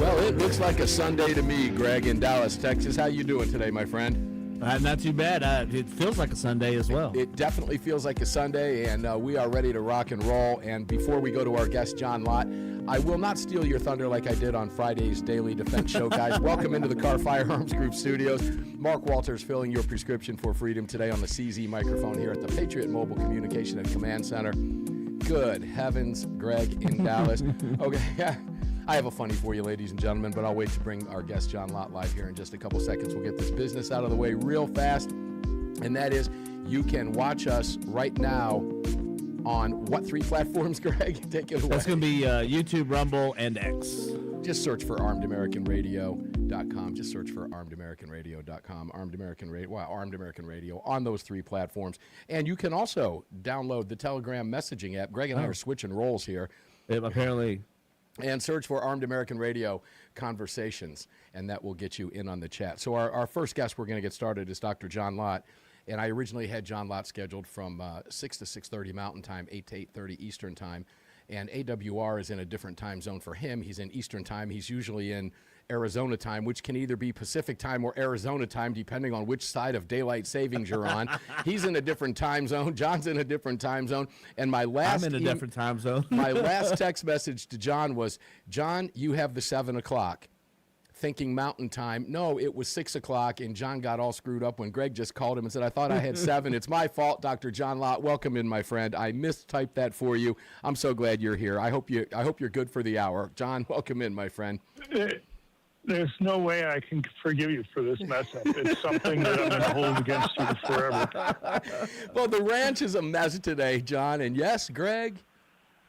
Well, it looks like a Sunday to me, Greg, in Dallas, Texas. How you doing today, my friend? Not too bad. It feels like a Sunday as well. It definitely feels like a Sunday, and we are ready to rock and roll. And before we go to our guest, John Lott, I will not steal your thunder like I did on Friday's Daily Defense Show, guys. Welcome into the Car Firearms Group studios. Mark Walters filling your prescription for freedom today on the CZ microphone here at the Patriot Mobile Communication and Command Center. Good heavens, Greg in Dallas. Okay, yeah. I have a funny for you, ladies and gentlemen, but I'll wait to bring our guest, John Lott, live here in just a couple seconds. We'll get this business out of the way real fast, and that is you can watch us right now on what three platforms, Greg? Take it away. That's going to be YouTube, Rumble, and X. Just search for armedamericanradio.com. Just search for armedamericanradio.com. Armed American Radio on those three platforms. And you can also download the Telegram messaging app. Greg and I are switching roles here. Apparently. And search for Armed American Radio Conversations, and that will get you in on the chat. So our first guest we're going to get started is Dr. John Lott. And I originally had John Lott scheduled from 6 to 6:30 Mountain Time, 8 to 8:30 Eastern Time. And AWR is in a different time zone for him. He's in Eastern Time. He's usually in Arizona time, which can either be Pacific time or Arizona time, depending on which side of daylight savings you're on. He's in a different time zone. John's in a different time zone. And I'm in a different time zone. My last text message to John was, John, you have the 7 o'clock. Thinking Mountain Time. No, it was 6 o'clock, and John got all screwed up when Greg just called him and said, I thought I had 7. It's my fault, Dr. John Lott. Welcome in, my friend. I mistyped that for you. I'm so glad you're here. I hope you're good for the hour. John, welcome in, my friend. There's no way I can forgive you for this mess up. It's something that I'm going to hold against you forever. Well, the ranch is a mess today, John, and yes, Greg.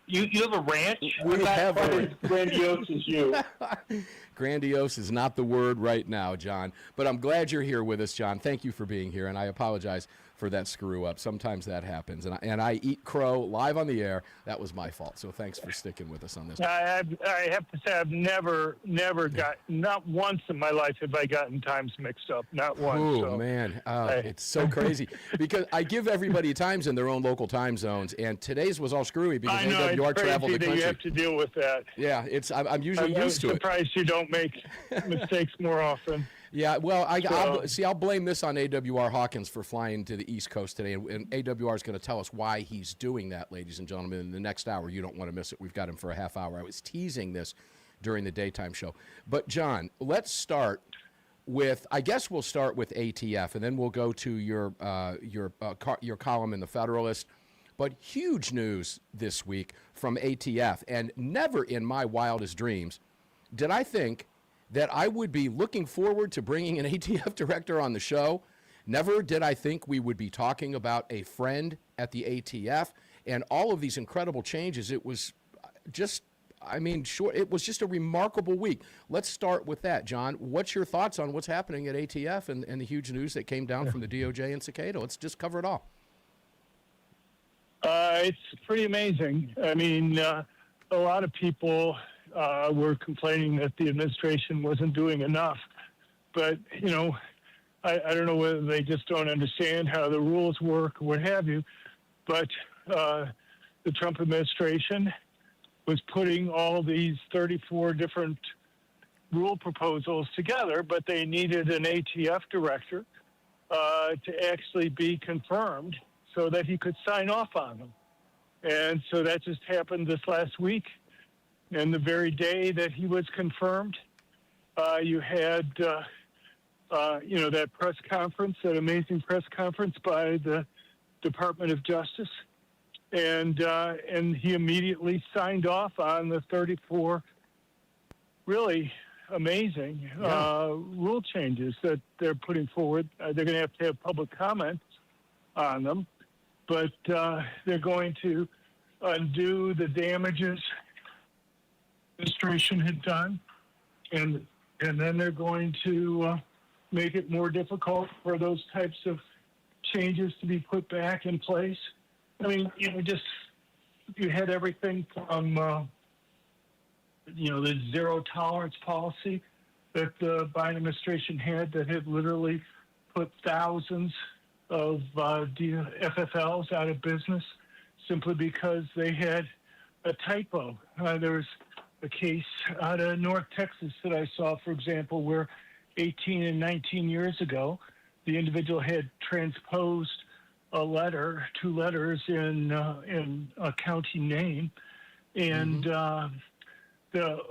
You have a ranch? We have as grandiose as you. Grandiose is not the word right now, John. But I'm glad you're here with us, John. Thank you for being here, and I apologize for that screw up. Sometimes that happens, and I eat crow live on the air. That was my fault. So thanks for sticking with us on this. I have to say I've never got, not once in my life have I gotten times mixed up. Not once. Oh, so man. It's so crazy because I give everybody times in their own local time zones, and today's was all screwy because AWR traveled the country. You have to deal with that. Yeah, I'm usually used to it. I'm surprised you don't make mistakes more often. Yeah, well, I'll blame this on AAR Hawkins for flying to the East Coast today, and AWR is going to tell us why he's doing that, ladies and gentlemen, in the next hour. You don't want to miss it. We've got him for a half hour. I was teasing this during the daytime show. But, John, let's start with, I guess we'll start with ATF, and then we'll go to your column in the Federalist. But huge news this week from ATF, and never in my wildest dreams did I think that I would be looking forward to bringing an ATF director on the show. Never did I think we would be talking about a friend at the ATF and all of these incredible changes. It was just, it was just a remarkable week. Let's start with that, John. What's your thoughts on what's happening at ATF and the huge news that came down from the DOJ and Cicada? Let's just cover it all. It's pretty amazing. A lot of people were complaining that the administration wasn't doing enough. But, I don't know whether they just don't understand how the rules work or what have you. But the Trump administration was putting all these 34 different rule proposals together, but they needed an ATF director to actually be confirmed so that he could sign off on them. And so that just happened this last week. And the very day that he was confirmed, you had, that press conference, that amazing press conference by the Department of Justice. And he immediatly signed off on the 34 really amazing rule changes that they're putting forward. They're going to have public comments on them, but they're going to undo the damages administration had done, and then they're going to make it more difficult for those types of changes to be put back in place. You had everything from the zero tolerance policy that the Biden administration had that had literally put thousands of FFLs out of business simply because they had a typo. There was a case out of North Texas that I saw, for example, where 18 and 19 years ago, the individual had transposed a letter, two letters in a county name, and the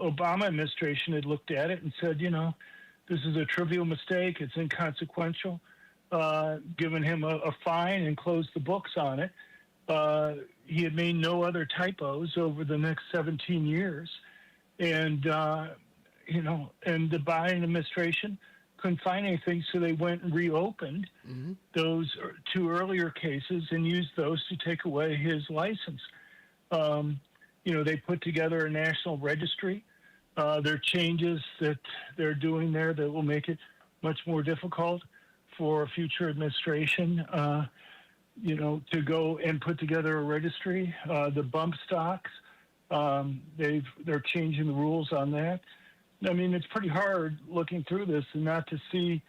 Obama administration had looked at it and said, this is a trivial mistake, it's inconsequential, given him a fine and closed the books on it. He had made no other typos over the next 17 years. And, and the Biden administration couldn't find anything, so they went and reopened those two earlier cases and used those to take away his license. They put together a national registry. There are changes that they're doing there that will make it much more difficult for a future administration, to go and put together a registry. The bump stocks, they're changing the rules on that. I mean, it's pretty hard looking through this and not to see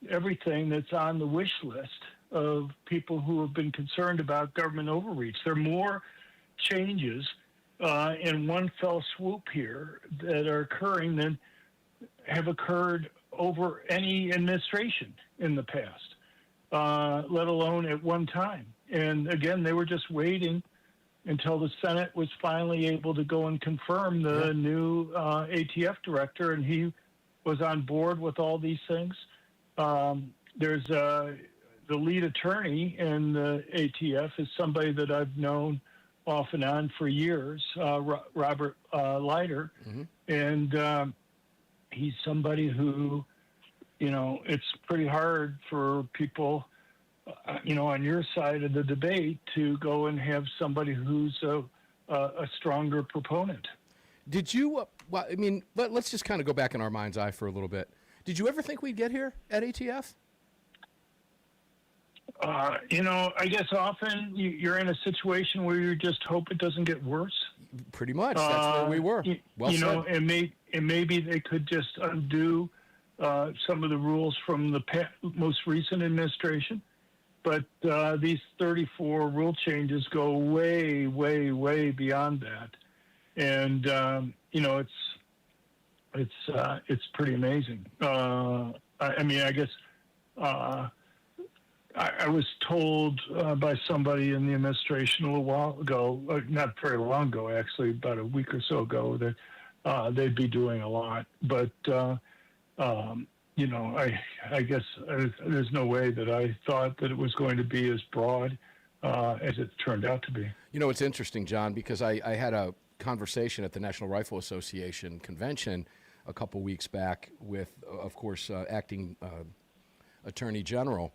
everything that's on the wish list of people who have been concerned about government overreach. There are more changes in one fell swoop here that are occurring than have occurred over any administration in the past, let alone at one time. And again, they were just waiting until the Senate was finally able to go and confirm the new ATF director, and he was on board with all these things. There's the lead attorney in the ATF is somebody that I've known off and on for years, Robert Leiter, and he's somebody who, it's pretty hard for people, on your side of the debate to go and have somebody who's a stronger proponent. Did you, let's just kind of go back in our mind's eye for a little bit. Did you ever think we'd get here at ATF? I guess often you're in a situation where you just hope it doesn't get worse. Pretty much. That's where we were. Well said. And maybe they could just undo some of the rules from the most recent administration. But these 34 rule changes go way, way, way beyond that. And, it's pretty amazing. I guess I was told by somebody in the administration a little while ago, not very long ago, actually, about a week or so ago, that they'd be doing a lot. But, I guess there's no way that I thought that it was going to be as broad as it turned out to be. It's interesting, John, because I had a conversation at the National Rifle Association convention a couple weeks back with, of course, acting Attorney General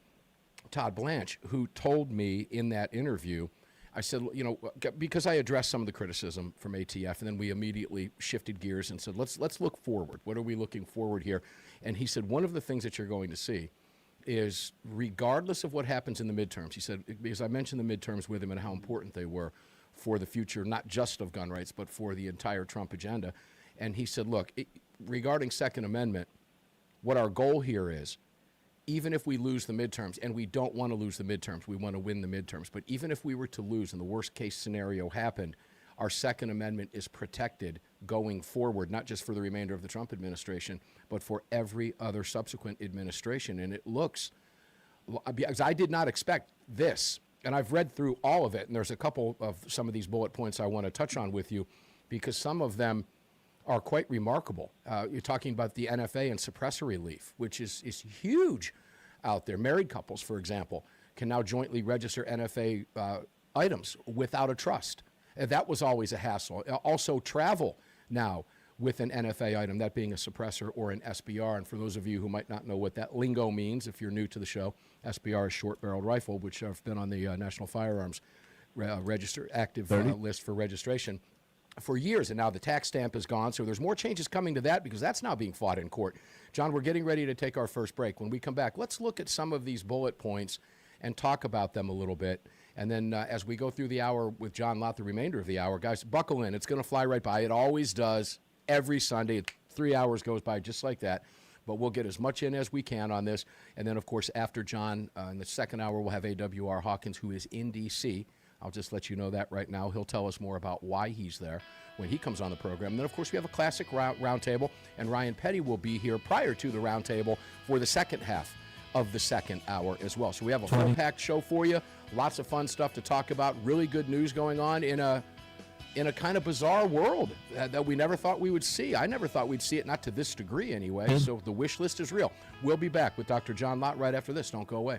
Todd Blanche, who told me in that interview, I said, because I addressed some of the criticism from ATF, and then we immediately shifted gears and said, let's look forward. What are we looking forward here? And he said, one of the things that you're going to see is, regardless of what happens in the midterms, he said, because I mentioned the midterms with him and how important they were for the future, not just of gun rights, but for the entire Trump agenda. And he said, look, regarding Second Amendment, what our goal here is, even if we lose the midterms, and we don't want to lose the midterms, we want to win the midterms, but even if we were to lose and the worst case scenario happened, our Second Amendment is protected going forward, not just for the remainder of the Trump administration, but for every other subsequent administration. And it looks, because I did not expect this, and I've read through all of it, and there's a couple of some of these bullet points I want to touch on with you, because some of them are quite remarkable. You're talking about the NFA and suppressor relief, which is huge out there. Married couples, for example, can now jointly register NFA items without a trust. That was always a hassle. Also, travel now with an NFA item, that being a suppressor or an SBR. And for those of you who might not know what that lingo means, if you're new to the show, SBR is short-barreled rifle, which have been on the National Firearms active list for registration for years, and now the tax stamp is gone, so there's more changes coming to that because that's now being fought in court. John, we're getting ready to take our first break. When we come back, let's look at some of these bullet points and talk about them a little bit. And then as we go through the hour with John Lott, the remainder of the hour, guys, buckle in. It's going to fly right by. It always does every Sunday. 3 hours goes by just like that. But we'll get as much in as we can on this. And then, of course, after John, in the second hour, we'll have AAR Hawkins, who is in D.C., I'll just let you know that right now. He'll tell us more about why he's there when he comes on the program. And then, of course, we have a classic roundtable, and Ryan Petty will be here prior to the roundtable for the second half of the second hour as well. So we have a full-packed show for you. Lots of fun stuff to talk about. Really good news going on in a kind of bizarre world that we never thought we would see. I never thought we'd see it, not to this degree anyway. So the wish list is real. We'll be back with Dr. John Lott right after this. Don't go away.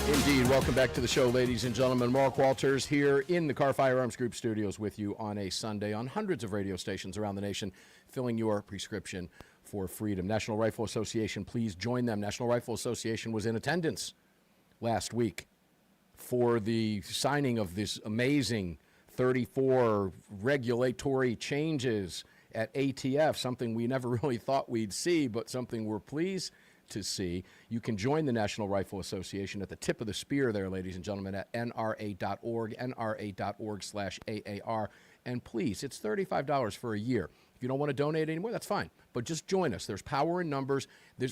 Indeed. Welcome back to the show, ladies and gentlemen. Mark Walters here in the Car Firearms Group studios with you on a Sunday on hundreds of radio stations around the nation, filling your prescription for freedom. National Rifle Association, please join them. National Rifle Association was in attendance last week for the signing of this amazing 34 regulatory changes at ATF, something we never really thought we'd see, but something we're pleased to see. You can join the National Rifle Association at the tip of the spear there, ladies and gentlemen, at nra.org, nra.org/AAR. And please, it's $35 for a year. If you don't want to donate anymore, that's fine. But just join us. There's power in numbers.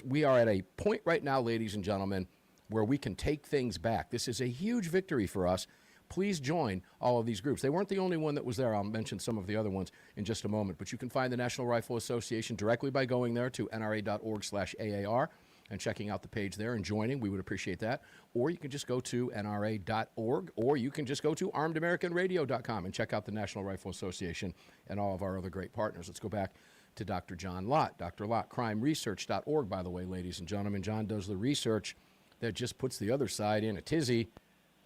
We are at a point right now, ladies and gentlemen, where we can take things back. This is a huge victory for us. Please join all of these groups. They weren't the only one that was there. I'll mention some of the other ones in just a moment. But you can find the National Rifle Association directly by going there to nra.org/AAR and checking out the page there and joining. We would appreciate that. Or you can just go to nra.org, or you can just go to armedamericanradio.com and check out the National Rifle Association and all of our other great partners. Let's go back to Dr. John Lott. Dr. Lott, crimeresearch.org, by the way, ladies and gentlemen. John does the research that just puts the other side in a tizzy.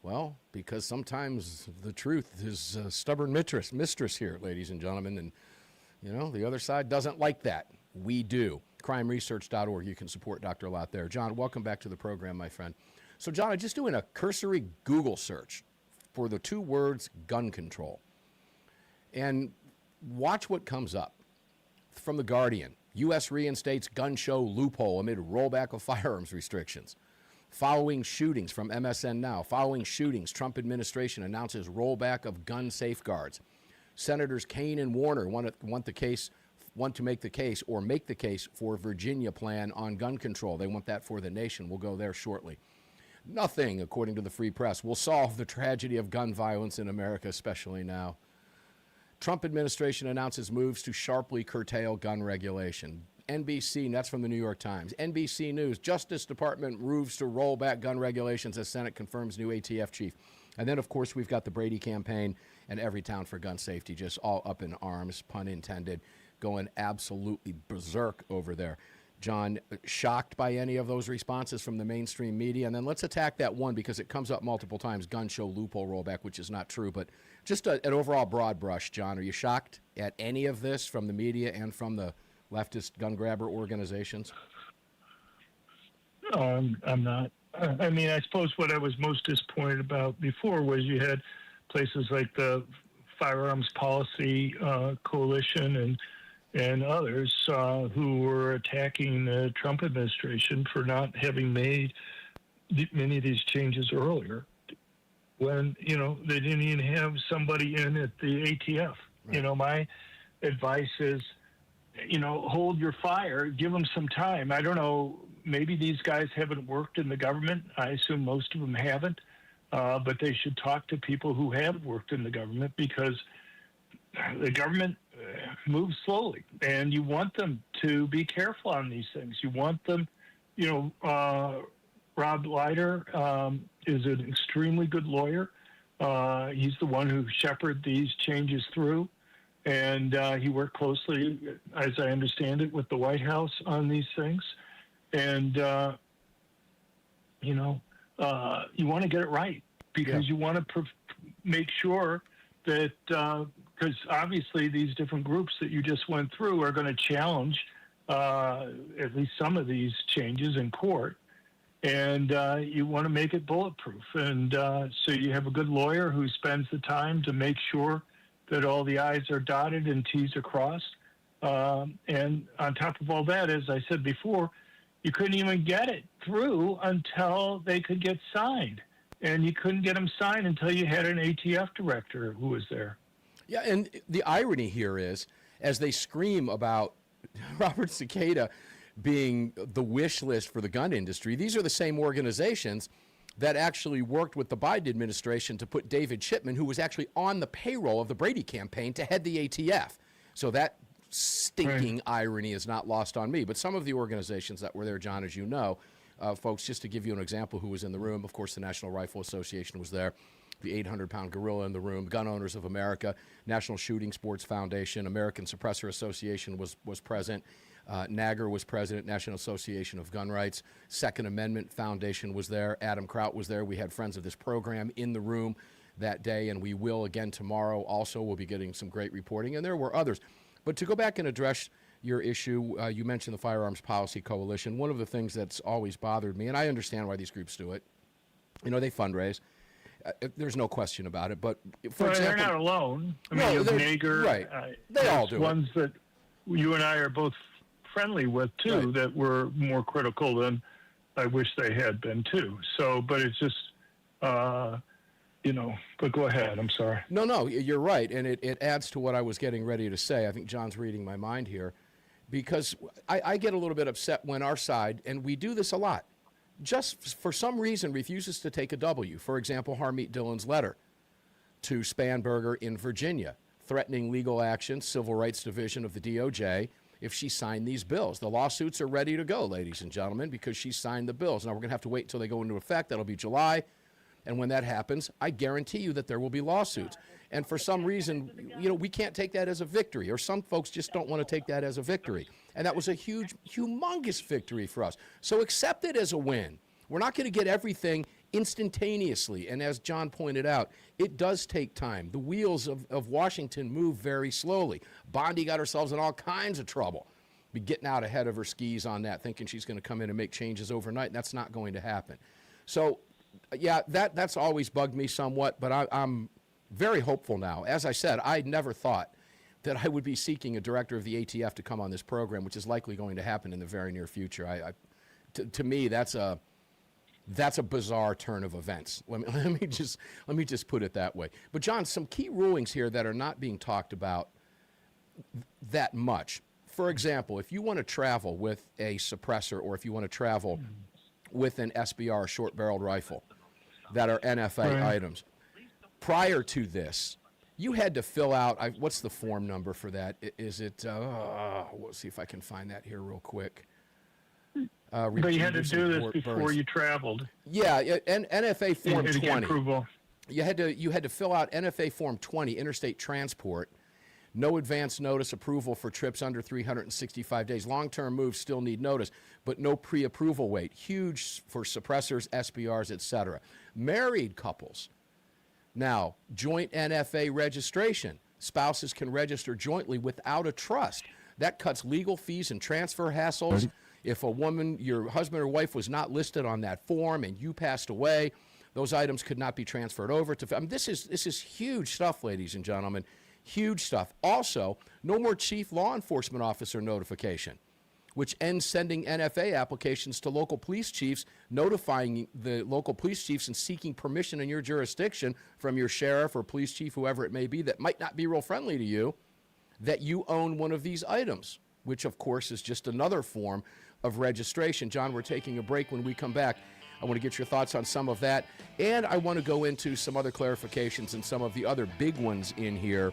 Well, because sometimes the truth is a stubborn mistress here, ladies and gentlemen. And, you know, the other side doesn't like that. We do. Crimeresearch.org. You can support Dr. Lott there. John, welcome back to the program, my friend. So, John, I'm just doing a cursory Google search for the two words gun control. And watch what comes up. From The Guardian, U.S. reinstates gun show loophole amid rollback of firearms restrictions. Following shootings, from MSN Now, following shootings, Trump administration announces rollback of gun safeguards. Senators Kaine and Warner want to make the case for Virginia plan on gun control. They want that for the nation. We'll go there shortly. Nothing, according to the Free Press, will solve the tragedy of gun violence in America, especially now. Trump administration announces moves to sharply curtail gun regulation. NBC, and that's from the New York Times. NBC News, Justice Department moves to roll back gun regulations as Senate confirms new ATF chief. And then, of course, we've got the Brady campaign and Everytown for gun safety, just all up in arms, pun intended, going absolutely berserk over there. John, shocked by any of those responses from the mainstream media? And then let's attack that one because it comes up multiple times, gun show loophole rollback, which is not true. But just an overall broad brush, John, are you shocked at any of this from the media and from the leftist gun grabber organizations? No, I'm not. I mean, I suppose what I was most disappointed about before was you had places like the Firearms Policy Coalition and others who were attacking the Trump administration for not having made many of these changes earlier when, you know, they didn't even have somebody in at the ATF. Right. You know, my advice is, you know, hold your fire, give them some time. I don't know, maybe these guys haven't worked in the government. I assume most of them haven't, but they should talk to people who have worked in the government because the government moves slowly, and you want them to be careful on these things. You want them, you know, Rob Leiter is an extremely good lawyer. He's the one who shepherded these changes through. And he worked closely, as I understand it, with the White House on these things. And, you know, you want to get it right because you want to make sure that, because obviously these different groups that you just went through are going to challenge at least some of these changes in court. And you want to make it bulletproof. And so you have a good lawyer who spends the time to make sure that all the I's are dotted and T's are crossed. And on top of all that, as I said before, you couldn't even get it through until they could get signed. And you couldn't get them signed until you had an ATF director who was there. Yeah, and the irony here is, as they scream about Robert Cicada being the wish list for the gun industry, these are the same organizations that actually worked with the Biden administration to put David Chipman, who was actually on the payroll of the Brady campaign, to head the ATF. So that stinking irony is not lost on me. But some of the organizations that were there, John, as you know, folks, just to give you an example who was in the room, of course, the National Rifle Association was there, the 800-pound gorilla in the room, Gun Owners of America, National Shooting Sports Foundation, American Suppressor Association was present. Nagar was president, National Association of Gun Rights. Second Amendment Foundation was there. Adam Kraut was there. We had friends of this program in the room that day, and we will again tomorrow. Also, we'll be getting some great reporting, and there were others. But to go back and address your issue, you mentioned the Firearms Policy Coalition. One of the things that's always bothered me, and I understand why these groups do it, they fundraise. There's no question about it. But for example, they're not alone. I mean, No, you have they're- Nager. right. They all do it. Ones that you and I are both friendly with too, Right. that were more critical than I wish they had been too. So, but it's just, But go ahead. I'm sorry. No, you're right, and it adds to what I was getting ready to say. I think John's reading my mind here, because I get a little bit upset when our side, and we do this a lot, just for some reason refuses to take a W. For example, Harmeet Dillon's letter to Spanberger in Virginia, threatening legal action, Civil Rights Division of the DOJ, if she signed these bills. The lawsuits are ready to go, ladies and gentlemen, because she signed the bills. Now, we're going to have to wait until they go into effect. That'll be July. And when that happens, I guarantee you that there will be lawsuits. And for some reason, we can't take that as a victory, or some folks just don't want to take that as a victory. And that was a humongous victory for us. So accept it as a win. We're not going to get everything instantaneously. And as John pointed out, it does take time. The wheels of Washington move very slowly. Bondi got herself in all kinds of trouble. Be getting out ahead of her skis on that, thinking she's going to come in and make changes overnight, and that's not going to happen. So, yeah, that's always bugged me somewhat, but I'm very hopeful now. As I said, I never thought that I would be seeking a director of the ATF to come on this program, which is likely going to happen in the very near future. To me, that's a bizarre turn of events. Let me just put it that way. But John, some key rulings here that are not being talked about that much. For example, if you want to travel with a suppressor, or if you want to travel with an SBR, short-barreled rifle, that are NFA items, prior to this, you had to fill out, what's the form number for that? Is it, we'll see if I can find that here real quick. But you had to do this before you traveled. Yeah, and NFA Form To get 20. approval. You had to fill out NFA Form 20, interstate transport. No advance notice approval for trips under 365 days. Long-term moves still need notice, but no pre-approval wait. Huge for suppressors, SBRs, etc. Married couples. Now, joint NFA registration. Spouses can register jointly without a trust. That cuts legal fees and transfer hassles. If a woman, your husband or wife, was not listed on that form and you passed away, those items could not be transferred over to. This is huge stuff, ladies and gentlemen. Huge stuff. Also, no more chief law enforcement officer notification, which ends sending NFA applications to local police chiefs, notifying the local police chiefs and seeking permission in your jurisdiction from your sheriff or police chief, whoever it may be, that might not be real friendly to you, that you own one of these items, which, of course, is just another form of registration. John, we're taking a break. When we come back, I want to get your thoughts on some of that, and I want to go into some other clarifications and some of the other big ones in here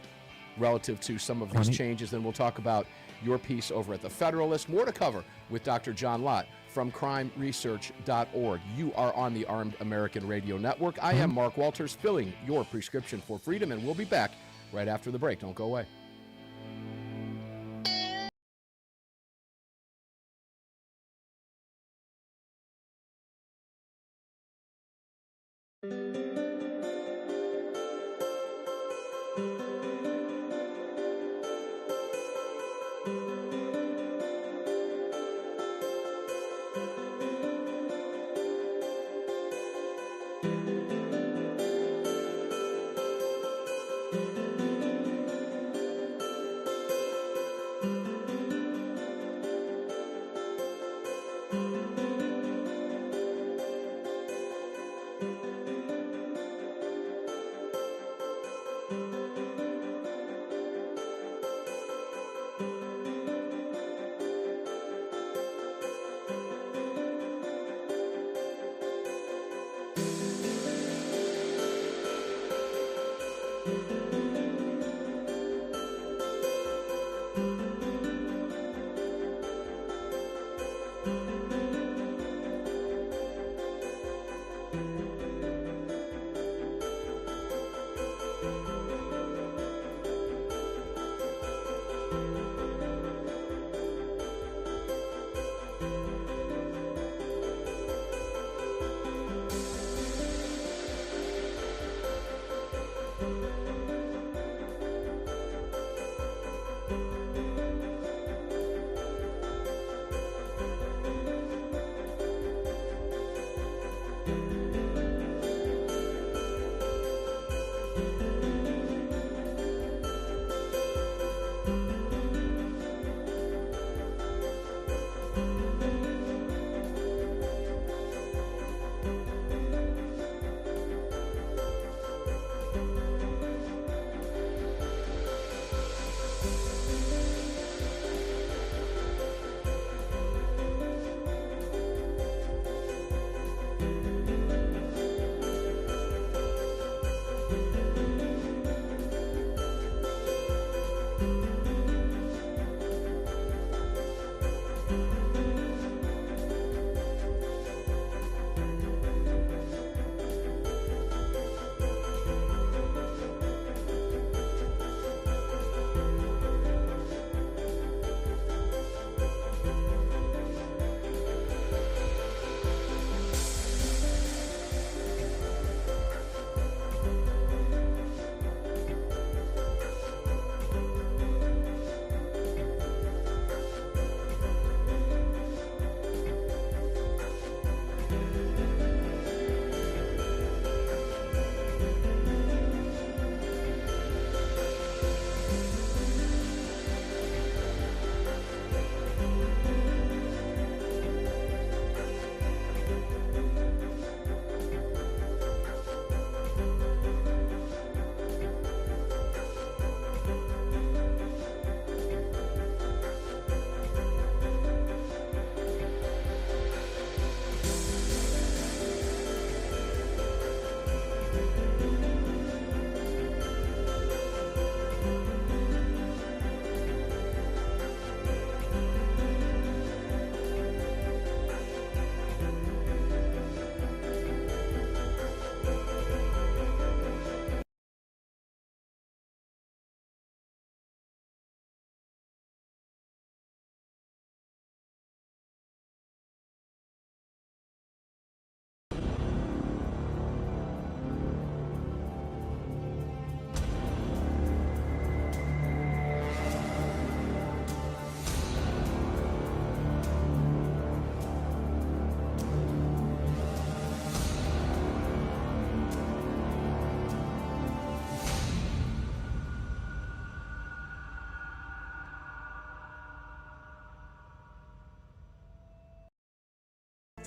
relative to some of these changes. Then we'll talk about your piece over at the Federalist. More to cover with Dr. John Lott from crimeresearch.org. You are on the Armed American Radio Network. I am Mark Walters, filling your prescription for freedom, and we'll be back right after the break. Don't go away.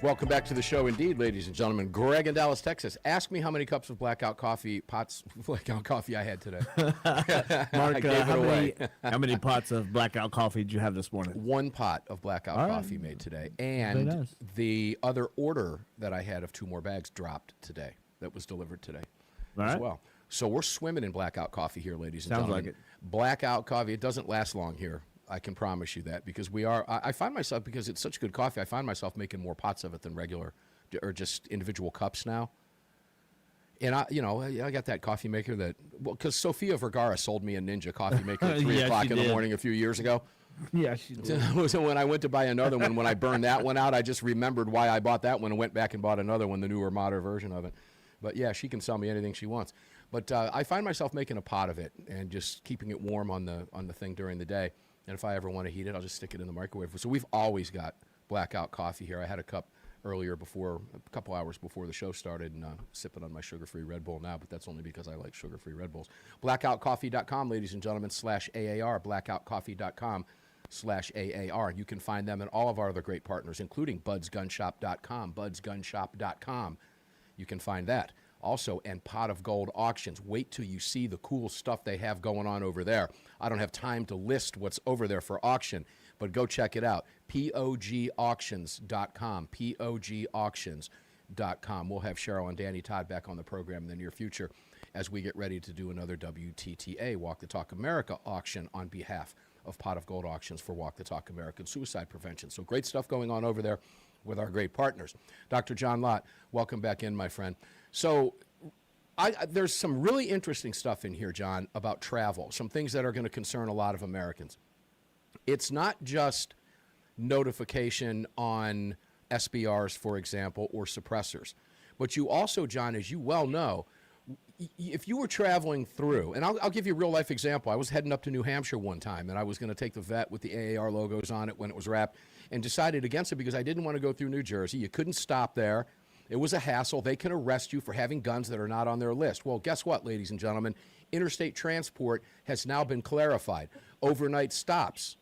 Welcome back to the show, indeed, ladies and gentlemen. Greg in Dallas, Texas. Ask me how many cups of blackout coffee I had today. Mark, I gave it away. how many pots of blackout coffee did you have this morning? One pot of blackout All right. coffee made today. And Very nice. the other order that I had of 2 more bags dropped today. That was delivered today All as right. well. So we're swimming in blackout coffee here, ladies and Sounds gentlemen. like it. Blackout coffee, it doesn't last long here. I can promise you that, because I find myself, because it's such good coffee, I find myself making more pots of it than regular or just individual cups now. And I got that coffee maker because Sofia Vergara sold me a Ninja coffee maker at 3 Yeah, o'clock she in the did. morning a few years ago. Yeah, she did. So when I went to buy another one, when I burned that one out, I just remembered why I bought that one and went back and bought another one, the newer, modern version of it. But yeah, she can sell me anything she wants. But I find myself making a pot of it and just keeping it warm on the thing during the day. And if I ever want to heat it, I'll just stick it in the microwave. So we've always got blackout coffee here. I had a cup earlier a couple hours before the show started, and sipping on my sugar-free Red Bull now, but that's only because I like sugar-free Red Bulls. Blackoutcoffee.com, ladies and gentlemen, /AAR, blackoutcoffee.com /AAR. You can find them and all of our other great partners, including budsgunshop.com, budsgunshop.com. You can find that. Also, and Pot of Gold Auctions. Wait till you see the cool stuff they have going on over there. I don't have time to list what's over there for auction, but go check it out. POGauctions.com, POGauctions.com. We'll have Cheryl and Danny Todd back on the program in the near future as we get ready to do another WTTA, Walk the Talk America auction on behalf of Pot of Gold Auctions for Walk the Talk America and suicide prevention. So great stuff going on over there with our great partners. Dr. John Lott, welcome back in, my friend. So there's some really interesting stuff in here, John, about travel, some things that are going to concern a lot of Americans. It's not just notification on SBRs, for example, or suppressors, but you also, John, as you well know, if you were traveling through, and I'll give you a real-life example. I was heading up to New Hampshire one time, and I was going to take the vet with the AAR logos on it when it was wrapped, and decided against it because I didn't want to go through New Jersey. You couldn't stop there. It was a hassle. They can arrest you for having guns that are not on their list. Well, guess what, ladies and gentlemen? Interstate transport has now been clarified. Overnight stops,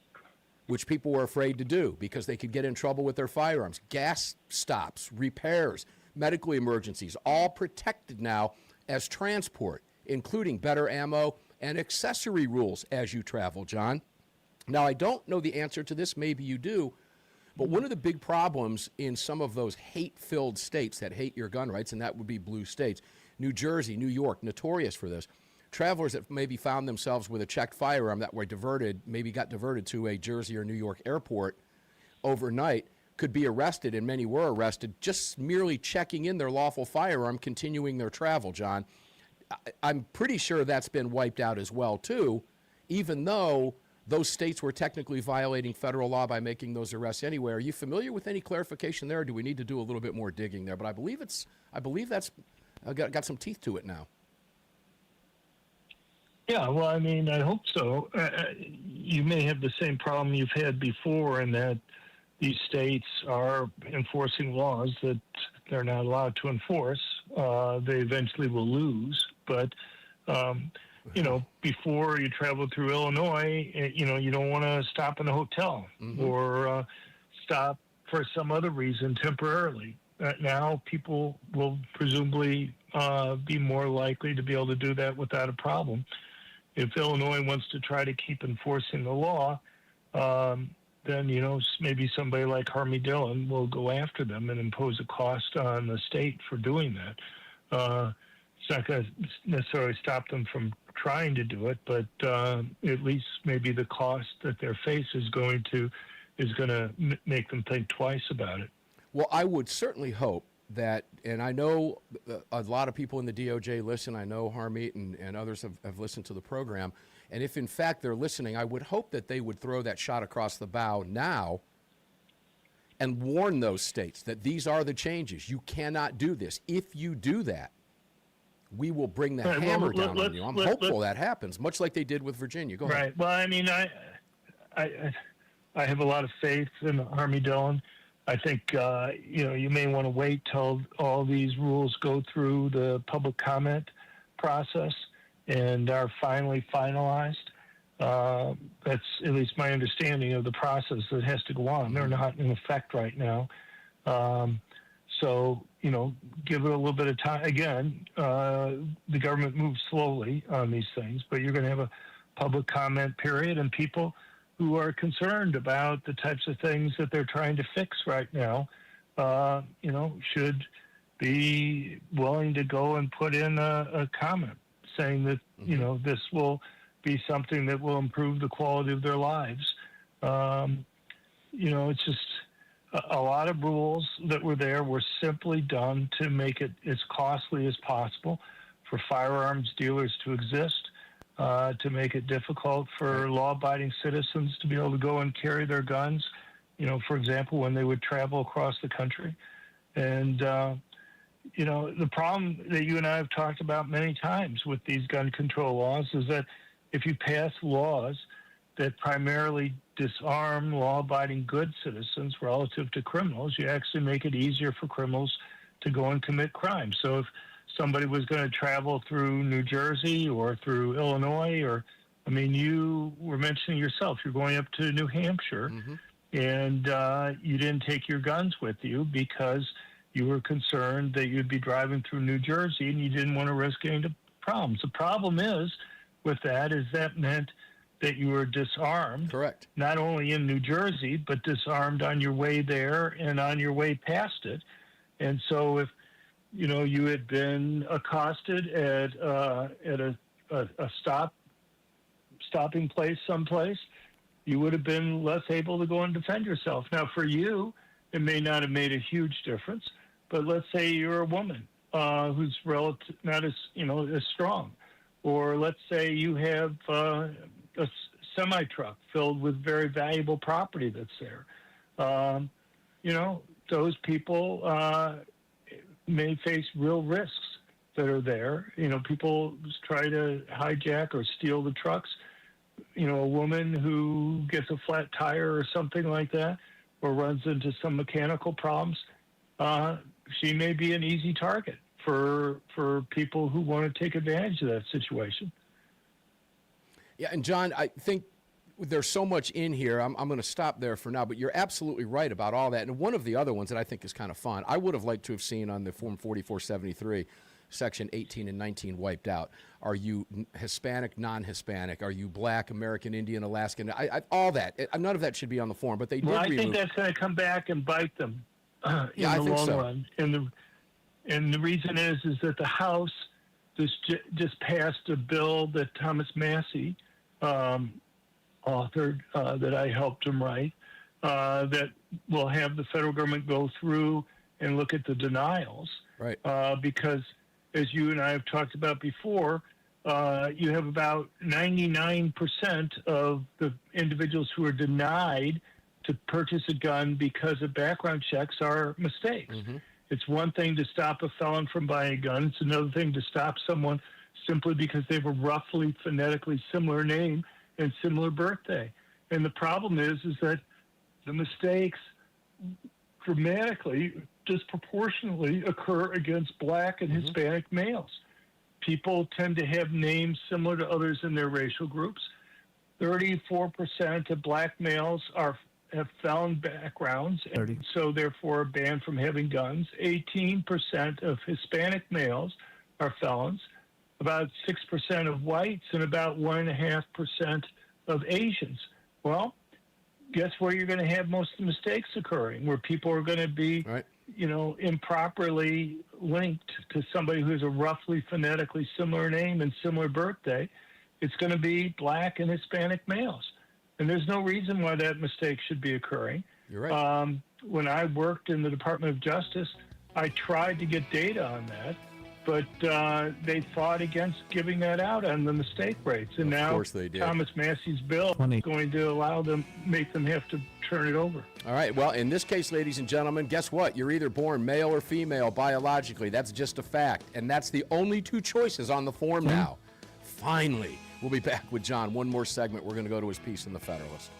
which people were afraid to do because they could get in trouble with their firearms. Gas stops, repairs, medical emergencies, all protected now as transport, including better ammo and accessory rules as you travel, John. Now, I don't know the answer to this. Maybe you do. But one of the big problems in some of those hate-filled states that hate your gun rights, and that would be blue states, New Jersey, New York, notorious for this, travelers that maybe found themselves with a checked firearm that were diverted, maybe got diverted to a Jersey or New York airport overnight, could be arrested, and many were arrested, just merely checking in their lawful firearm, continuing their travel, John. I'm pretty sure that's been wiped out as well, too, even though those states were technically violating federal law by making those arrests anyway. Are you familiar with any clarification there, or do we need to do a little bit more digging there? But I believe that's got some teeth to it now. Yeah, well, I mean, I hope so. You may have the same problem you've had before in that these states are enforcing laws that they're not allowed to enforce. They eventually will lose. But, before you travel through Illinois, you don't want to stop in a hotel or stop for some other reason temporarily. Now people will presumably be more likely to be able to do that without a problem. If Illinois wants to try to keep enforcing the law, then, maybe somebody like Harmy Dillon will go after them and impose a cost on the state for doing that. It's not going to necessarily stop them from trying to do it, but at least maybe the cost that they face is going to make them think twice about it. Well, I would certainly hope that, and I know a lot of people in the DOJ listen. I know Harmeet and others have listened to the program. And if, in fact, they're listening, I would hope that they would throw that shot across the bow now and warn those states that these are the changes. You cannot do this. If you do that, we will bring the hammer down on you. I'm hopeful that happens, much like they did with Virginia. Go ahead. Right. Well, I mean, I have a lot of faith in Harmy Dillon. I think, you may want to wait till all these rules go through the public comment process and are finally finalized. That's at least my understanding of the process that has to go on. They're not in effect right now. So, give it a little bit of time. Again, the government moves slowly on these things, but you're going to have a public comment period, and people who are concerned about the types of things that they're trying to fix right now, should be willing to go and put in a comment saying that, this will be something that will improve the quality of their lives. It's just a lot of rules that were there were simply done to make it as costly as possible for firearms dealers to exist, to make it difficult for law-abiding citizens to be able to go and carry their guns, for example, when they would travel across the country. And, the problem that you and I have talked about many times with these gun control laws is that if you pass laws that primarily disarm law-abiding good citizens relative to criminals, you actually make it easier for criminals to go and commit crimes. So if somebody was going to travel through New Jersey or through Illinois, you were mentioning yourself, you're going up to New Hampshire, and you didn't take your guns with you because you were concerned that you'd be driving through New Jersey and you didn't want to risk any problems. The problem is with that is that meant that you were disarmed. Correct. Not only in New Jersey, but disarmed on your way there and on your way past it. And so if, you had been accosted at a stopping place someplace, you would have been less able to go and defend yourself. Now, for you, it may not have made a huge difference, but let's say you're a woman who's not as strong, or let's say you have a semi-truck filled with very valuable property that's there. Those people may face real risks that are there. People try to hijack or steal the trucks. A woman who gets a flat tire or something like that, or runs into some mechanical problems, she may be an easy target for people who want to take advantage of that situation. Yeah, and John, I think there's so much in here. I'm going to stop there for now, but you're absolutely right about all that. And one of the other ones that I think is kind of fun, I would have liked to have seen on the Form 4473, Section 18 and 19 wiped out. Are you Hispanic, non-Hispanic? Are you Black, American, Indian, Alaskan? All that. None of that should be on the form, but they did remove. I think that's going to come back and bite them in the long run. And the reason is that the House just passed a bill that Thomas Massey authored, that I helped him write, that will have the federal government go through and look at the denials. Right. Because, as you and I have talked about before, you have about 99% of the individuals who are denied to purchase a gun because of background checks are mistakes. It's one thing to stop a felon from buying a gun. It's another thing to stop someone simply because they have a roughly phonetically similar name and similar birthday. And the problem is that the mistakes dramatically, disproportionately occur against Black and Hispanic males. People tend to have names similar to others in their racial groups. 34% of Black males have felon backgrounds, and so therefore are banned from having guns. 18% of Hispanic males are felons, about 6% of whites, and about 1.5% of Asians. Well, guess where you're going to have most of the mistakes occurring, where people are going to be, improperly linked to somebody who has a roughly phonetically similar name and similar birthday. It's going to be Black and Hispanic males. And there's no reason why that mistake should be occurring. You're right. When I worked in the Department of Justice, I tried to get data on that, but they fought against giving that out on the mistake rates. And of now course they did. Thomas Massey's bill is going to allow them, make them have to turn it over. All right. Well, in this case, ladies and gentlemen, guess what? You're either born male or female biologically. That's just a fact. And that's the only two choices on the form now. Finally. We'll be back with John. One more segment. We're going to go to his piece in the Federalist.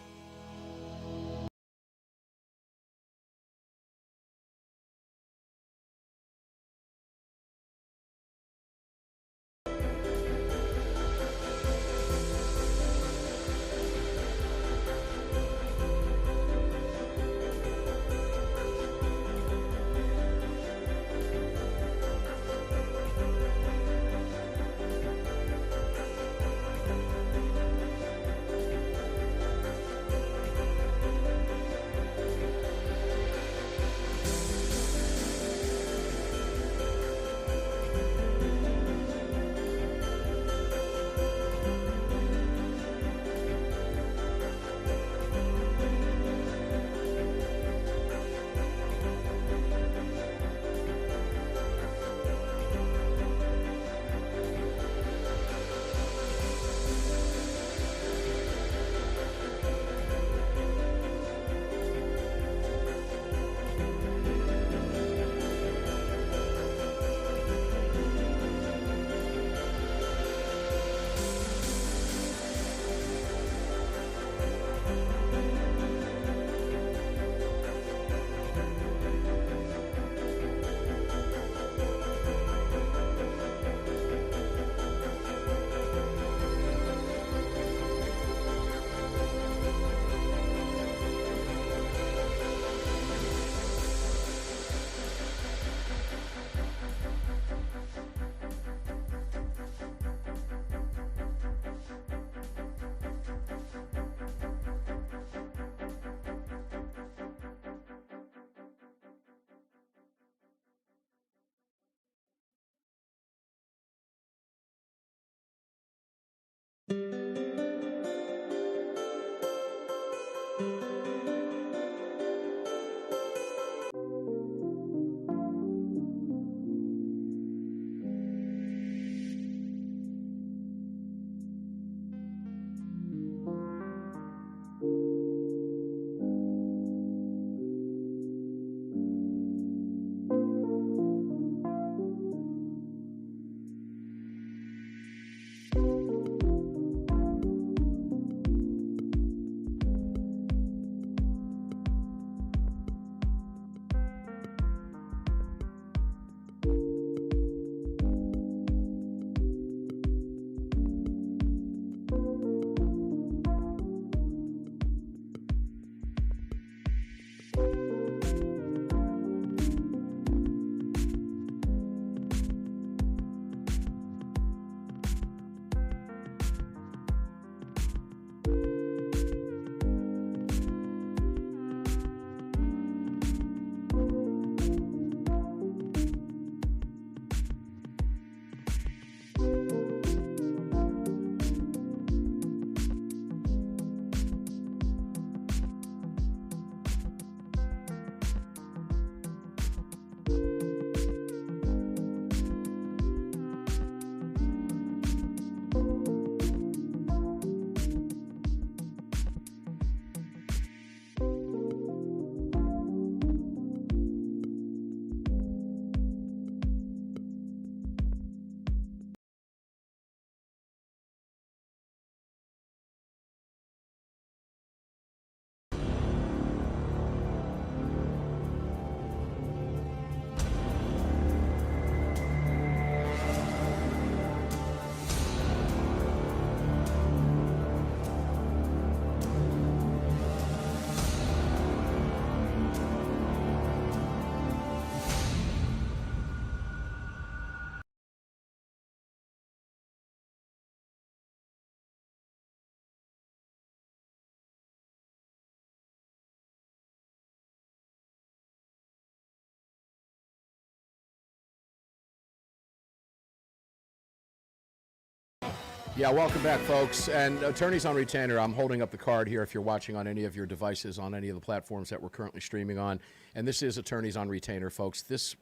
Yeah, welcome back, folks. And attorneys on retainer, I'm holding up the card here if you're watching on any of your devices, on any of the platforms that we're currently streaming on. And this is attorneys on retainer, folks. This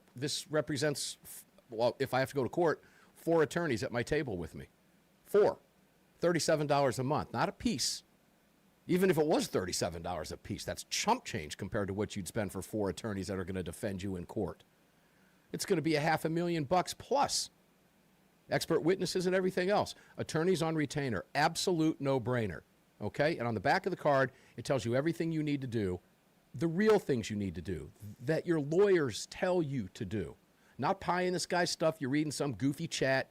represents, well, if I have to go to court, 4 attorneys at my table with me. 4. $37 a month, not a piece. Even if it was $37 a piece, that's chump change compared to what you'd spend for 4 attorneys that are going to defend you in court. It's going to be $500,000 plus. Expert witnesses and everything else. Attorneys on retainer, absolute no-brainer, okay? And on the back of the card, it tells you everything you need to do, the real things you need to do, that your lawyers tell you to do. Not pie in the sky stuff you're reading some goofy chat.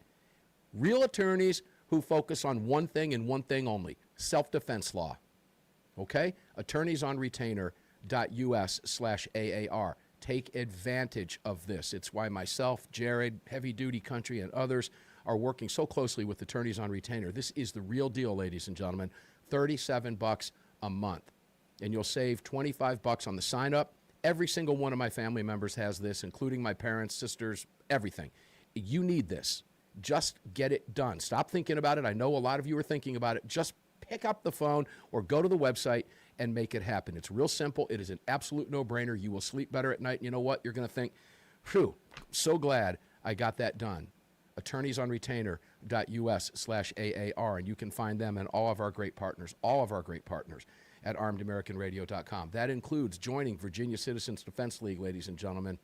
Real attorneys who focus on one thing and one thing only, self-defense law, okay? attorneysonretainer.us/AAR. Take advantage of this. It's why myself, Jared, Heavy Duty Country, and others are working so closely with attorneys on retainer. This is the real deal, ladies and gentlemen. $37 a month. And you'll save $25 on the sign up. Every single one of my family members has this, including my parents, sisters, everything. You need this. Just get it done. Stop thinking about it. I know a lot of you are thinking about it. Just pick up the phone or go to the website and make it happen. It's real simple. It is an absolute no-brainer. You will sleep better at night. And you know what? You're going to think, phew, so glad I got that done. attorneysonretainer.us/AAR. And you can find them and all of our great partners at armedamericanradio.com. That includes joining Virginia Citizens Defense League, ladies and gentlemen.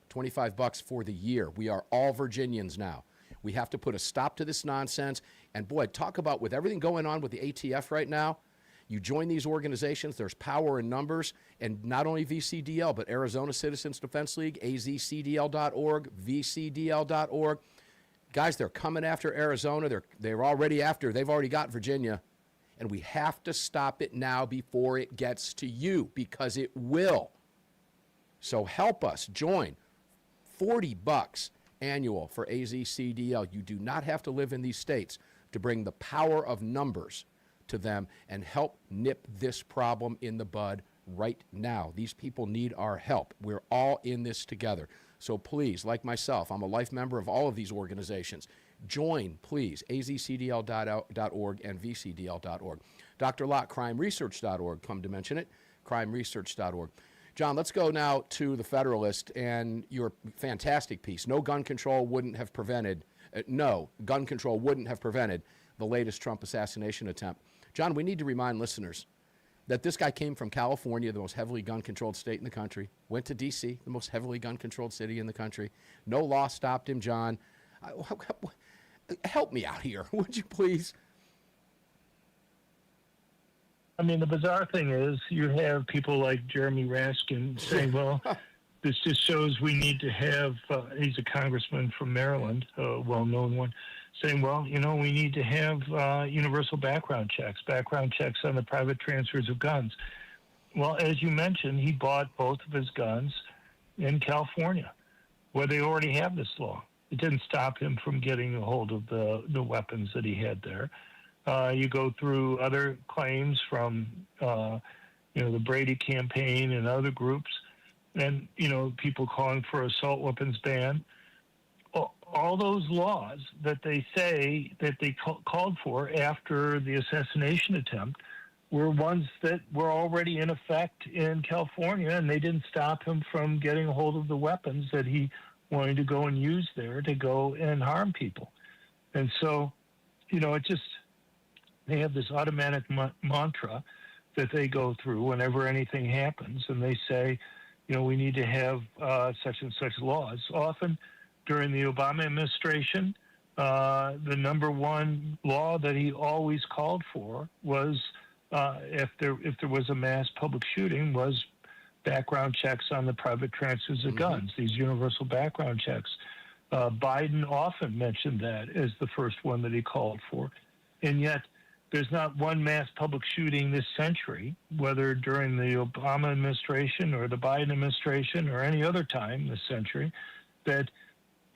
$25 for the year. We are all Virginians now. We have to put a stop to this nonsense. And boy, talk about with everything going on with the ATF right now, you join these organizations, there's power in numbers, and not only VCDL, but Arizona Citizens Defense League, azcdl.org, vcdl.org. Guys, they're coming after Arizona. They've already got Virginia. And we have to stop it now before it gets to you, because it will. So help us. Join. $40 annual for AZCDL. You do not have to live in these states to bring the power of numbers to them and help nip this problem in the bud right now. These people need our help. We're all in this together. So please, like myself, I'm a life member of all of these organizations. Join, please, azcdl.org and vcdl.org. Dr. Lott, crimeresearch.org, come to mention it, crimeresearch.org. John, let's go now to the Federalist and your fantastic piece. Gun control wouldn't have prevented the latest Trump assassination attempt. John, we need to remind listeners that this guy came from California, the most heavily gun-controlled state in the country, went to D.C., the most heavily gun-controlled city in the country. No law stopped him, John. Help me out here, would you please? I mean, the bizarre thing is you have people like Jeremy Raskin saying, well, this just shows we need to have, he's a congressman from Maryland, a well-known one, saying, well, we need to have universal background checks on the private transfers of guns. Well, as you mentioned, he bought both of his guns in California, where they already have this law. It didn't stop him from getting a hold of the weapons that he had there. You go through other claims from, the Brady campaign and other groups, and, people calling for assault weapons ban. All those laws that they say that they called for after the assassination attempt were ones that were already in effect in California, and they didn't stop him from getting a hold of the weapons that he wanted to go and use there to go and harm people. And so, they have this automatic mantra that they go through whenever anything happens, and they say, we need to have such and such laws. Often during the Obama administration, the number one law that he always called for was, if there was a mass public shooting, was background checks on the private transfers of guns, these universal background checks. Biden often mentioned that as the first one that he called for. And yet, there's not one mass public shooting this century, whether during the Obama administration or the Biden administration or any other time this century, that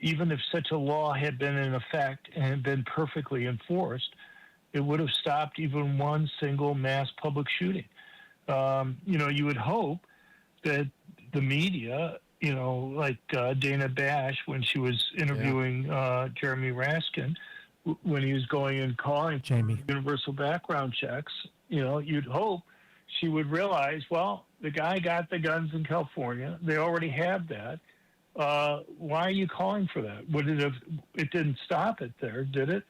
even if such a law had been in effect and had been perfectly enforced, it would have stopped even one single mass public shooting. You would hope that the media, like Dana Bash, when she was interviewing Jeremy Raskin, when he was going and calling Jamie. universal background checks, you'd hope she would realize, well, the guy got the guns in California. They already have that. Why are you calling for that? It didn't stop it there, did it?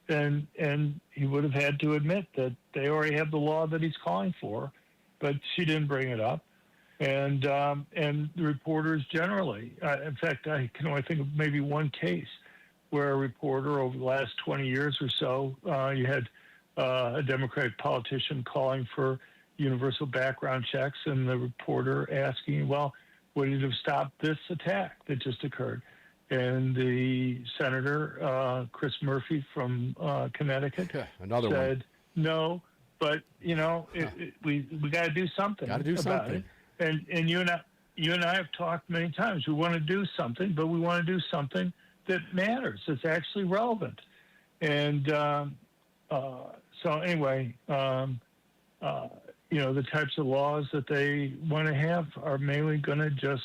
And he would have had to admit that they already have the law that he's calling for, but she didn't bring it up. And the reporters generally, in fact, I can only think of maybe one case where a reporter over the last 20 years or so, you had a Democratic politician calling for universal background checks, and the reporter asking, well, would it have stopped this attack that just occurred? And the senator, Chris Murphy from Connecticut, said, no, but, we got to do something. Got to do something. And you and I have talked many times. We want to do something, but we want to do something that matters, that's actually relevant. And so anyway, the types of laws that they want to have are mainly going to just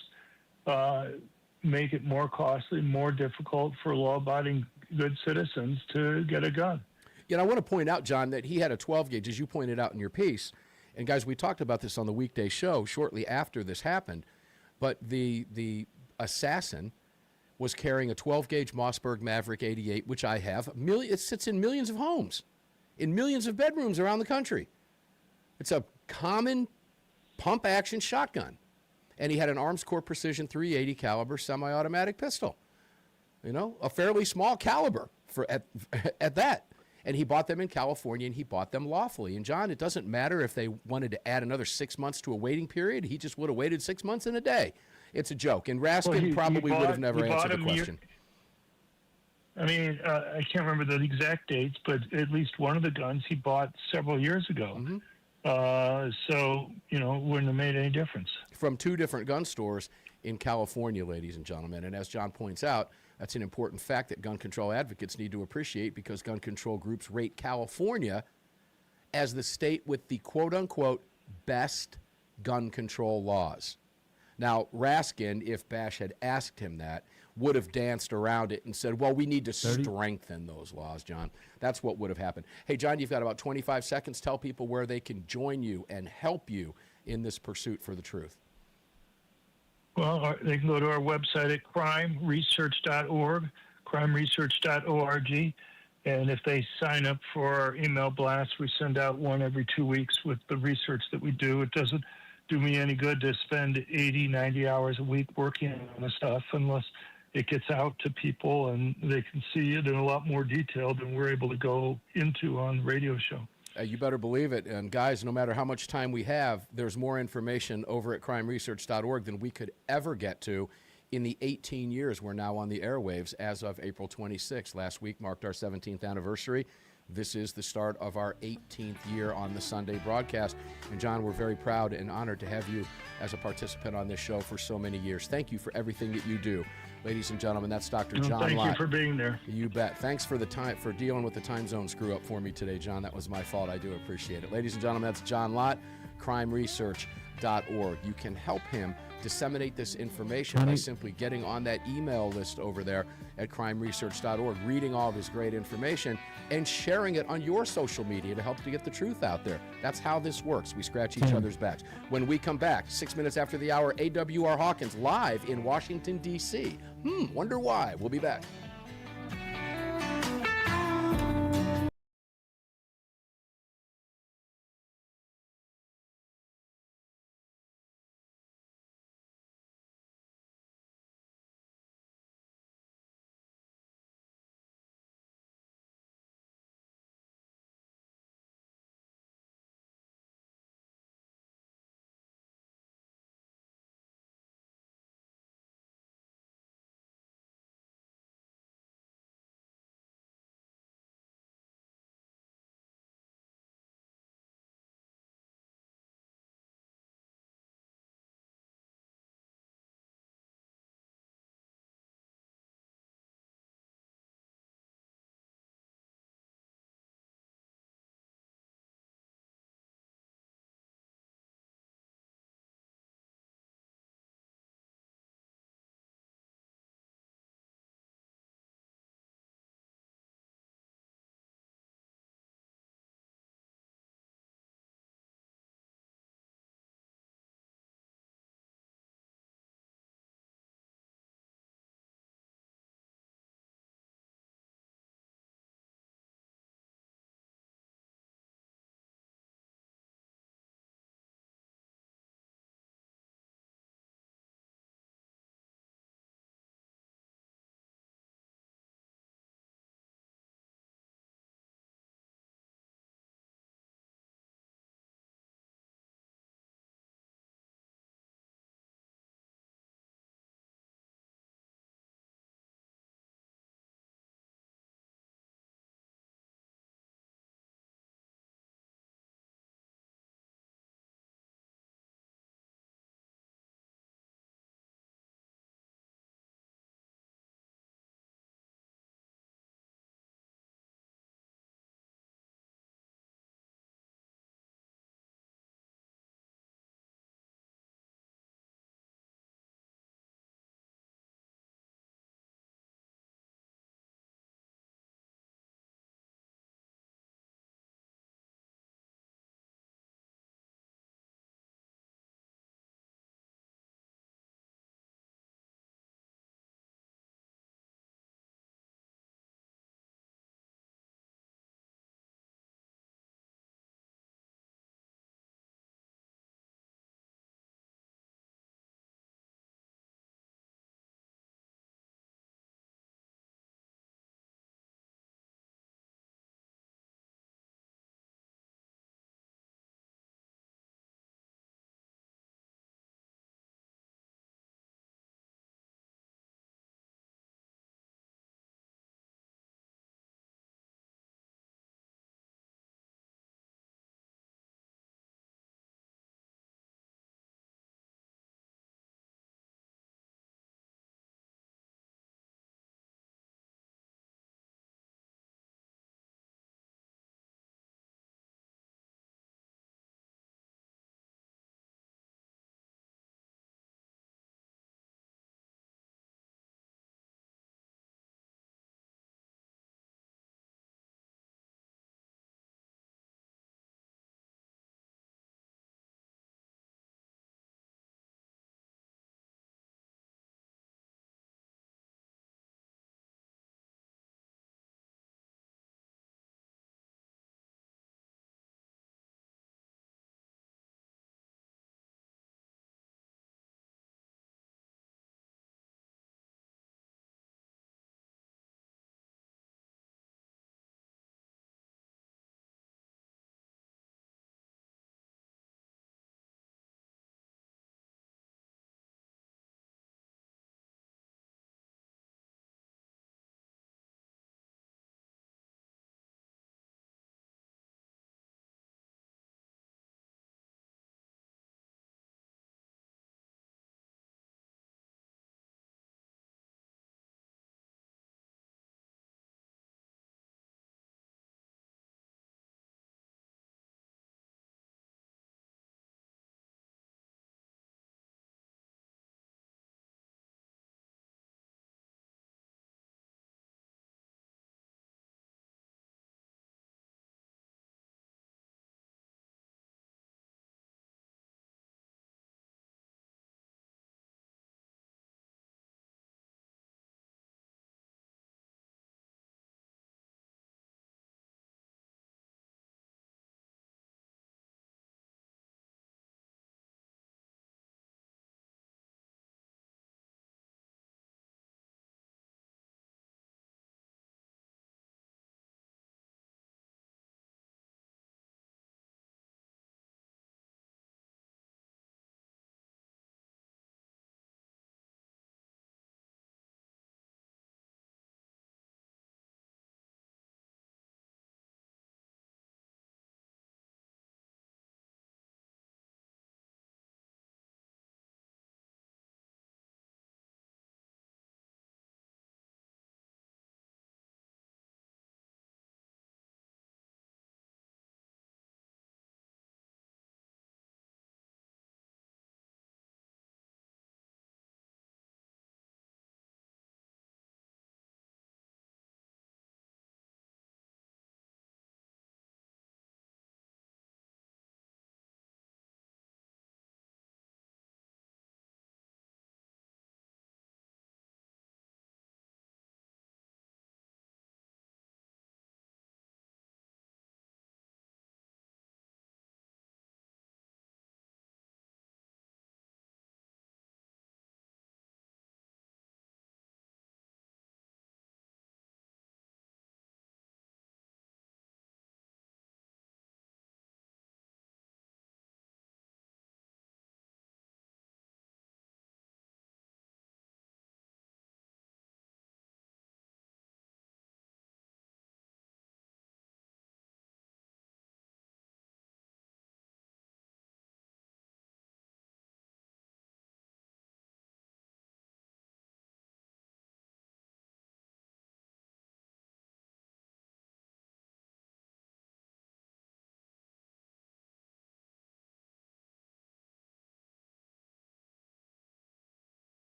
make it more costly, more difficult for law-abiding good citizens to get a gun. I want to point out, John, that he had a 12 gauge, as you pointed out in your piece. And guys, we talked about this on the weekday show shortly after this happened. But the assassin was carrying a 12-gauge Mossberg Maverick 88, which I have. It sits in millions of homes, in millions of bedrooms around the country. It's a common pump-action shotgun. And he had an Arms Corps Precision .380 caliber semi-automatic pistol. A fairly small caliber at that. And he bought them in California, and he bought them lawfully. And, John, it doesn't matter if they wanted to add another 6 months to a waiting period. He just would have waited 6 months and a day. It's a joke. And Raskin probably would have never answered the question. I can't remember the exact dates, but at least one of the guns he bought several years ago. So, it wouldn't have made any difference. From two different gun stores in California, ladies and gentlemen. And as John points out, that's an important fact that gun control advocates need to appreciate, because gun control groups rate California as the state with the quote-unquote best gun control laws. Now, Raskin, if Bash had asked him that, would have danced around it and said, well, we need to strengthen those laws, John. That's what would have happened. Hey, John, you've got about 25 seconds. Tell people where they can join you and help you in this pursuit for the truth. Well, they can go to our website at crimeresearch.org, crimeresearch.org. And if they sign up for our email blast, we send out one every 2 weeks with the research that we do. It doesn't do me any good to spend 80, 90 hours a week working on this stuff unless it gets out to people and they can see it in a lot more detail than we're able to go into on the radio show. You better believe it. And guys, no matter how much time we have, there's more information over at crimeresearch.org than we could ever get to in the 18 years we're now on the airwaves as of April 26th. Last week marked our 17th anniversary. This is the start of our 18th year on the Sunday broadcast. And John, we're very proud and honored to have you as a participant on this show for so many years. Thank you for everything that you do. Ladies and gentlemen, that's Dr. John Lott. Thank you for being there. You bet. Thanks for the time, for dealing with the time zone screw up for me today, John. That was my fault. I do appreciate it. Ladies and gentlemen, that's John Lott, crimeresearch.org. You can help him disseminate this information by simply getting on that email list over there at crimeresearch.org, reading all this great information, and sharing it on your social media to help to get the truth out there. That's how this works. We scratch each other's backs. When we come back, 6 minutes after the hour, AWR Hawkins live in Washington, D.C. Wonder why? We'll be back.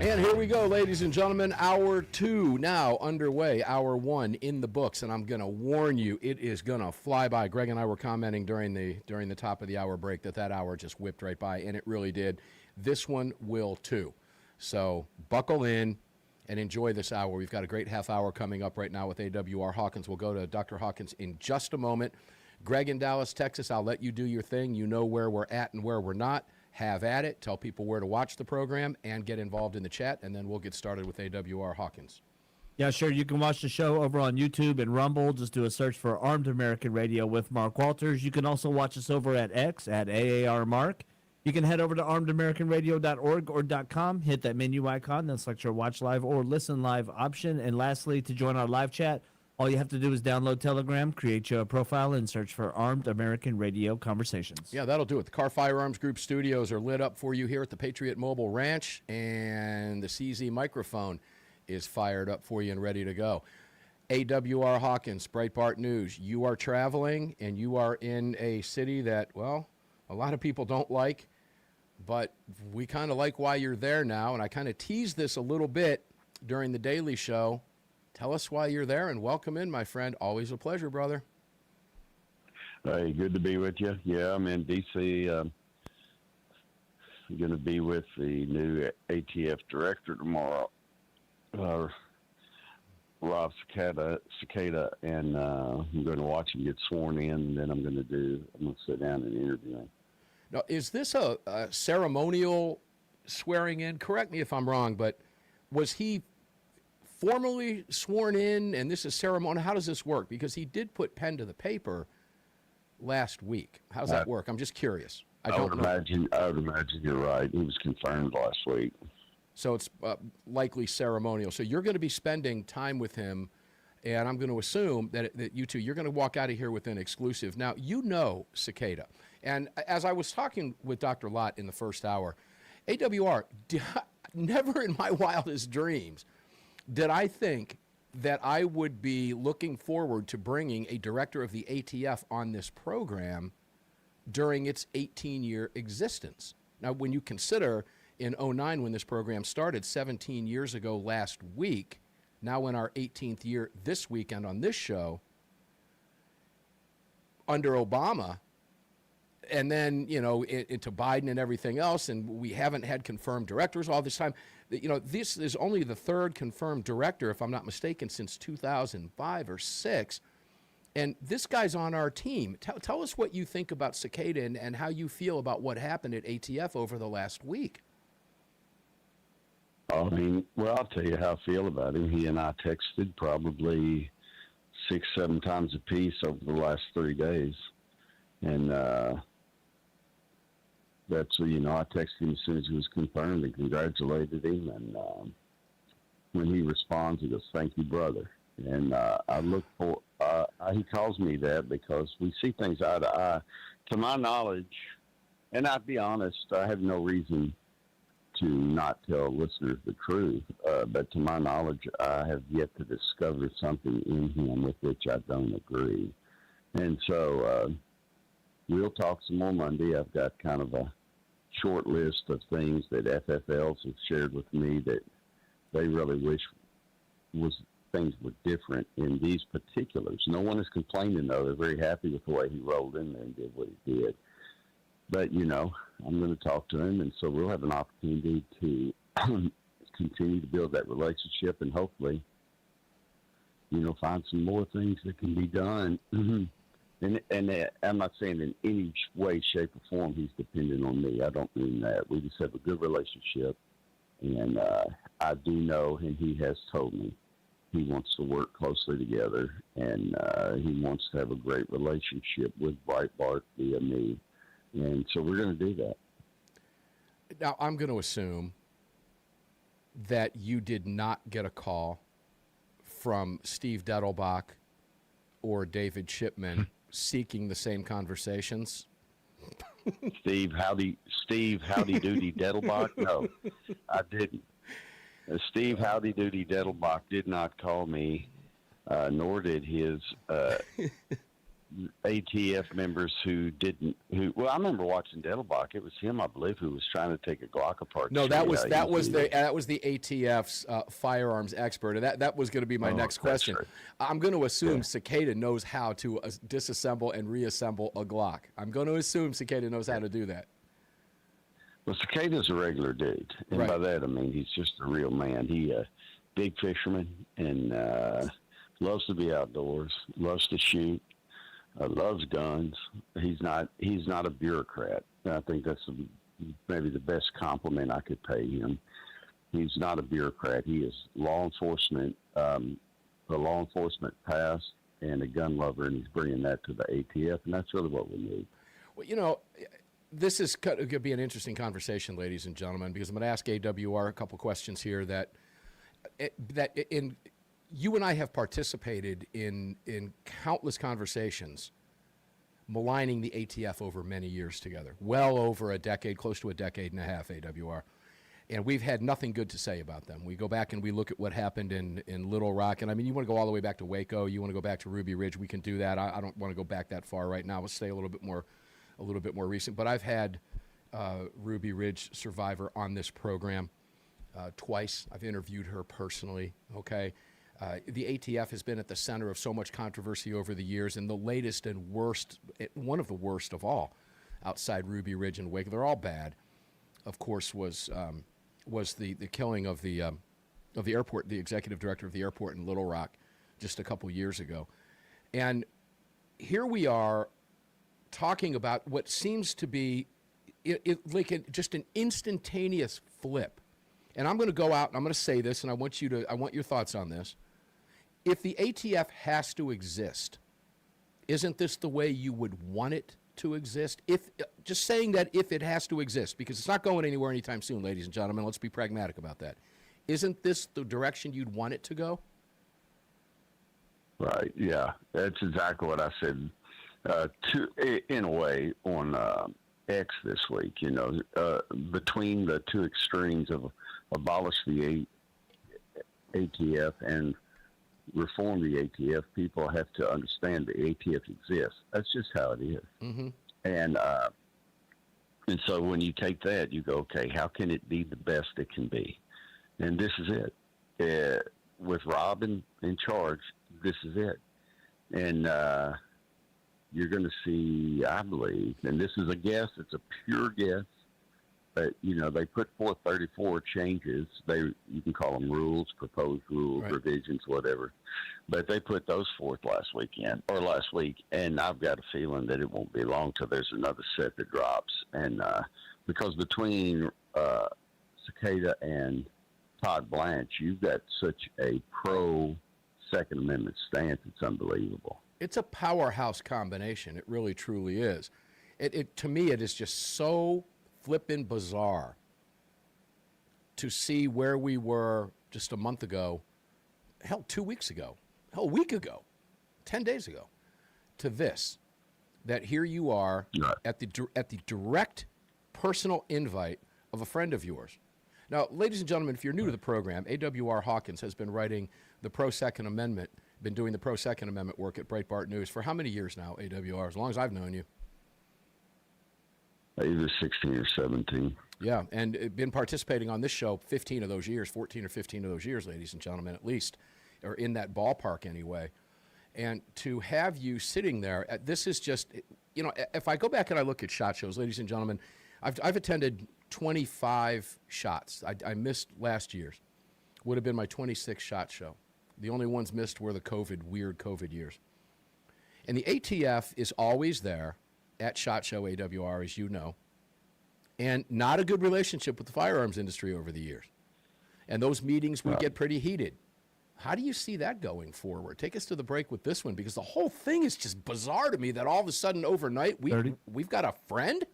And here we go, ladies and gentlemen. Hour 2 now underway. Hour 1 in the books, and I'm going to warn you, it is going to fly by. Greg and I were commenting during the top of the hour break that hour just whipped right by, and it really did. This one will too. So buckle in and enjoy this hour. We've got a great half hour coming up right now with AWR Hawkins. We'll go to Dr. Hawkins in just a moment. Greg in Dallas, Texas, I'll let you do your thing. You know where we're at and where we're not. Have at it. Tell people where to watch the program and get involved in the chat, and then we'll get started with AWR Hawkins. Yeah, sure. You can watch the show over on YouTube and Rumble. Just do a search for Armed American Radio with Mark Walters. You can also watch us over at X at AAR Mark. You can head over to armedamericanradio.org or .com, hit that menu icon, then select your watch live or listen live option. And lastly, to join our live chat, all you have to do is download Telegram, create your profile, and search for Armed American Radio Conversations. Yeah, that'll do it. The Car Firearms Group studios are lit up for you here at the Patriot Mobile Ranch, and the CZ microphone is fired up for you and ready to go. AWR Hawkins, Breitbart News. You are traveling, and you are in a city that, well, a lot of people don't like, but we kind of like why you're there now, and I kind of teased this a little bit during the Daily Show. Tell us why you're there, and welcome in, my friend. Always a pleasure, brother. Hey, good to be with you. Yeah, I'm in D.C. I'm going to be with the new ATF director tomorrow, Rob Cicada, and I'm going to watch him get sworn in, and then I'm going to sit down and interview him. Now, is this a ceremonial swearing in? Correct me if I'm wrong, but was he formally sworn in, and this is ceremonial? How does this work? Because he did put pen to the paper last week. How's that work? I'm just curious. I would imagine you're right. He was confirmed last week. So it's likely ceremonial. So you're going to be spending time with him, and I'm going to assume that you two, you're going to walk out of here with an exclusive. Now, you know Cicada. And as I was talking with Dr. Lott in the first hour, AWR, never in my wildest dreams did I think that I would be looking forward to bringing a director of the ATF on this program during its 18-year existence. Now, when you consider in 2009 when this program started, 17 years ago last week, now in our 18th year this weekend on this show, under Obama, and then, you know, into Biden and everything else, and we haven't had confirmed directors all this time. You know, this is only the third confirmed director, if I'm not mistaken, since 2005 or 6. And this guy's on our team. Tell us what you think about Cicada and how you feel about what happened at ATF over the last week. I mean, well, I'll tell you how I feel about him. He and I texted probably 6-7 times a piece over the last 3 days. And that's, you know, I texted him as soon as he was confirmed and congratulated him. And when he responds, he goes, "Thank you, brother." And I look for, he calls me that because we see things eye to eye. To my knowledge, and I'd be honest, I have no reason to not tell listeners the truth, but to my knowledge, I have yet to discover something in him with which I don't agree. And so we'll talk some more Monday. I've got kind of a short list of things that FFLs have shared with me that they really wish things were different in these particulars. No one is complaining, though. They're very happy with the way he rolled in there and did what he did. But, you know, I'm going to talk to him, and so we'll have an opportunity to continue to build that relationship and hopefully, you know, find some more things that can be done. And I'm not saying in any way, shape, or form he's dependent on me. I don't mean that. We just have a good relationship, and I do know, and he has told me, he wants to work closely together, and he wants to have a great relationship with Breitbart via me. And so we're going to do that. Now, I'm going to assume that you did not get a call from Steve Dettelbach or David Shipman seeking the same conversations. Steve Howdy Doody Dettelbach? No, I didn't. Steve Howdy Doody Dettelbach did not call me, nor did his ATF members well, I remember watching Dettelbach. It was him, I believe, who was trying to take a Glock apart. No, that was the ATF's firearms expert, and that was going to be my next question. Right. I'm going to assume Cicada knows how to disassemble and reassemble a Glock. I'm going to assume Cicada knows how to do that. Well, Cicada's a regular dude, and Right. by that I mean he's just a real man. He big fisherman and loves to be outdoors, loves to shoot, loves guns. He's not a bureaucrat. I think that's maybe the best compliment I could pay him. He's not a bureaucrat. He is law enforcement, a law enforcement past, and a gun lover, and he's bringing that to the ATF, and that's really what we need. Well, this is going to be an interesting conversation, ladies and gentlemen, because I'm going to ask AWR a couple questions here that you and I have participated in countless conversations maligning the ATF over many years together, well over a decade, close to a decade and a half, AWR. And we've had nothing good to say about them. We go back and we look at what happened in Little Rock. And I mean, you want to go all the way back to Waco, you want to go back to Ruby Ridge, we can do that. I don't want to go back that far right now. We'll stay a little bit more recent. But I've had Ruby Ridge survivor on this program twice. I've interviewed her personally, okay? The ATF has been at the center of so much controversy over the years, and the latest and worst, one of the worst of all, outside Ruby Ridge and Waco, they're all bad, of course, was the killing of the airport, the executive director of the airport in Little Rock just a couple years ago. And here we are talking about what seems to be just an instantaneous flip. And I'm going to go out and I'm going to say this, and I want your thoughts on this. If the ATF has to exist, isn't this the way you would want it to exist? Just saying that if it has to exist, because it's not going anywhere anytime soon, ladies and gentlemen. Let's be pragmatic about that. Isn't this the direction you'd want it to go? Right. Yeah, that's exactly what I said. In a way, on X this week, between the two extremes of abolish the ATF and reform the ATF, people have to understand the ATF exists. That's just how it is. Mm-hmm. And so when you take that, you go, okay, how can it be the best it can be? And this is it. With Rob in charge, this is it. And you're going to see, I believe, and this is a guess, it's a pure guess, but, they put forth 34 changes. You can call them rules, proposed rules, right, revisions, whatever. But they put those forth last week, and I've got a feeling that it won't be long till there's another set that drops. And because between Cicada and Todd Blanche, you've got such a pro-Second Amendment stance, it's unbelievable. It's a powerhouse combination. It really, truly is. To me, it is just so flippin' bizarre to see where we were just a month ago, hell, 2 weeks ago, hell, a week ago, 10 days ago, to this, that here you are at the direct personal invite of a friend of yours. Now, ladies and gentlemen, if you're new to the program, AAR Hawkins has been writing the pro-Second Amendment, been doing the pro-Second Amendment work at Breitbart News for how many years now, AWR, as long as I've known you? Either 16 or 17. Yeah, and been participating on this show 15 of those years, 14 or 15 of those years, ladies and gentlemen, at least, or in that ballpark anyway. And to have you sitting there, this is just, if I go back and I look at SHOT Shows, ladies and gentlemen, I've attended 25 shots. I missed last year's. Would have been my 26th SHOT Show. The only ones missed were the weird COVID years. And the ATF is always there at SHOT Show AWR, as you know, and not a good relationship with the firearms industry over the years. And those meetings would get pretty heated. How do you see that going forward? Take us to the break with this one, because the whole thing is just bizarre to me that all of a sudden overnight we've got a friend.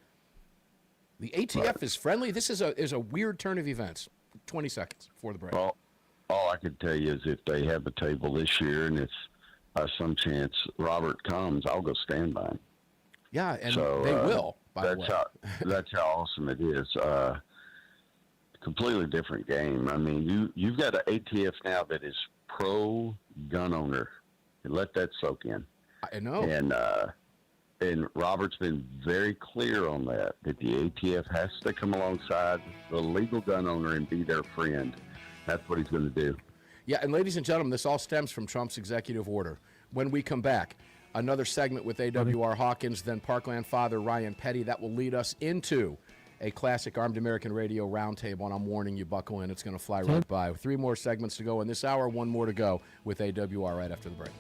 The ATF is friendly. This is a weird turn of events. 20 seconds before the break. Well, all I can tell you is if they have a table this year and if by some chance Robert comes, I'll go stand by him. Yeah, and they will, by the way. That's how awesome it is. Completely different game. I mean, you've got an ATF now that is pro-gun owner. And let that soak in. I know. And Robert's been very clear on that the ATF has to come alongside the legal gun owner and be their friend. That's what he's going to do. Yeah, and ladies and gentlemen, this all stems from Trump's executive order. When we come back, another segment with AWR Hawkins, then Parkland father Ryan Petty. That will lead us into a classic Armed American Radio Roundtable, and I'm warning you, buckle in. It's going to fly right by. 3 more segments to go in this hour, 1 more to go with AWR right after the break.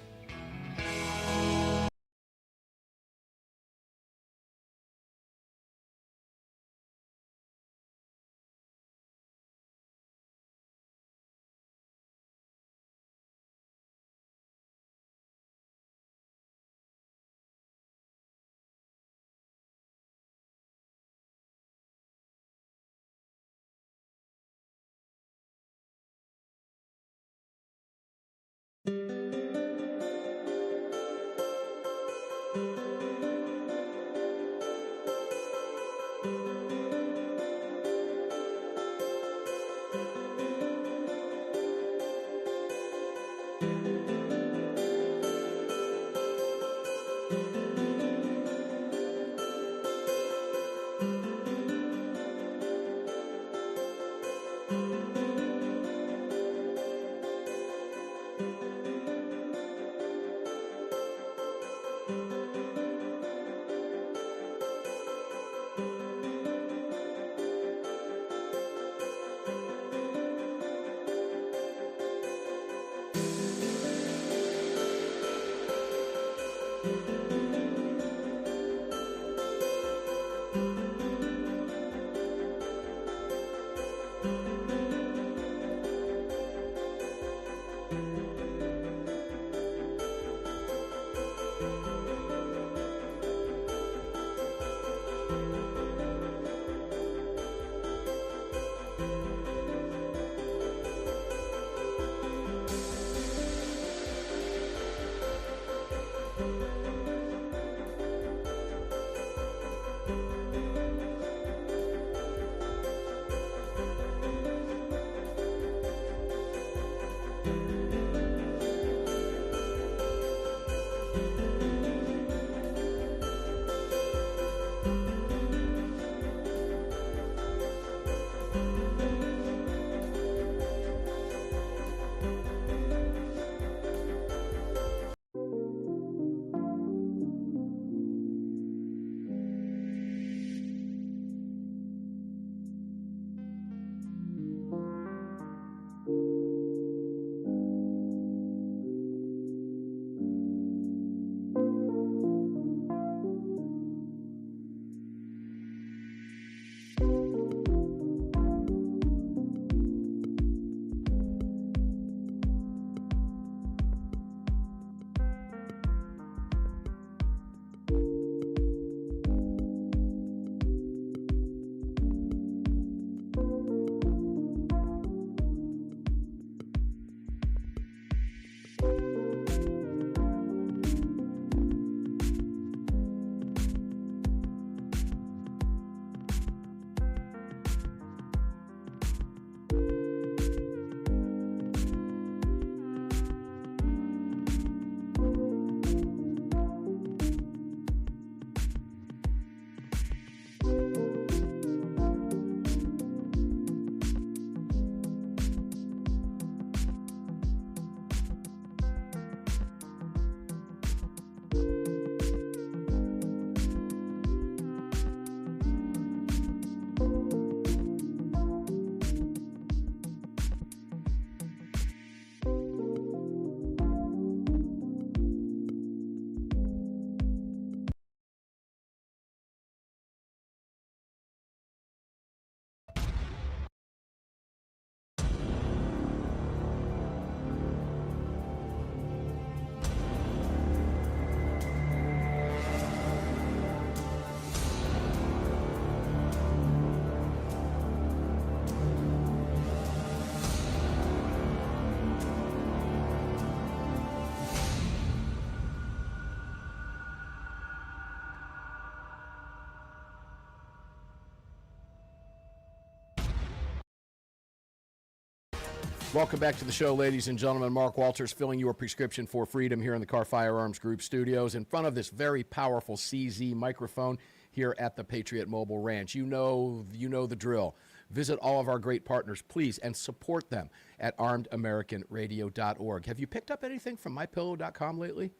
Welcome back to the show, ladies and gentlemen. Mark Walters filling your prescription for freedom here in the Car Firearms Group studios in front of this very powerful CZ microphone here at the Patriot Mobile Ranch. You know the drill. Visit all of our great partners, please, and support them at armedamericanradio.org. Have you picked up anything from mypillow.com lately?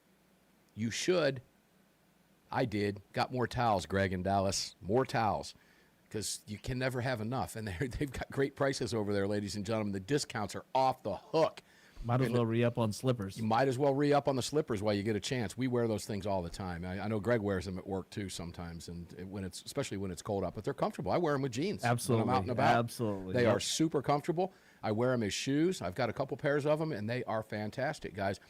You should. I did. Got more towels, Greg in Dallas. More towels. Because you can never have enough. And they've got great prices over there, ladies and gentlemen. The discounts are off the hook. Might as well re-up on slippers. You might as well re-up on the slippers while you get a chance. We wear those things all the time. I know Greg wears them at work, too, sometimes, and especially when it's cold out. But they're comfortable. I wear them with jeans. Absolutely. When I'm out and about. Absolutely. They are super comfortable. I wear them as shoes. I've got a couple pairs of them, and they are fantastic, guys.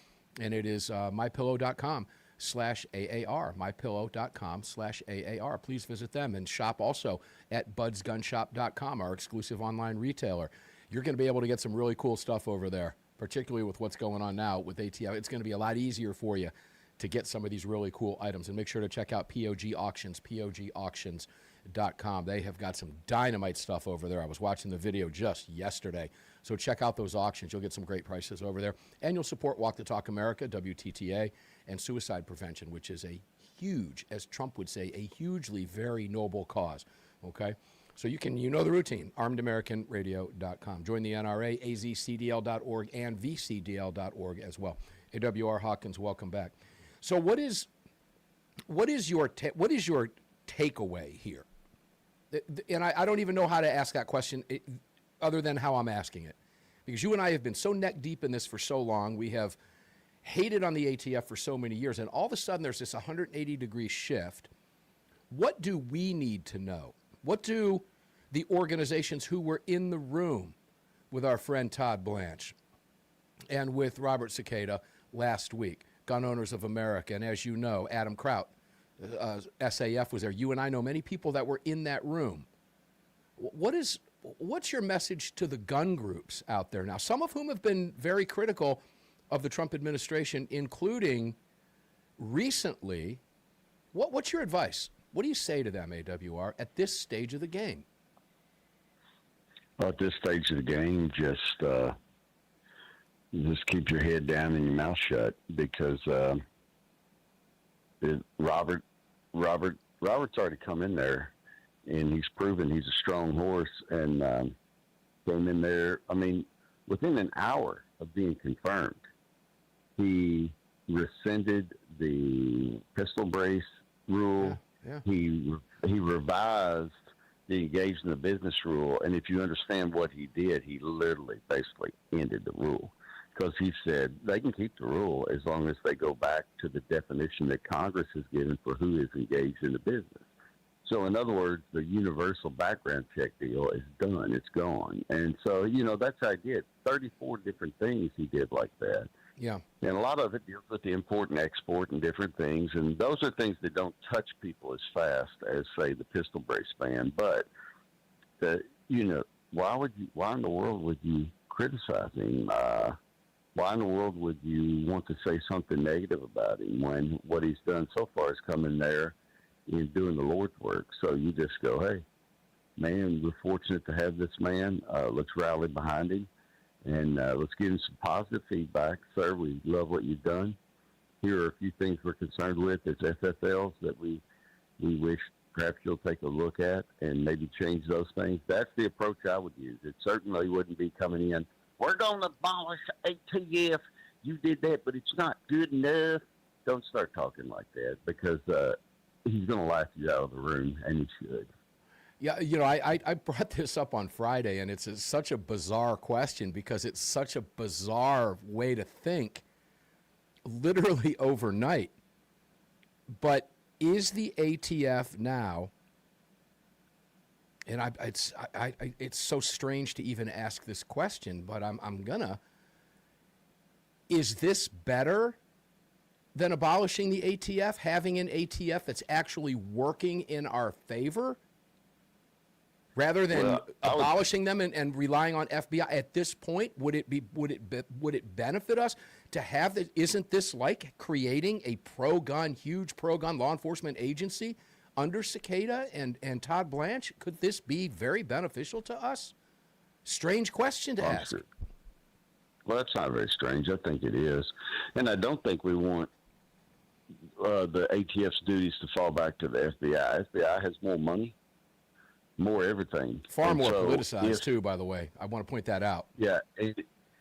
And it is mypillow.com/AAR, mypillow.com/AAR. Please visit them and shop also at budsgunshop.com, our exclusive online retailer. You're going to be able to get some really cool stuff over there, particularly with what's going on now with ATF. It's going to be a lot easier for you to get some of these really cool items. And make sure to check out POG Auctions, POGauctions.com. They have got some dynamite stuff over there. I was watching the video just yesterday. So check out those auctions. You'll get some great prices over there. And you'll support Walk the Talk America, WTTA, and suicide prevention, which is a huge, as Trump would say, a hugely very noble cause. Okay? So you know the routine, armedamericanradio.com. Join the NRA, azcdl.org, and vcdl.org as well. AWR Hawkins, welcome back. So what is your takeaway here? And I don't even know how to ask that question other than how I'm asking it. Because you and I have been so neck deep in this for so long. We have hated on the ATF for so many years. And all of a sudden there's this 180-degree shift. What do we need to know? What do the organizations who were in the room with our friend Todd Blanche and with Robert Cicada last week, Gun Owners of America, and as you know, Adam Kraut, SAF was there. You and I know many people that were in that room. What's your message to the gun groups out there now, some of whom have been very critical of the Trump administration, including recently? What's your advice? What do you say to them, AWR, at this stage of the game? Well, at this stage of the game, just keep your head down and your mouth shut, because Robert's already come in there, and he's proven he's a strong horse, and came in there. I mean, within an hour of being confirmed, he rescinded the pistol brace rule. Yeah. He revised the engaged in the business rule, and if you understand what he did, he literally basically ended the rule, because he said they can keep the rule as long as they go back to the definition that Congress has given for who is engaged in the business. So in other words, the universal background check deal is done. It's gone. And so, that's how he did 34 different things he did like that. Yeah. And a lot of it deals with the import and export and different things. And those are things that don't touch people as fast as, say, the pistol brace ban. But, why in the world would you criticize him? Why in the world would you want to say something negative about him when what he's done so far is come in there and doing the Lord's work? So you just go, hey, man, we're fortunate to have this man. Let's rally behind him. And let's give him some positive feedback. Sir, we love what you've done. Here are a few things we're concerned with as FFLs that we wish perhaps you'll take a look at and maybe change those things. That's the approach I would use. It certainly wouldn't be coming in, we're going to abolish ATF. You did that, but it's not good enough. Don't start talking like that, because he's going to laugh you out of the room, and he should. Yeah, I brought this up on Friday, and it's such a bizarre question because it's such a bizarre way to think, literally overnight. But is the ATF now, and it's so strange to even ask this question, but I'm gonna, is this better than abolishing the ATF, having an ATF that's actually working in our favor? Rather than abolishing them and relying on FBI at this point, would it benefit us to have that? Isn't this like creating a huge pro-gun law enforcement agency under Cicada and Todd Blanche? Could this be very beneficial to us? Strange question to ask. Well, that's not very strange. I think it is. And I don't think we want the ATF's duties to fall back to the FBI. FBI has more money, more everything. Far And more so politicized, too, by the way. I want to point that out. Yeah.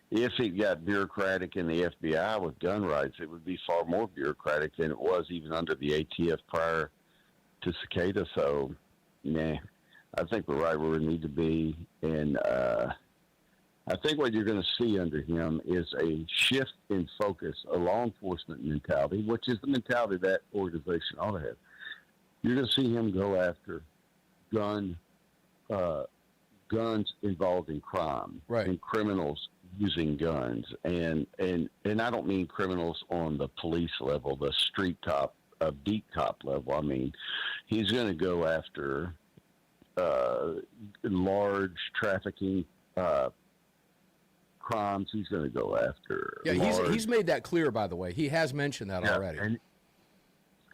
If it got bureaucratic in the FBI with gun rights, it would be far more bureaucratic than it was even under the ATF prior to Cicada. So, I think we're right where we need to be. And I think what you're going to see under him is a shift in focus, a law enforcement mentality, which is the mentality that organization ought to have. You're going to see him go after guns involved in crime, right, and criminals using guns. And I don't mean criminals on the police level, the street cop, beat cop level. I mean, he's going to go after large trafficking crimes. He's going to go after. Yeah, he's made that clear, by the way. He has mentioned that already. And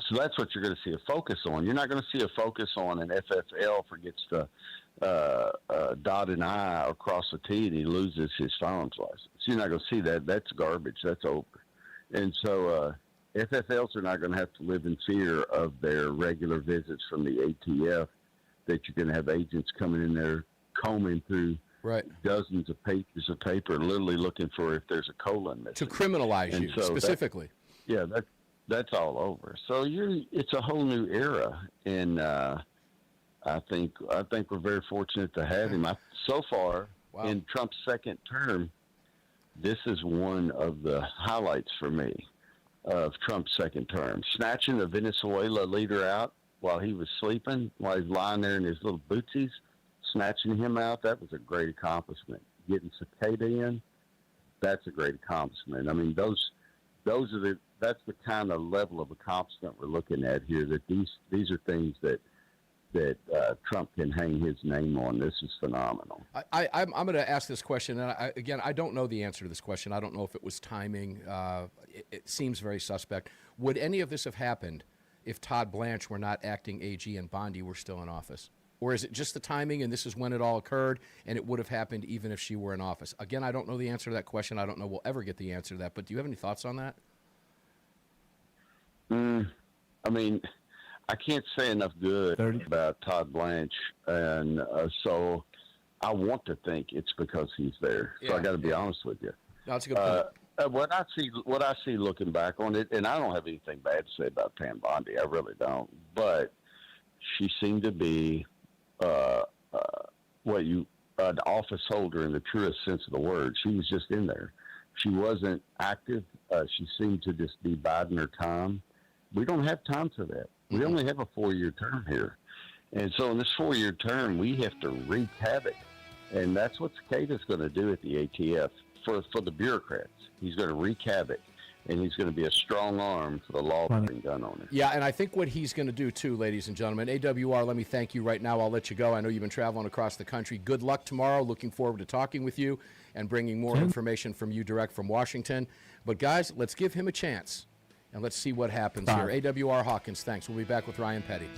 so that's what you're going to see a focus on. You're not going to see a focus on an FFL forgets to dot an I or cross a T and he loses his firearms license. You're not going to see that. That's garbage. That's over. And so FFLs are not going to have to live in fear of their regular visits from the ATF, that you're going to have agents coming in there combing through dozens of pages of paper, literally looking for if there's a colon missing. To criminalize you specifically. That's all over. So it's a whole new era, and I think we're very fortunate to have him. So far, in Trump's second term, this is one of the highlights for me of Trump's second term. Snatching the Venezuela leader out while he was sleeping, while he's lying there in his little bootsies, snatching him out, that was a great accomplishment. Getting Cicada in, that's a great accomplishment. I mean, that's the kind of level of accomplishment we're looking at here, that these are things that Trump can hang his name on. This is phenomenal. I'm going to ask this question, and I don't know the answer to this question. I don't know if it was timing. It seems very suspect. Would any of this have happened if Todd Blanche were not acting AG and Bondi were still in office? Or is it just the timing, and this is when it all occurred, and it would have happened even if she were in office? Again, I don't know the answer to that question. I don't know we'll ever get the answer to that, but do you have any thoughts on that? I mean, I can't say enough good about Todd Blanche, and so I want to think it's because he's there. So I got to be honest with you. No, that's a good point. What I see looking back on it, and I don't have anything bad to say about Pam Bondi. I really don't. But she seemed to be an office holder in the truest sense of the word. She was just in there. She wasn't active. She seemed to just be biding her time. We don't have time for that. We only have a 4-year term here. And so in this 4-year term, we have to wreak havoc. And that's what Cicada's going to do at the ATF for the bureaucrats. He's going to wreak havoc, and he's going to be a strong arm for the law-abiding gun owners. Yeah, and I think what he's going to do, too, ladies and gentlemen, AWR, let me thank you right now. I'll let you go. I know you've been traveling across the country. Good luck tomorrow. Looking forward to talking with you and bringing more information from you direct from Washington. But, guys, let's give him a chance, and let's see what happens here. AWR Hawkins, thanks. We'll be back with Ryan Petty.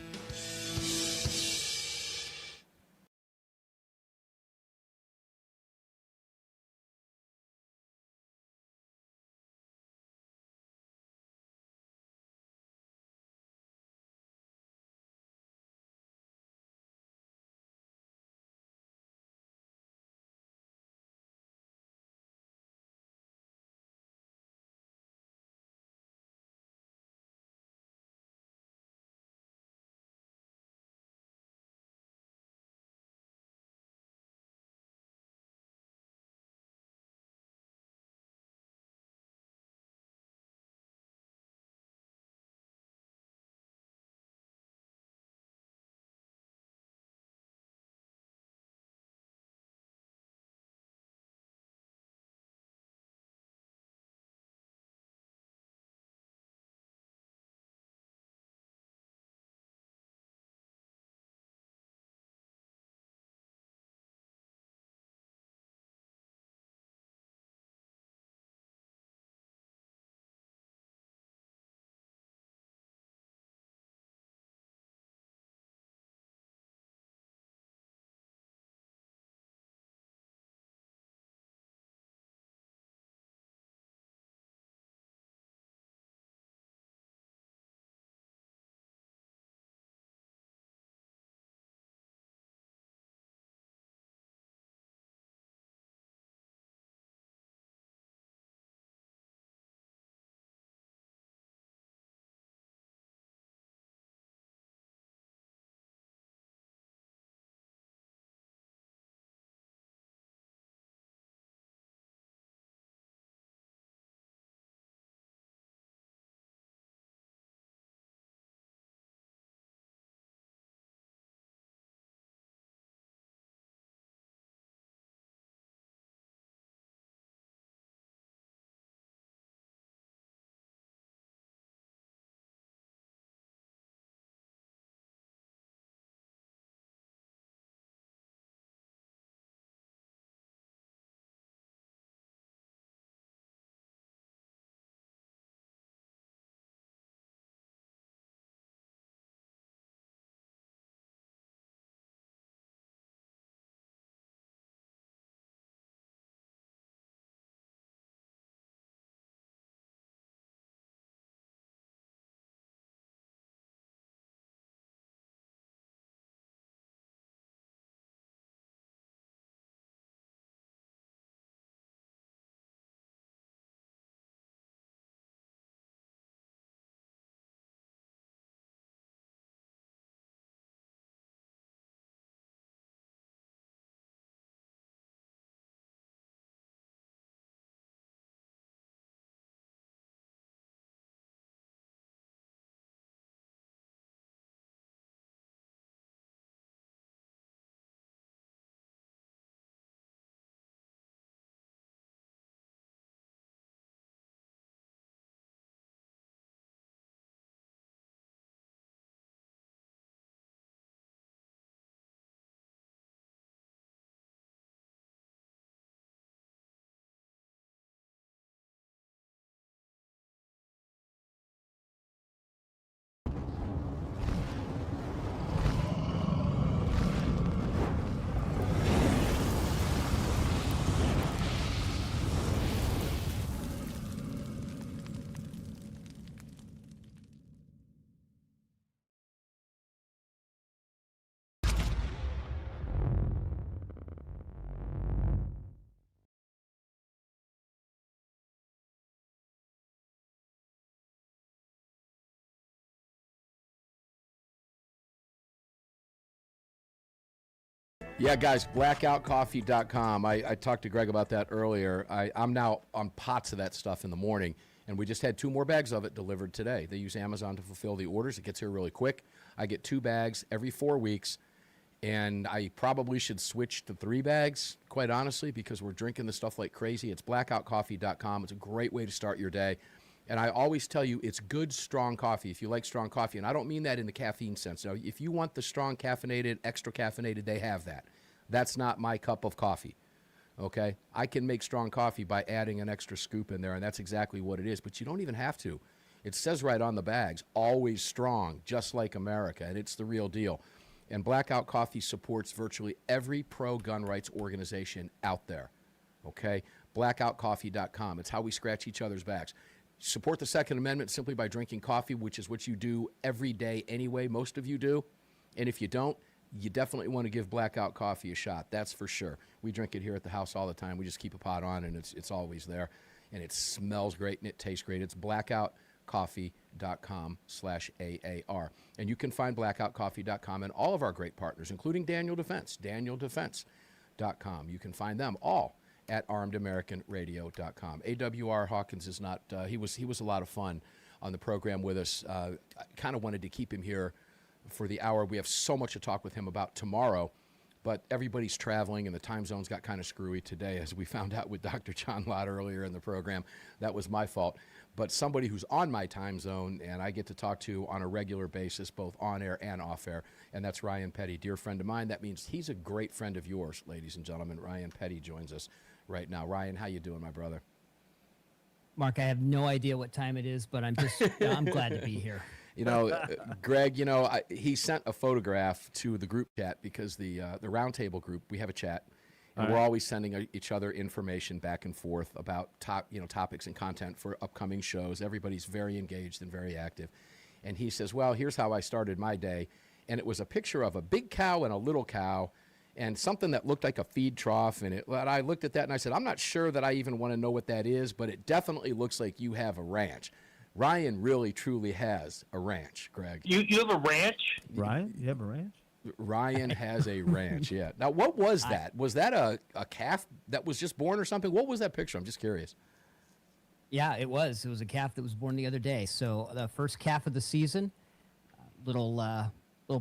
Yeah, guys, blackoutcoffee.com. I talked to Greg about that earlier. I'm now on pots of that stuff in the morning, and we just had 2 more bags of it delivered today. They use Amazon to fulfill the orders. It gets here really quick. I get 2 bags every 4 weeks, and I probably should switch to 3 bags, quite honestly, because we're drinking this stuff like crazy. It's blackoutcoffee.com. It's a great way to start your day. And I always tell you, it's good, strong coffee if you like strong coffee. And I don't mean that in the caffeine sense. Now, if you want the strong caffeinated, extra caffeinated, they have that. That's not my cup of coffee, okay? I can make strong coffee by adding an extra scoop in there, and that's exactly what it is. But you don't even have to. It says right on the bags, always strong, just like America, and it's the real deal. And Blackout Coffee supports virtually every pro-gun rights organization out there, okay? Blackoutcoffee.com. It's how we scratch each other's backs. Support the Second Amendment simply by drinking coffee, which is what you do every day anyway. Most of you do. And if you don't, you definitely want to give Blackout Coffee a shot. That's for sure. We drink it here at the house all the time. We just keep a pot on, and it's always there. And it smells great, and it tastes great. It's blackoutcoffee.com/AAR. And you can find blackoutcoffee.com and all of our great partners, including Daniel Defense, danieldefense.com. You can find them all at armedamericanradio.com. AWR Hawkins is not, he was a lot of fun on the program with us. I kind of wanted to keep him here for the hour. We have so much to talk with him about tomorrow, but everybody's traveling and the time zones got kind of screwy today, as we found out with Dr. John Lott earlier in the program. That was my fault. But somebody who's on my time zone and I get to talk to on a regular basis, both on air and off air, and that's Ryan Petty, dear friend of mine. That means he's a great friend of yours, ladies and gentlemen. Ryan Petty joins us right now. Ryan, how you doing, my brother? Mark, I have no idea what time it is, but I'm glad to be here. You know, Greg, you know, he sent a photograph to the group chat because the Roundtable group, we have a chat, and we're always sending each other information back and forth about topics and content for upcoming shows. Everybody's very engaged and very active. And he says, well, here's how I started my day. And it was a picture of a big cow and a little cow and something that looked like a feed trough. And I looked at that and I said, I'm not sure that I even want to know what that is, but it definitely looks like you have a ranch. Ryan really, truly has a ranch, Greg. You have a ranch? Ryan, you have a ranch? Ryan has a ranch, yeah. Now, what was that? Was that a calf that was just born or something? What was that picture? I'm just curious. Yeah, it was. It was a calf that was born the other day. So the first calf of the season, little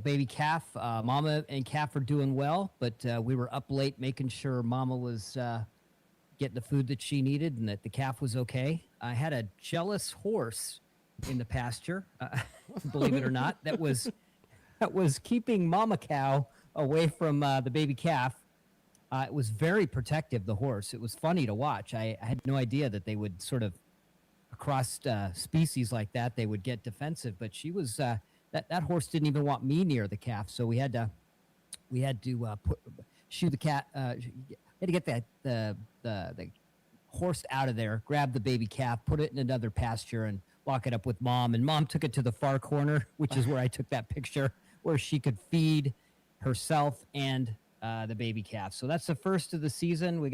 baby calf. Mama and calf are doing well, but we were up late making sure Mama was getting the food that she needed and that the calf was okay. I had a jealous horse in the pasture, believe it or not, that was keeping Mama cow away from the baby calf. It was very protective, the horse. It was funny to watch. I had no idea that they would sort of, across species like that, they would get defensive. But she was that horse didn't even want me near the calf, so we had to shoo the cat. Had to get the horse out of there, grab the baby calf, put it in another pasture, and lock it up with Mom. And Mom took it to the far corner, which is where I took that picture, where she could feed herself and the baby calf. So that's the first of the season. We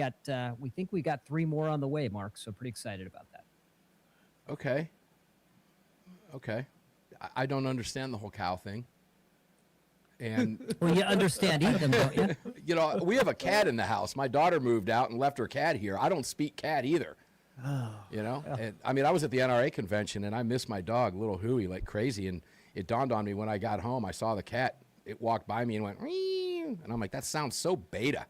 think we got 3 more on the way, Mark. So pretty excited about that. Okay. I don't understand the whole cow thing. And well, you understand eat them, don't you? You know, we have a cat in the house. My daughter moved out and left her cat here. I don't speak cat either. Oh, you know, and, I mean, I was at the NRA convention and I missed my dog, little Huey, like crazy. And it dawned on me when I got home, I saw the cat. It walked by me and went, "Meow," and I'm like, that sounds so beta,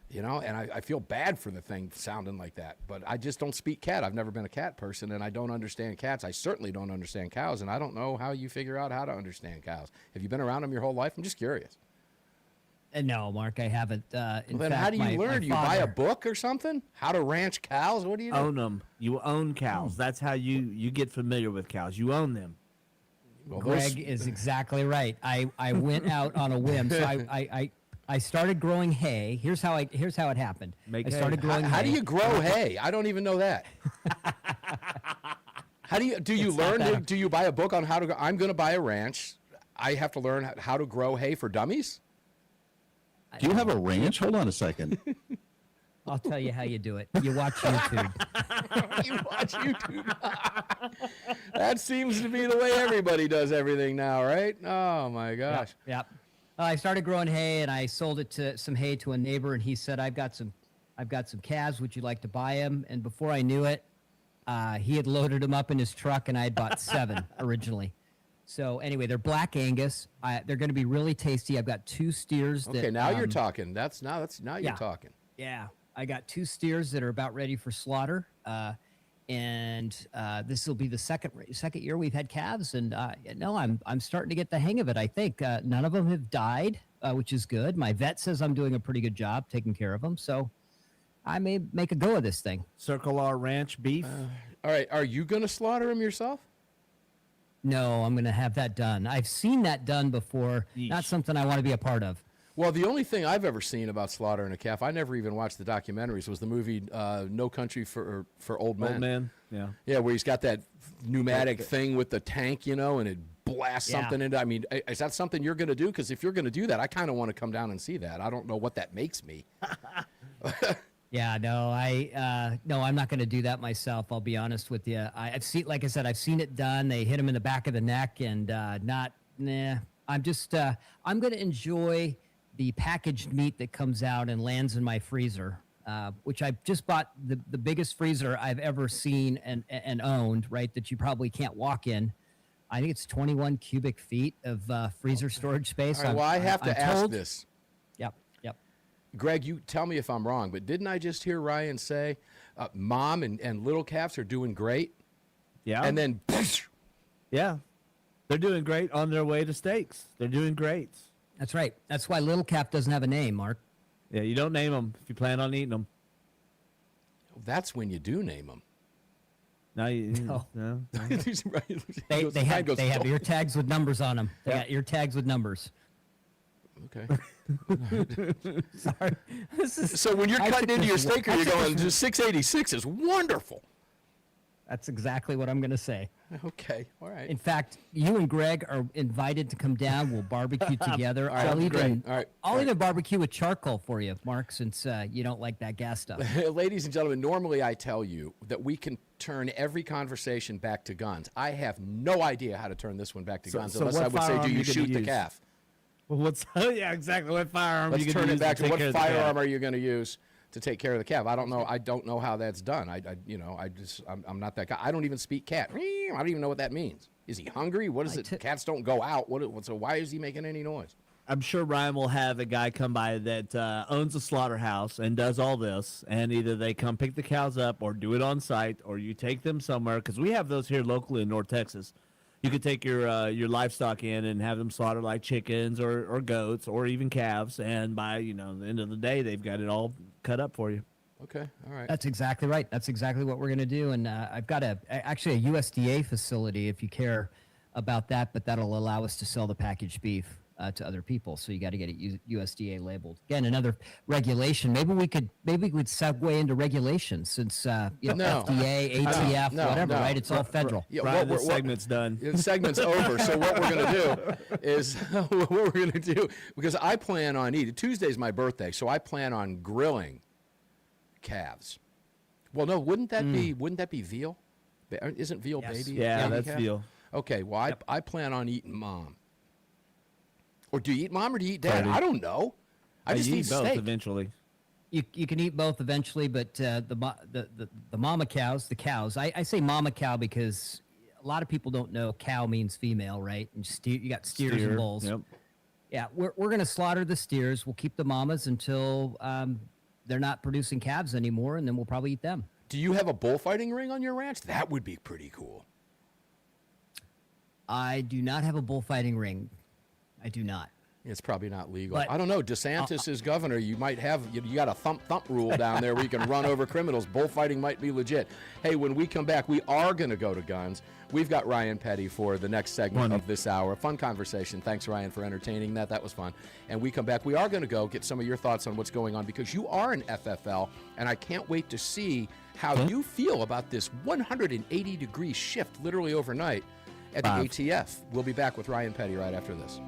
you know, and I feel bad for the thing sounding like that. But I just don't speak cat. I've never been a cat person, and I don't understand cats. I certainly don't understand cows, and I don't know how you figure out how to understand cows. Have you been around them your whole life? I'm just curious. No, Mark, I haven't. Well, then how do you learn? Do you buy a book or something? How to ranch cows? What do you do? Own them. You own cows. That's how you get familiar with cows. You own them. Well, Greg is exactly right. I went out on a whim. So I started growing hay. Here's how it happened. I started growing hay. How do you grow hay? I don't even know that. How do you learn? Do you buy a book on how to grow? I'm going to buy a ranch. I have to learn how to grow hay for dummies? Do you have a ranch? Hold on a second. I'll tell you how you do it. You watch YouTube. You watch YouTube. That seems to be the way everybody does everything now, right? Oh, my gosh. Yep. I started growing hay, and I sold it to some hay to a neighbor, and he said, I've got some calves. Would you like to buy them? And before I knew it, he had loaded them up in his truck, and I had bought 7 originally. So anyway, they're Black Angus. They're going to be really tasty. I've got 2 steers. That, Okay, now you're talking. Now you're talking. Yeah, I got 2 steers that are about ready for slaughter. And this will be the second year we've had calves, and no, I'm starting to get the hang of it. I think none of them have died, which is good. My vet says I'm doing a pretty good job taking care of them, so I may make a go of this thing. Circle R Ranch beef. All right, are you going to slaughter them yourself? No, I'm going to have that done. I've seen that done before. Yeesh. Not something I want to be a part of. Well, the only thing I've ever seen about slaughtering a calf, I never even watched the documentaries, was the movie No Country for Old Men. Old man. Yeah. Yeah, where he's got that pneumatic thing with the tank, and it blasts something into. I mean, is that something you're going to do? Because if you're going to do that, I kind of want to come down and see that. I don't know what that makes me. Yeah, no, I'm not going to do that myself. I'll be honest with you. I've seen, like I said, I've seen it done. They hit him in the back of the neck, and I'm just, I'm going to enjoy the packaged meat that comes out and lands in my freezer, which I just bought the biggest freezer I've ever seen and owned, right, that you probably can't walk in. I think it's 21 cubic feet of freezer storage space. All right, well, I have to ask told, this. Yep. Greg, you tell me if I'm wrong, but didn't I just hear Ryan say mom and little calves are doing great? Yeah. And then, Yeah. They're doing great on their way to steaks. They're doing great. That's right. That's why little calf doesn't have a name, Mark. Yeah, you don't name them if you plan on eating them. that's when you do name them. No, No. They They have ear tags with numbers on them. They got ear tags with numbers. Okay. Sorry. So when you're cutting into your steak, you're going, 686 is wonderful. That's exactly what I'm going to say. Okay, all right. In fact, you and Greg are invited to come down. We'll barbecue together. All right, I'll even, great. All right, I'll all even barbecue with charcoal for you, Mark, since you don't like that gas stuff. Ladies and gentlemen, normally I tell you that we can turn every conversation back to guns. I have no idea how to turn this one back to guns, so unless what I would say, firearm do you you gonna shoot the use? calf? Well, yeah, exactly. What firearm Let's you turn gonna it use back to take what care of the calf? firearm are you going to use to take care of the calf? I don't know. I don't know how that's done. I'm not that guy. I don't even speak cat. I don't even know what that means. Is he hungry? What is it? Cats don't go out. So why is he making any noise? I'm sure Ryan will have a guy come by that owns a slaughterhouse and does all this, and either they come pick the cows up or do it on site, or you take them somewhere, because we have those here locally in North Texas. You could take your livestock in and have them slaughter like chickens or goats or even calves, and by the end of the day, they've got it all cut up for you. Okay, all right. That's exactly right. That's exactly what we're going to do. And I've got actually a USDA facility if you care about that, but that'll allow us to sell the packaged beef to other people. So you got to get it USDA labeled. Again, another regulation. Maybe we could segue into regulations since No. FDA, ATF, No, whatever, no. right? It's all federal. Yeah, Ryan, this segment's done. The segment's over. So what we're going to do is what we're going to do, because I plan on eating. Tuesday's my birthday, so I plan on grilling calves. Well, no, wouldn't that be veal? Isn't veal Yes. baby? Yeah, baby that's calf? veal. Okay, well, I plan on eating mom. Or do you eat mom or do you eat dad? Party. I don't know. I just you eat eat both steak. eventually. You can eat both eventually, but the mama cows, the cows. I say mama cow because a lot of people don't know cow means female, right? And you got steers and bulls. Yep. Yeah, we're going to slaughter the steers. We'll keep the mamas until they're not producing calves anymore, and then we'll probably eat them. Do you have a bullfighting ring on your ranch? That would be pretty cool. I do not have a bullfighting ring. I do not. It's probably not legal. But- I don't know. DeSantis is governor. You might have, you got a thump rule down there where you can run over criminals. Bullfighting might be legit. Hey, when we come back, we are going to go to guns. We've got Ryan Petty for the next segment of this hour. Fun conversation. Thanks, Ryan, for entertaining that. That was fun. And we come back. We are going to go get some of your thoughts on what's going on because you are an FFL, and I can't wait to see how you feel about this 180-degree shift literally overnight at the ATF. We'll be back with Ryan Petty right after this.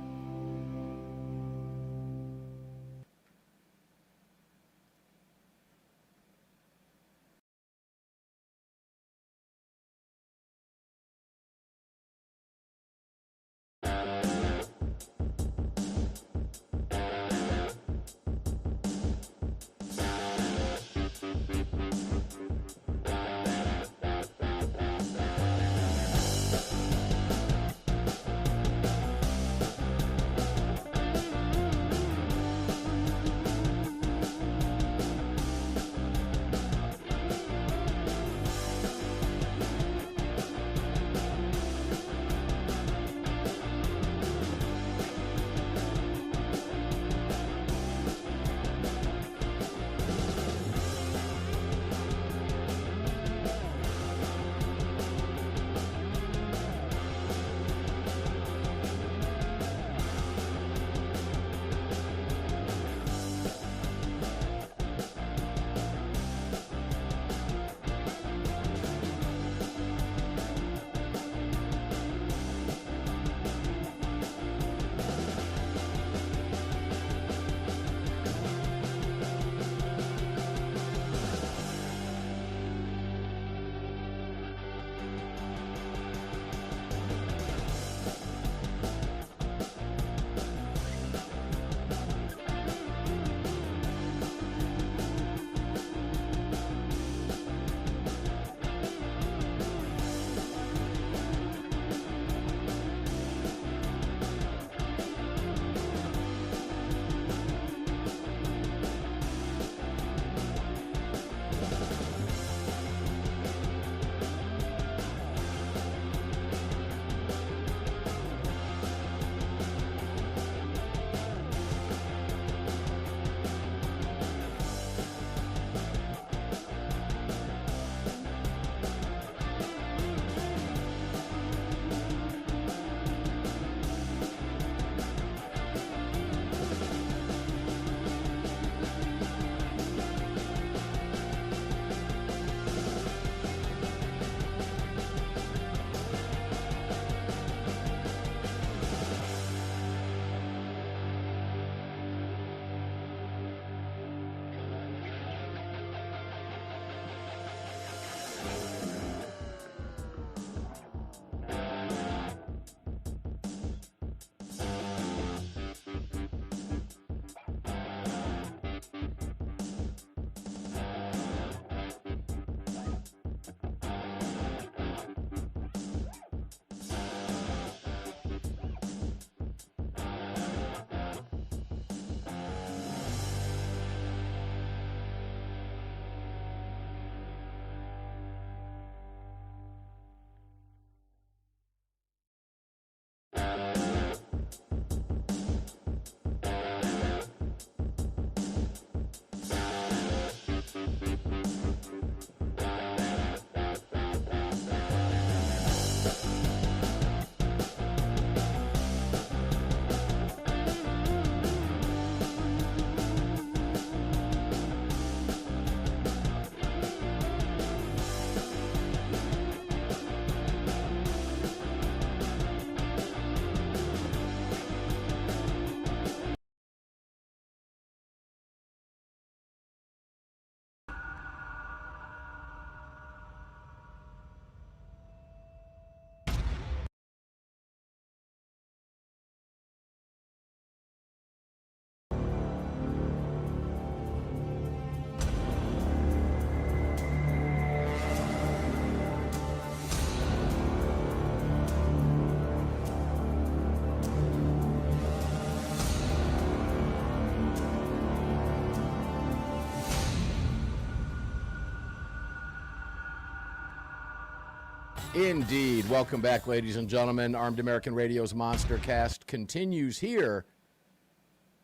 Indeed. Welcome back, ladies and gentlemen. Armed American Radio's Monster Cast continues here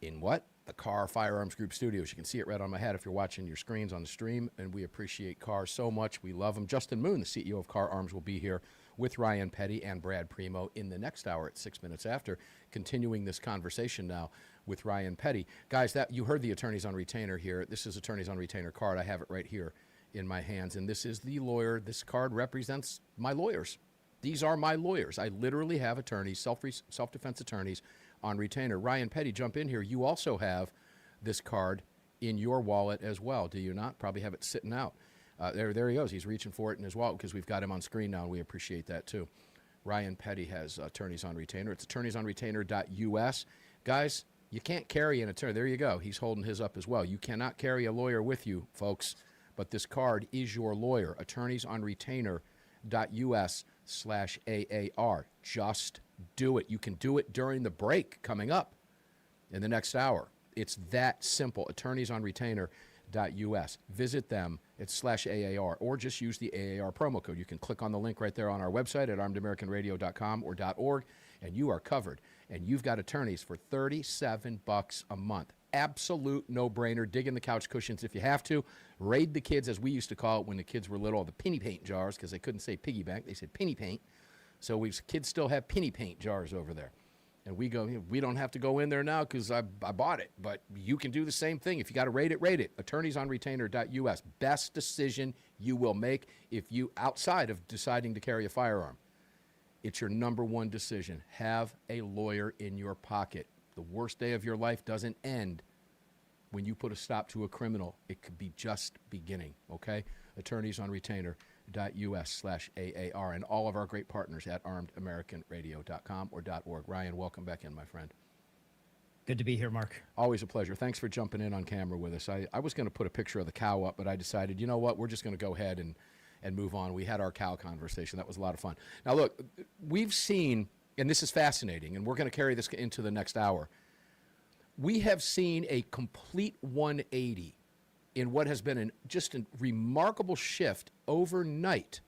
in what? The Carr Firearms Group studios. You can see it right on my hat if you're watching your screens on the stream, and we appreciate Carr so much. We love him. Justin Moon, the CEO of Carr Arms, will be here with Ryan Petty and Brad Primo in the next hour at 6 minutes after, continuing this conversation now with Ryan Petty. Guys, that you heard the attorneys on retainer here. This is attorneys on retainer card. I have it right here in my hands, and this is the lawyer. This card represents my lawyers. These are my lawyers. I literally have attorneys, self-defense attorneys on retainer. Ryan Petty, jump in here. You also have this card in your wallet as well, do you not? Probably have it sitting out. There he goes. He's reaching for it in his wallet because we've got him on screen now, and we appreciate that too. Ryan Petty has attorneys on retainer. It's attorneysonretainer.us. Guys, you can't carry an attorney. There you go. He's holding his up as well. You cannot carry a lawyer with you, folks. But this card is your lawyer, attorneysonretainer.us/AAR. Just do it. You can do it during the break coming up in the next hour. It's that simple, attorneysonretainer.us. Visit them at /AAR or just use the AAR promo code. You can click on the link right there on our website at armedamericanradio.com or .org, and you are covered. And you've got attorneys for $37 a month. Absolute no-brainer. Dig in the couch cushions if you have to. Raid the kids, as we used to call it when the kids were little, the penny paint jars, because they couldn't say piggy bank. They said penny paint. So kids still have penny paint jars over there. And we don't have to go in there now because I bought it. But you can do the same thing. If you got to rate it, rate it. Attorneysonretainer.us. Best decision you will make if you, outside of deciding to carry a firearm. It's your number one decision. Have a lawyer in your pocket. The worst day of your life doesn't end when you put a stop to a criminal. It could be just beginning, okay? Attorneysonretainer.us/AAR and all of our great partners at armedamericanradio.com or .org. Ryan, welcome back in, my friend. Good to be here, Mark. Always a pleasure. Thanks for jumping in on camera with us. I was going to put a picture of the cow up, but I decided, you know what, we're just going to go ahead and move on. We had our cow conversation. That was a lot of fun. Now, look, we've seen, and this is fascinating, and we're going to carry this into the next hour. We have seen a complete 180 in what has been just a remarkable shift overnight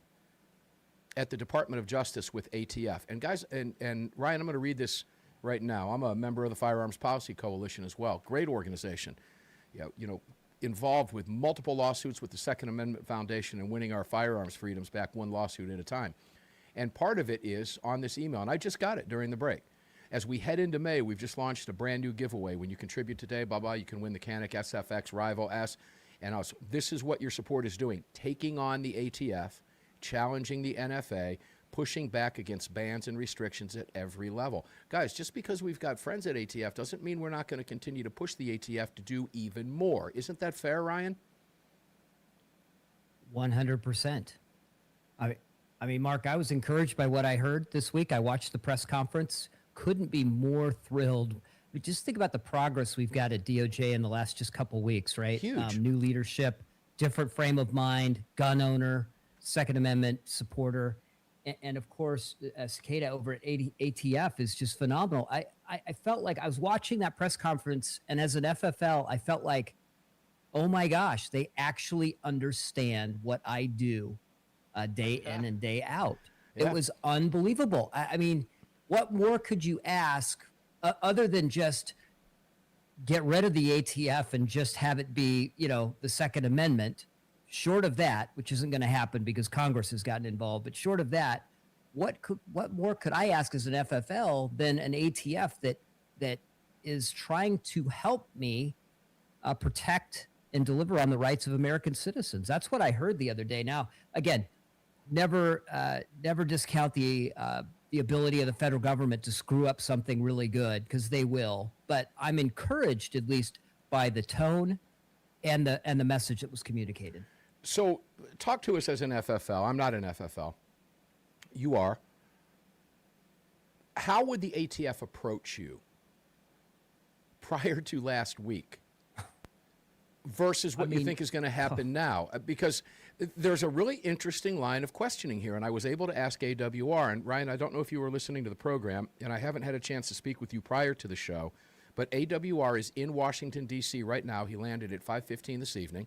at the Department of Justice with ATF. And guys, and Ryan, I'm going to read this right now. I'm a member of the Firearms Policy Coalition as well. Great organization. Involved with multiple lawsuits with the Second Amendment Foundation and winning our firearms freedoms back one lawsuit at a time. And part of it is on this email, and I just got it during the break. As we head into May, we've just launched a brand new giveaway. When you contribute today, you can win the Canik SFX Rival S. And also, this is what your support is doing. Taking on the ATF, challenging the NFA, pushing back against bans and restrictions at every level. Guys, just because we've got friends at ATF doesn't mean we're not going to continue to push the ATF to do even more. Isn't that fair, Ryan? 100%. I mean, Mark, I was encouraged by what I heard this week. I watched the press conference. Couldn't be more thrilled. Just think about the progress we've got at DOJ in the last just couple weeks, right? Huge. New leadership, different frame of mind, gun owner, Second Amendment supporter. And of course, Cicada over at ATF is just phenomenal. I felt like I was watching that press conference, and as an FFL, I felt like, oh my gosh, they actually understand what I do day in and day out. Yeah. It was unbelievable. I mean, what more could you ask other than just get rid of the ATF and just have it be, the Second Amendment? Short of that, which isn't going to happen because Congress has gotten involved, but short of that, what more could I ask as an FFL than an ATF that is trying to help me protect and deliver on the rights of American citizens? That's what I heard the other day. Now, again, never discount the ability of the federal government to screw up something really good, because they will. But I'm encouraged, at least, by the tone and the message that was communicated. So talk to us as an FFL. I'm not an FFL. You are. How would the ATF approach you prior to last week versus what you think is going to happen now? Because there's a really interesting line of questioning here, and I was able to ask AWR. And Ryan, I don't know if you were listening to the program, and I haven't had a chance to speak with you prior to the show, but AWR is in Washington, D.C. right now. He landed at 5:15 this evening,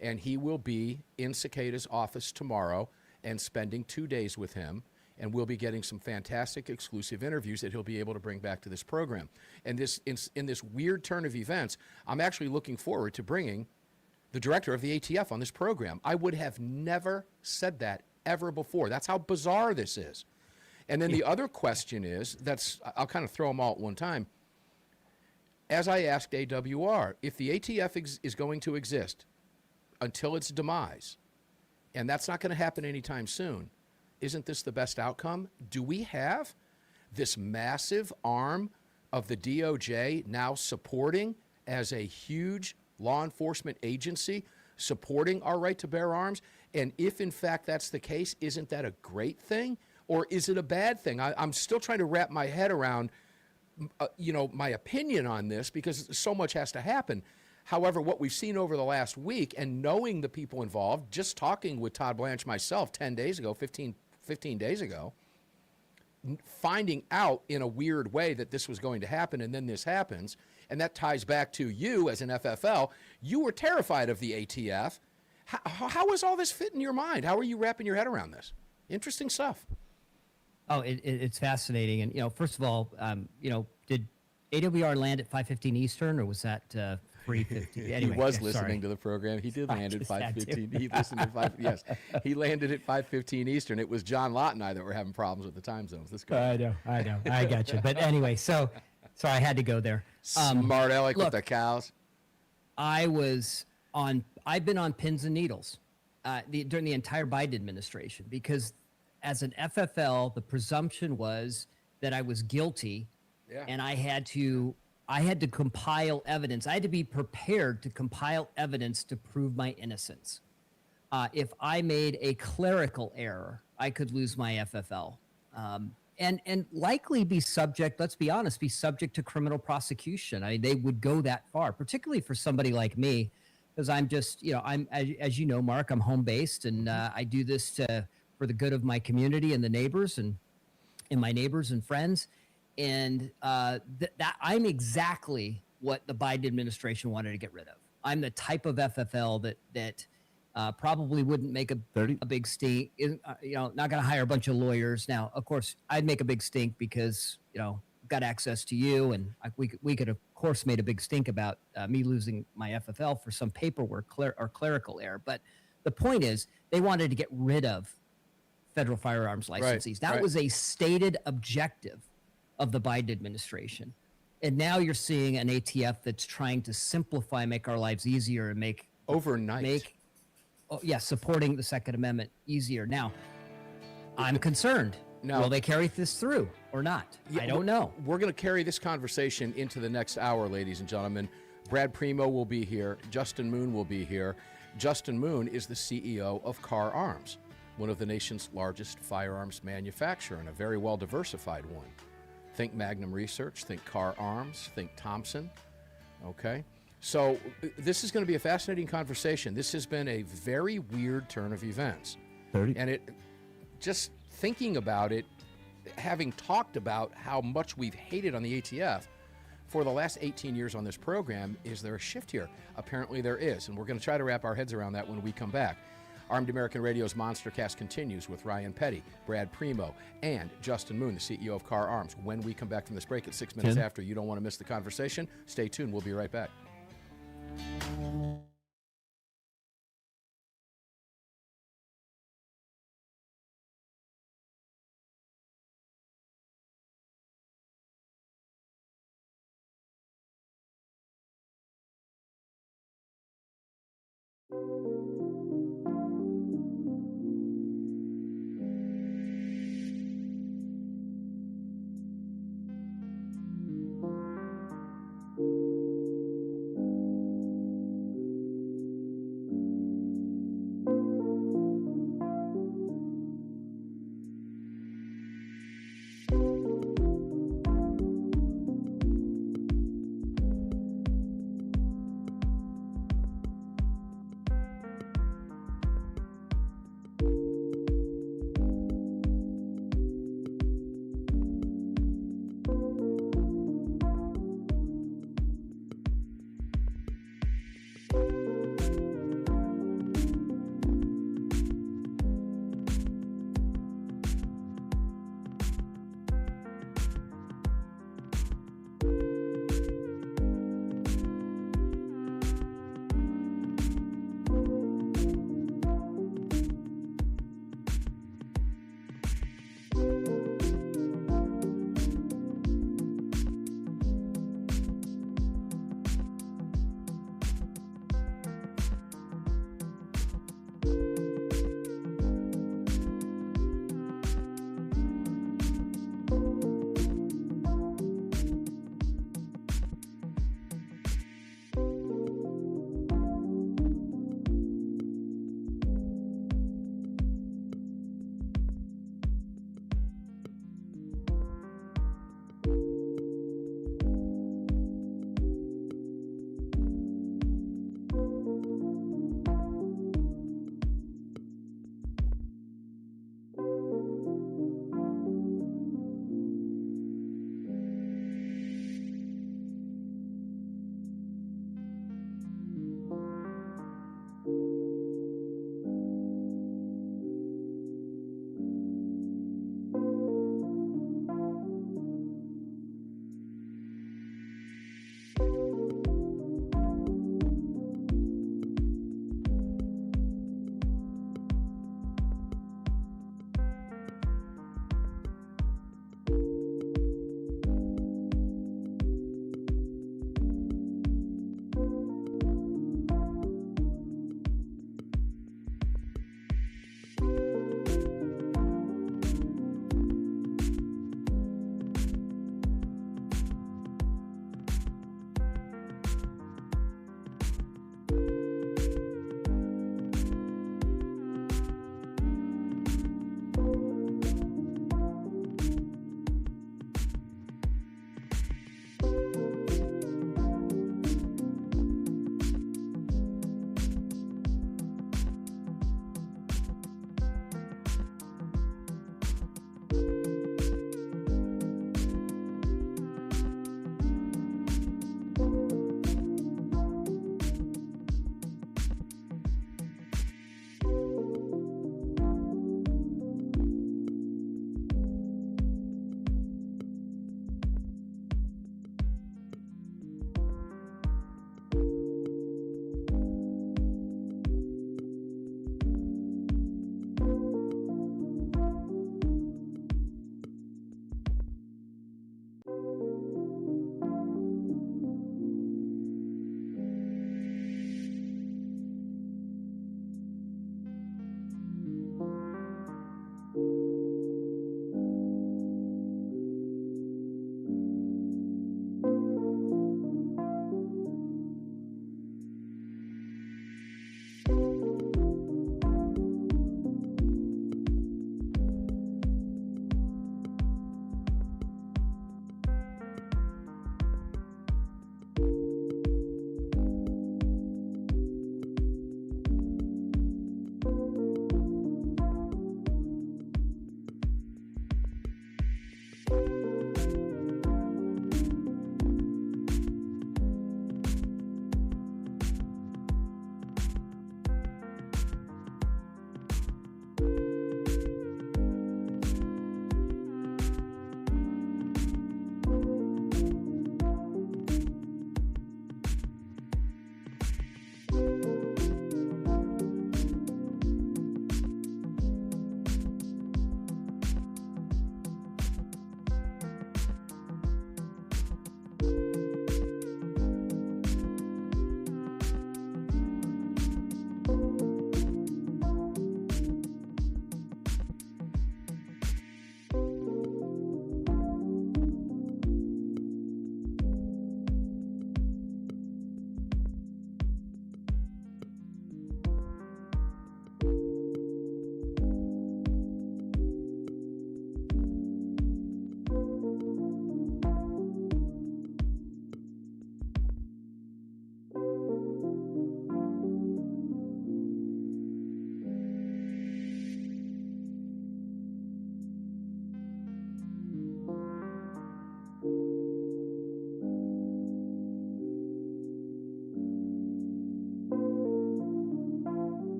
and he will be in Cicada's office tomorrow and spending 2 days with him, and we'll be getting some fantastic exclusive interviews that he'll be able to bring back to this program. And in this weird turn of events, I'm actually looking forward to bringing the director of the ATF on this program. I would have never said that ever before. That's how bizarre this is. And then the other question is, I'll kind of throw them all at one time. As I asked AWR, if the ATF is going to exist until its demise, and that's not going to happen anytime soon, isn't this the best outcome? Do we have this massive arm of the DOJ now supporting, as a huge law enforcement agency, supporting our right to bear arms? And if in fact that's the case, isn't that a great thing? Or is it a bad thing? I'm still trying to wrap my head around my opinion on this, because so much has to happen. However, what we've seen over the last week, and knowing the people involved, just talking with Todd Blanche myself 15 days ago, finding out in a weird way that this was going to happen, and then this happens, and that ties back to you as an FFL. You were terrified of the ATF. How is all this fit in your mind? How are you wrapping your head around this? Interesting stuff. Oh, it's fascinating. And, first of all, did AWR land at 5:15 Eastern, or was that 3:50? Anyway, he was listening to the program. He did land at 5:15. He listened at 5. Yes, he landed at 5:15 Eastern. It was John Lott and I that were having problems with the time zones. This guy. I know. I got you. But anyway, so I had to go there. Smart aleck with the cows. I've been on pins and needles during the entire Biden administration, because as an FFL, the presumption was that I was guilty, and I had to compile evidence. I had to be prepared to compile evidence to prove my innocence. If I made a clerical error, I could lose my FFL, and likely be subject. Let's be honest, be subject to criminal prosecution. I mean, they would go that far, particularly for somebody like me, because I'm just, I'm, as you know, Mark, I'm home based, and I do this for the good of my community and the neighbors and my neighbors and friends. And that I'm exactly what the Biden administration wanted to get rid of. I'm the type of FFL that probably wouldn't make a big stink. Not going to hire a bunch of lawyers. Now, of course, I'd make a big stink because got access to you, and we could of course made a big stink about me losing my FFL for some paperwork or clerical error. But the point is, they wanted to get rid of federal firearms licensees. That was a stated objective of the Biden administration. And now you're seeing an ATF that's trying to simplify, make our lives easier, and supporting the Second Amendment easier. Now, I'm concerned. Will they carry this through or not? I don't know. We're going to carry this conversation into the next hour, ladies and gentlemen. Brad Primo will be here. Justin Moon will be here. Justin Moon is the CEO of Car Arms, one of the nation's largest firearms manufacturer, and a very well-diversified one. Think Magnum Research, think Car Arms, think Thompson, okay? So this is going to be a fascinating conversation. This has been a very weird turn of events. And just thinking about it, having talked about how much we've hated on the ATF for the last 18 years on this program, is there a shift here? Apparently there is, and we're going to try to wrap our heads around that when we come back. Armed American Radio's Monstercast continues with Ryan Petty, Brad Primo, and Justin Moon, the CEO of Car Arms. When we come back from this break at 6 minutes after, you don't want to miss the conversation. Stay tuned. We'll be right back.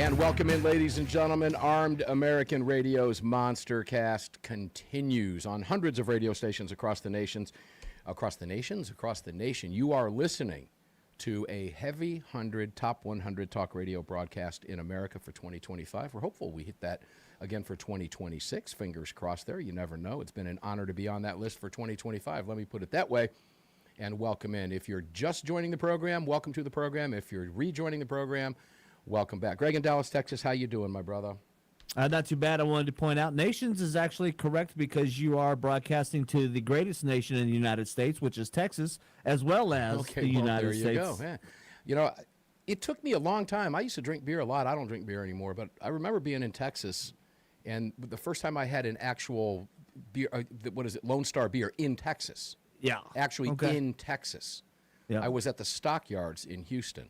And welcome in, ladies and gentlemen. Armed American Radio's Monster Cast continues on hundreds of radio stations across the nation. You are listening to a heavy 100, top 100 talk radio broadcast in America for 2025. We're hopeful we hit that again for 2026. Fingers crossed there. You never know. It's been an honor to be on that list for 2025. Let me put it that way. And welcome in. If you're just joining the program, welcome to the program. If you're rejoining the program, welcome back. Greg in Dallas, Texas, how you doing, my brother? Not too bad. I wanted to point out Nations is actually correct because you are broadcasting to the greatest nation in the United States, which is Texas, as well as the United States. There you go. Man. You know, it took me a long time. I used to drink beer a lot. I don't drink beer anymore, but I remember being in Texas, and the first time I had an actual beer, Lone Star beer in Texas. Yeah. Actually in Texas. Yeah. I was at the Stockyards in Houston.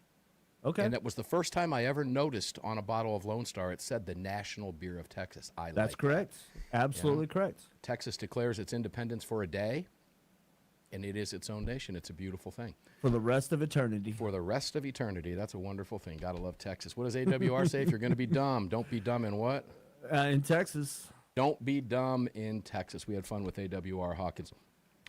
Okay. And that was the first time I ever noticed on a bottle of Lone Star, it said the National Beer of Texas. That's correct. Absolutely correct. Texas declares its independence for a day, and it is its own nation. It's a beautiful thing. For the rest of eternity. For the rest of eternity. That's a wonderful thing. Gotta love Texas. What does AWR say? If you're going to be dumb, don't be dumb in what? In Texas. Don't be dumb in Texas. We had fun with AWR Hawkins.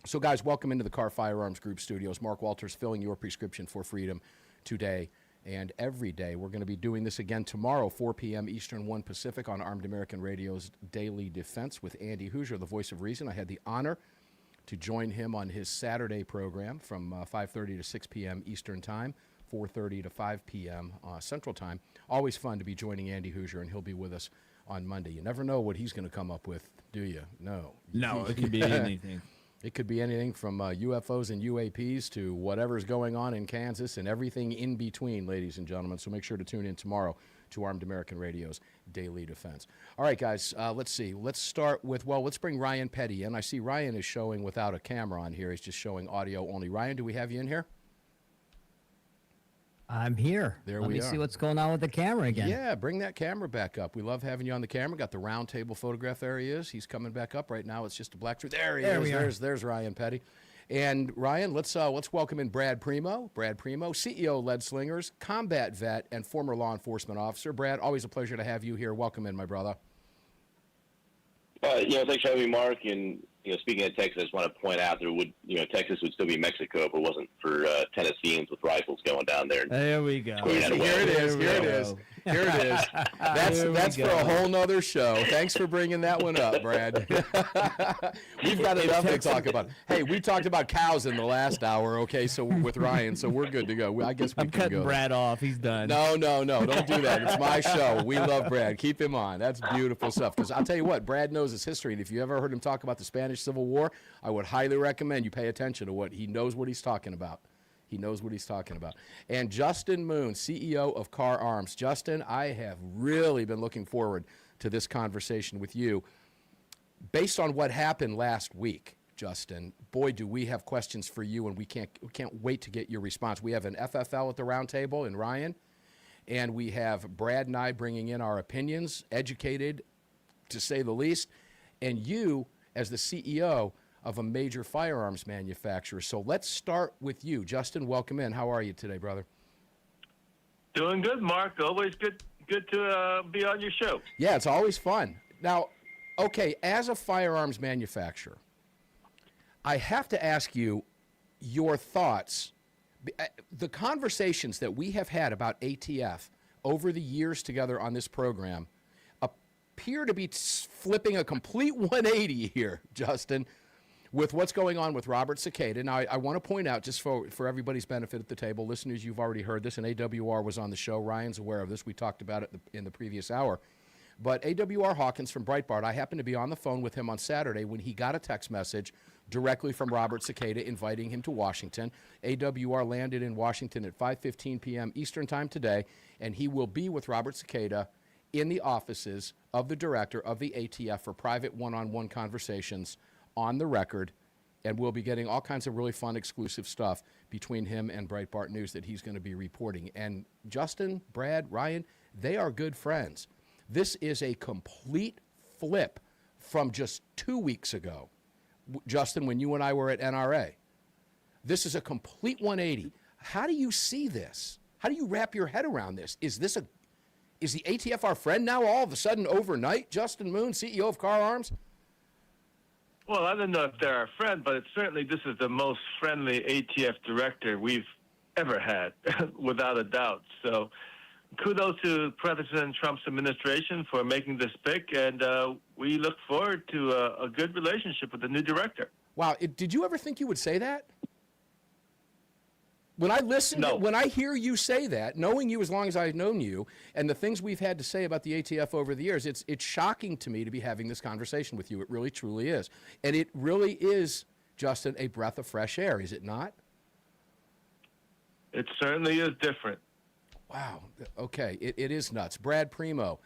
So, guys, welcome into the Car Firearms Group studios. Mark Walters filling your prescription for freedom today and every day. We're going to be doing this again tomorrow, 4 p.m. Eastern, 1 Pacific, on Armed American Radio's Daily Defense with Andy Hoosier, the voice of reason. I had the honor to join him on his Saturday program from 5:30 to 6 p.m. Eastern Time, 4:30 to 5 p.m. Central Time. Always fun to be joining Andy Hoosier, and he'll be with us on Monday. You never know what he's going to come up with, do you? No. No, it could be anything. It could be anything from UFOs and UAPs to whatever's going on in Kansas and everything in between, ladies and gentlemen. So make sure to tune in tomorrow to Armed American Radio's Daily Defense. All right, guys, let's see. Let's start with, let's bring Ryan Petty in. I see Ryan is showing without a camera on here. He's just showing audio only. Ryan, do we have you in here? I'm here. Let me see what's going on with the camera again. Yeah, bring that camera back up. We love having you on the camera. Got the Roundtable photograph. There he is. He's coming back up right now. It's just a black screen. There he is. There's Ryan Petty. And Ryan, let's welcome in Brad Primo. Brad Primo, CEO of Lead Slingers, combat vet, and former law enforcement officer. Brad, always a pleasure to have you here. Welcome in, my brother. Thanks for having me, Mark. And speaking of Texas, I just want to point out Texas would still be Mexico if it wasn't for Tennesseans with rifles going down there. There we go. Here it is. That's for a whole nother show. Thanks for bringing that one up, Brad. We've got enough to talk about. Hey, we talked about cows in the last hour, okay, so with Ryan, so we're good to go. I guess we I'm can cutting go. Brad off. He's done. No, don't do that. It's my show. We love Brad. Keep him on. That's beautiful stuff. Because I'll tell you what, Brad knows his history, and if you ever heard him talk about the Spanish Civil War, I would highly recommend you pay attention to what he knows what he's talking about. He knows what he's talking about. And Justin Moon, CEO of Car Arms. Justin, I have really been looking forward to this conversation with you. Based on what happened last week, Justin, boy, do we have questions for you, and we can't wait to get your response. We have an FFL at the Roundtable in Ryan, and we have Brad and I bringing in our opinions, educated, to say the least, and you as the CEO of a major firearms manufacturer. So let's start with you. Justin, welcome in. How are you today, brother? Doing good, Mark. Always good to be on your show. Yeah, it's always fun. Now, okay, as a firearms manufacturer, I have to ask you your thoughts. The conversations that we have had about ATF over the years together on this program appear to be flipping a complete 180 here, Justin, with what's going on with Robert Cicada. Now, I want to point out, just for everybody's benefit at the table, listeners, you've already heard this, and AWR was on the show. Ryan's aware of this. We talked about it in the previous hour. But AWR Hawkins from Breitbart, I happened to be on the phone with him on Saturday when he got a text message directly from Robert Cicada inviting him to Washington. AWR landed in Washington at 5:15 p.m. Eastern Time today, and he will be with Robert Cicada in the offices of the director of the ATF for private one-on-one conversations on the record, and we'll be getting all kinds of really fun exclusive stuff between him and Breitbart News that he's going to be reporting. And Justin, Brad, Ryan, they are good friends. This is a complete flip from just 2 weeks ago, Justin, when you and I were at NRA. This is a complete 180. How do you see this? How do you wrap your head around this? Is is the ATF our friend now all of a sudden overnight? Justin Moon, CEO of Car Arms? Well, I don't know if they're our friend, but certainly this is the most friendly ATF director we've ever had, without a doubt. So kudos to President Trump's administration for making this pick, and we look forward to a good relationship with the new director. Wow, did you ever think you would say that? When I listen, No. when I hear you say that, knowing you as long as I've known you, and the things we've had to say about the ATF over the years, it's shocking to me to be having this conversation with you. It really, truly is. And it really is, Justin, a breath of fresh air, is it not? It certainly is different. Wow. Okay, it is nuts. Brad Primo,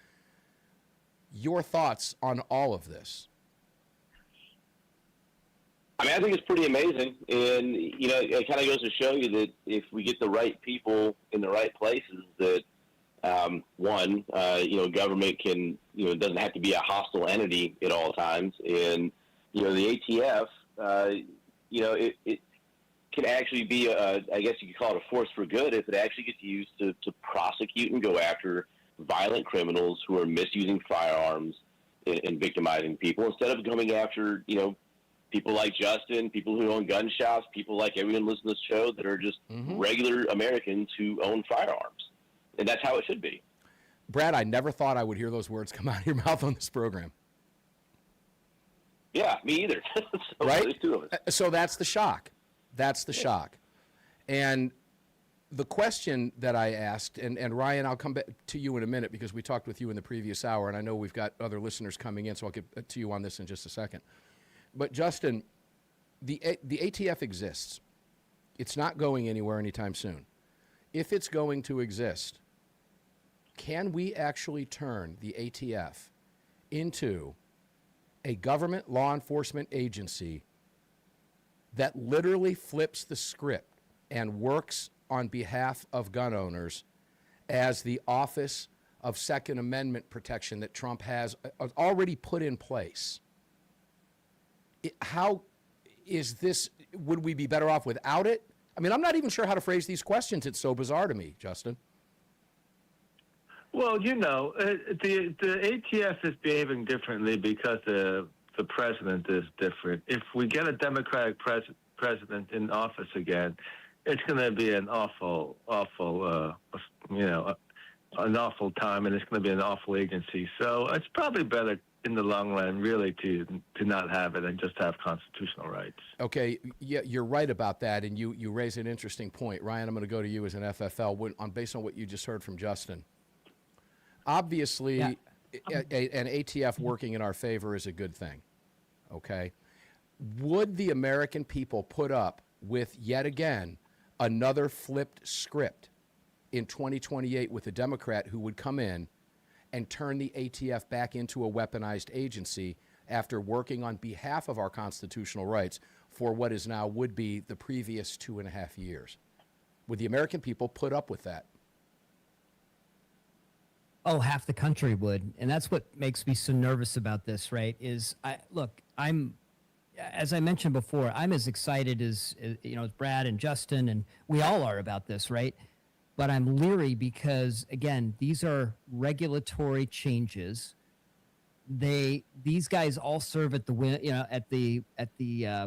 your thoughts on all of this? I mean, I think it's pretty amazing, and it kind of goes to show you that if we get the right people in the right places, that government can, doesn't have to be a hostile entity at all times, and the ATF, it can actually be I guess you could call it a force for good if it actually gets used to prosecute and go after violent criminals who are misusing firearms and victimizing people, instead of coming after people like Justin, people who own gun shops, people like everyone listening to this show that are just regular Americans who own firearms. And that's how it should be. Brad, I never thought I would hear those words come out of your mouth on this program. Yeah, me either. Right? There's two of us. So that's the shock. That's the shock. And the question that I asked, and Ryan, I'll come back to you in a minute because we talked with you in the previous hour, and I know we've got other listeners coming in, so I'll get to you on this in just a second. But, Justin, the ATF exists. It's not going anywhere anytime soon. If it's going to exist, can we actually turn the ATF into a government law enforcement agency that literally flips the script and works on behalf of gun owners as the Office of Second Amendment protection that Trump has already put in place? How is this? Would we be better off without it? I mean, I'm not even sure how to phrase these questions. It's so bizarre to me, Justin. Well, the ATF is behaving differently because the president is different. If we get a Democratic president in office again, it's going to be an awful time, and it's going to be an awful agency. So it's probably better in the long run, really, to not have it and just have constitutional rights. Okay, yeah, you're right about that, and you raise an interesting point. Ryan, I'm going to go to you as an FFL based on what you just heard from Justin. Obviously, an ATF working in our favor is a good thing, okay? Would the American people put up with, yet again, another flipped script in 2028 with a Democrat who would come in and turn the ATF back into a weaponized agency after working on behalf of our constitutional rights for what is now would be the previous 2.5 years? Would the American people put up with that? Oh, half the country would. And that's what makes me so nervous about this, right? As I mentioned before, I'm as excited as Brad and Justin, and we all are about this, right? But I'm leery because, again, these are regulatory changes. These guys all serve at the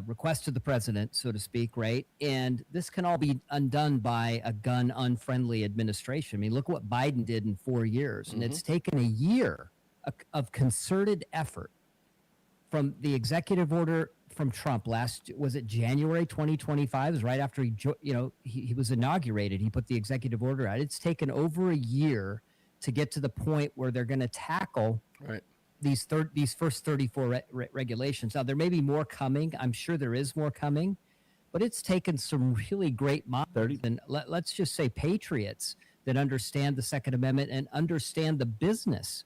request of the president, so to speak, right? And this can all be undone by a gun-unfriendly administration. I mean, look what Biden did in 4 years, and it's taken a year of concerted effort from the executive order from Trump was it January 2025? It was right after he was inaugurated. He put the executive order out. It's taken over a year to get to the point where they're going to tackle these first 34 regulations. Now, there may be more coming. I'm sure there is more coming, but it's taken some really great minds, and let's just say patriots that understand the Second Amendment and understand the business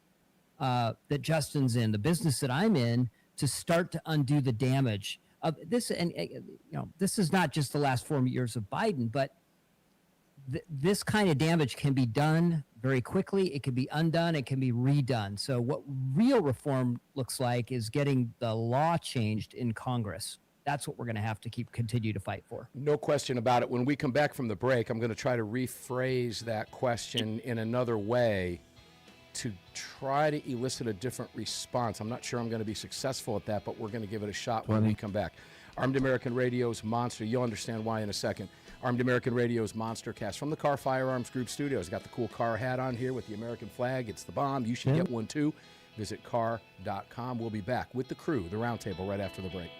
that Justin's in, the business that I'm in, to start to undo the damage of this. And this is not just the last 4 years of Biden, but this kind of damage can be done very quickly. It can be undone. It can be redone. So what real reform looks like is getting the law changed in Congress. That's what we're going to have to continue to fight for. No question about it. When we come back from the break, I'm going to try to rephrase that question in another way to try to elicit a different response. I'm not sure I'm going to be successful at that, but we're going to give it a shot when we come back. Armed American Radio's Monster. You'll understand why in a second. Armed American Radio's Monster Cast from the Car Firearms Group Studios. Got the cool car hat on here with the American flag. It's the bomb. You should get one too. Visit car.com. We'll be back with the crew, the Roundtable, right after the break.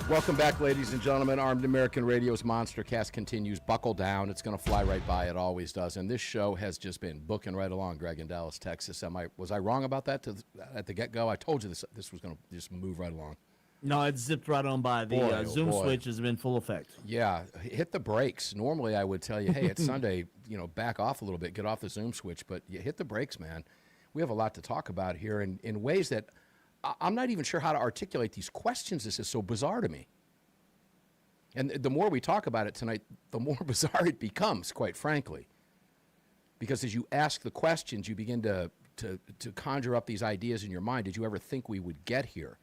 Welcome back, ladies and gentlemen. Armed American Radio's Monster Cast continues. Buckle down. It's going to fly right by. It always does. And this show has just been booking right along, Greg, in Dallas, Texas. Was I wrong about that at the get-go? I told you this was going to just move right along. No, it's zipped right on by. The Boy, oh Zoom boy. switch has been full effect. Yeah, hit the brakes. Normally, I would tell you, hey, it's Sunday, back off a little bit, get off the Zoom switch, but you hit the brakes, man. We have a lot to talk about here in ways that I'm not even sure how to articulate these questions. This is so bizarre to me. And the more we talk about it tonight, the more bizarre it becomes, quite frankly. Because as you ask the questions, you begin to conjure up these ideas in your mind. Did you ever think we would get here?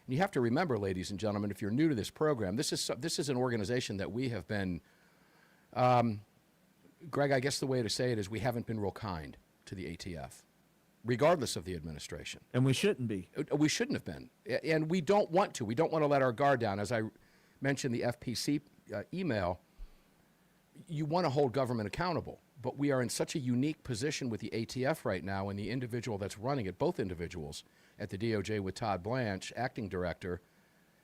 And you have to remember, ladies and gentlemen, if you're new to this program, this is an organization that we have been, Greg, I guess the way to say it is we haven't been real kind to the ATF, regardless of the administration. And we shouldn't be. We shouldn't have been. And we don't want to. We don't want to let our guard down. As I mentioned the FPC email, you want to hold government accountable. But we are in such a unique position with the ATF right now, and the individual that's running it, both individuals at the DOJ with Todd Blanche, acting director,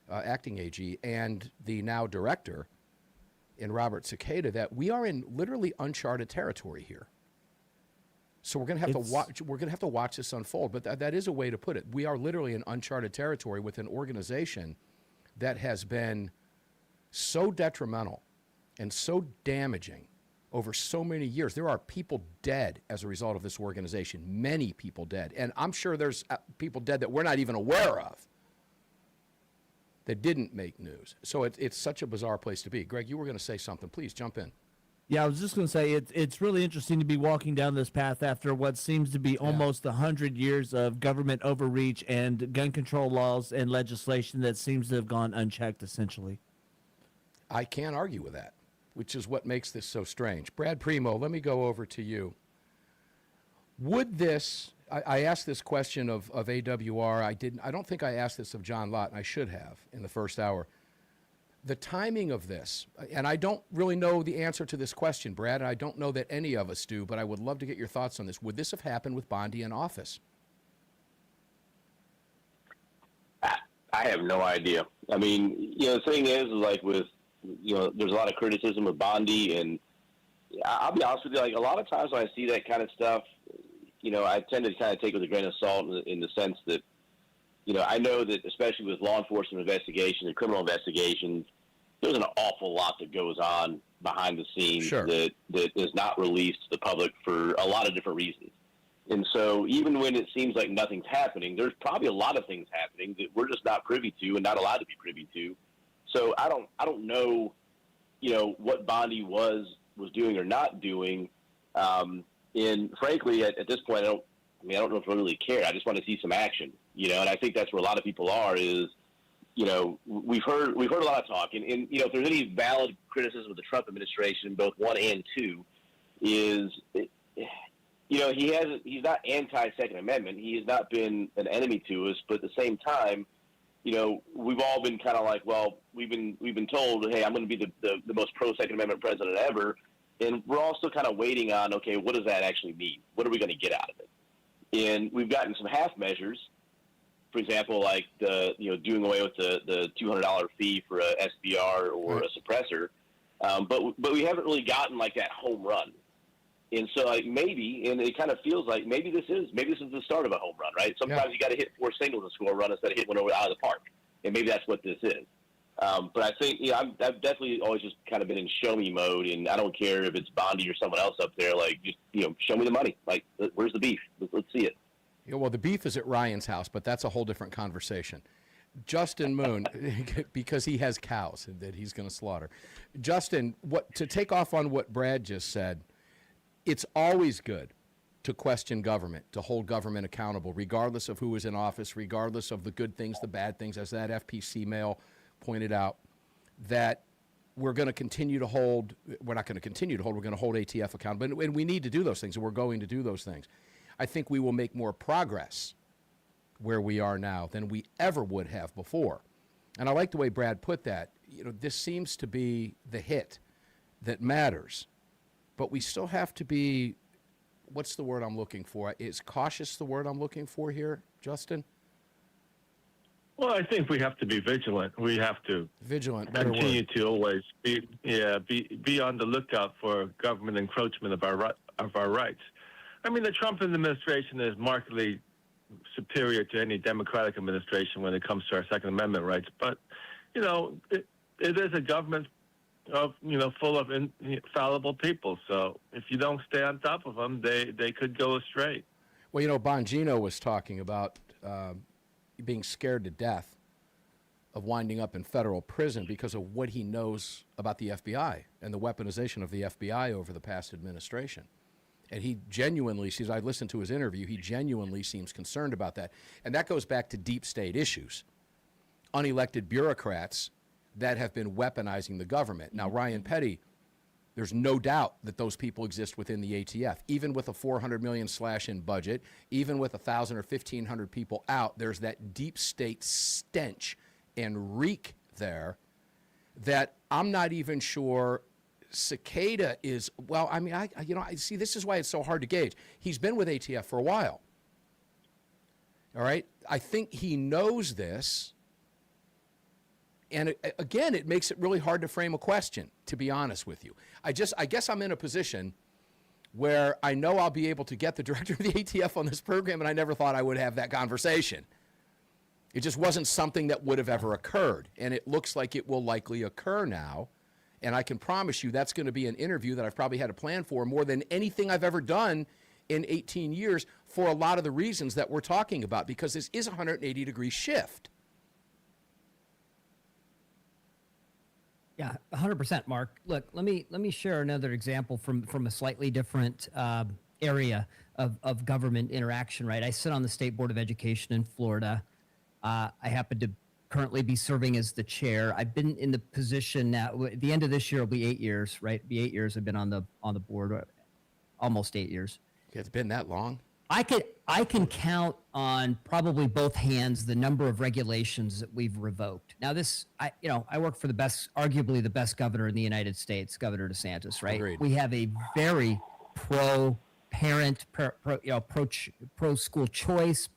acting AG, and the now director in Robert Cicada, that we are in literally uncharted territory here. So we're going to have to watch. We're going to have to watch this unfold. But that is a way to put it. We are literally in uncharted territory with an organization that has been so detrimental and so damaging over so many years. There are people dead as a result of this organization, many people dead. And I'm sure there's people dead that we're not even aware of that didn't make news. So it's such a bizarre place to be. Greg, you were going to say something. Please jump in. Yeah, I was just going to say it's really interesting to be walking down this path after what seems to be almost 100 years of government overreach and gun control laws and legislation that seems to have gone unchecked, essentially. I can't argue with that, which is what makes this so strange. Brad Primo, let me go over to you. Would this, I asked this question of AWR. I don't think I asked this of John Lott, and I should have in the first hour. The timing of this, and I don't really know the answer to this question, Brad, and I don't know that any of us do, but I would love to get your thoughts on this. Would this have happened with Bondi in office? I have no idea. I mean, the thing is like with, there's a lot of criticism of Bondi, and I'll be honest with you, like a lot of times when I see that kind of stuff, I tend to kind of take it with a grain of salt in the sense that, I know that especially with law enforcement investigations and criminal investigations, there's an awful lot that goes on behind the scenes that is not released to the public for a lot of different reasons. And so even when it seems like nothing's happening, there's probably a lot of things happening that we're just not privy to and not allowed to be privy to. So I don't know, what Bondi was doing or not doing. And frankly, at this point, I don't know if I really care. I just want to see some action, and I think that's where a lot of people are is, we've heard a lot of talk. And if there's any valid criticism of the Trump administration, both 1 and 2, is, he's not anti-Second Amendment. He has not been an enemy to us, but at the same time, we've all been kind of like, well, we've been told, hey, I'm going to be the most pro-Second Amendment president ever, and we're all still kind of waiting on, okay, what does that actually mean? What are we going to get out of it? And we've gotten some half measures, for example, like doing away with the $200 fee for a SBR or a suppressor, but we haven't really gotten like that home run. And so like maybe, and it kind of feels like maybe this is the start of a home run, right? Sometimes you got to hit 4 singles to score a run instead of hit one out of the park, and maybe that's what this is. But I think I've definitely always just kind of been in show me mode, and I don't care if it's Bondi or someone else up there. Like just show me the money. Like where's the beef? Let's see it. Yeah, well, the beef is at Ryan's house, but that's a whole different conversation. Justin Moon, because he has cows that he's going to slaughter. Justin, to take off on what Brad just said, it's always good to question government, to hold government accountable, regardless of who is in office, regardless of the good things, the bad things, as that FPC mail pointed out, that we're going to continue to hold, we're not going to continue to hold, we're going to hold ATF accountable, and we need to do those things, and we're going to do those things. I think we will make more progress where we are now than we ever would have before. And I like the way Brad put that. This seems to be the hit that matters, but we still have to be, what's the word I'm looking for? Is cautious the word I'm looking for here, Justin? Well, I think we have to be vigilant. We have to continue to always be on the lookout for government encroachment of our rights. I mean, the Trump administration is markedly superior to any Democratic administration when it comes to our Second Amendment rights. But, you know, it is a government of, you know, full of fallible people. So if you don't stay on top of them, they could go astray. Well, you know, Bongino was talking about being scared to death of winding up in federal prison because of what he knows about the FBI and the weaponization of the FBI over the past administration. And he genuinely sees, I listened to his interview, he genuinely seems concerned about that. And that goes back to deep state issues, unelected bureaucrats that have been weaponizing the government. Now, Ryan Petty, there's no doubt that those people exist within the ATF. Even with a $400 million slash in budget, even with 1,000 or 1,500 people out, there's that deep state stench and reek there that I'm not even sure Cicada is, well, I mean, I see, this is why it's so hard to gauge. He's been with ATF for a while. All right? I think he knows this. And again, it makes it really hard to frame a question, to be honest with you. I guess I'm in a position where I know I'll be able to get the director of the ATF on this program, and I never thought I would have that conversation. It just wasn't something that would have ever occurred, and it looks like it will likely occur now. And I can promise you that's going to be an interview that I've probably had a plan for more than anything I've ever done in 18 years for a lot of the reasons that we're talking about, because this is a 180-degree shift. Yeah, 100%, Mark. Look, let me share another example from a slightly different area of government interaction. Right, I sit on the State Board of Education in Florida. I happen to currently be serving as the chair. I've been in the position now. At the end of this year, it'll be 8 years. Right, it'll be 8 years. I've been on the board, almost 8 years. Yeah, it's been that long. I can count on probably both hands the number of regulations that we've revoked. Now, I work for arguably the best governor in the United States, Governor DeSantis. Right? Agreed. We have a very pro-parent, pro-school choice,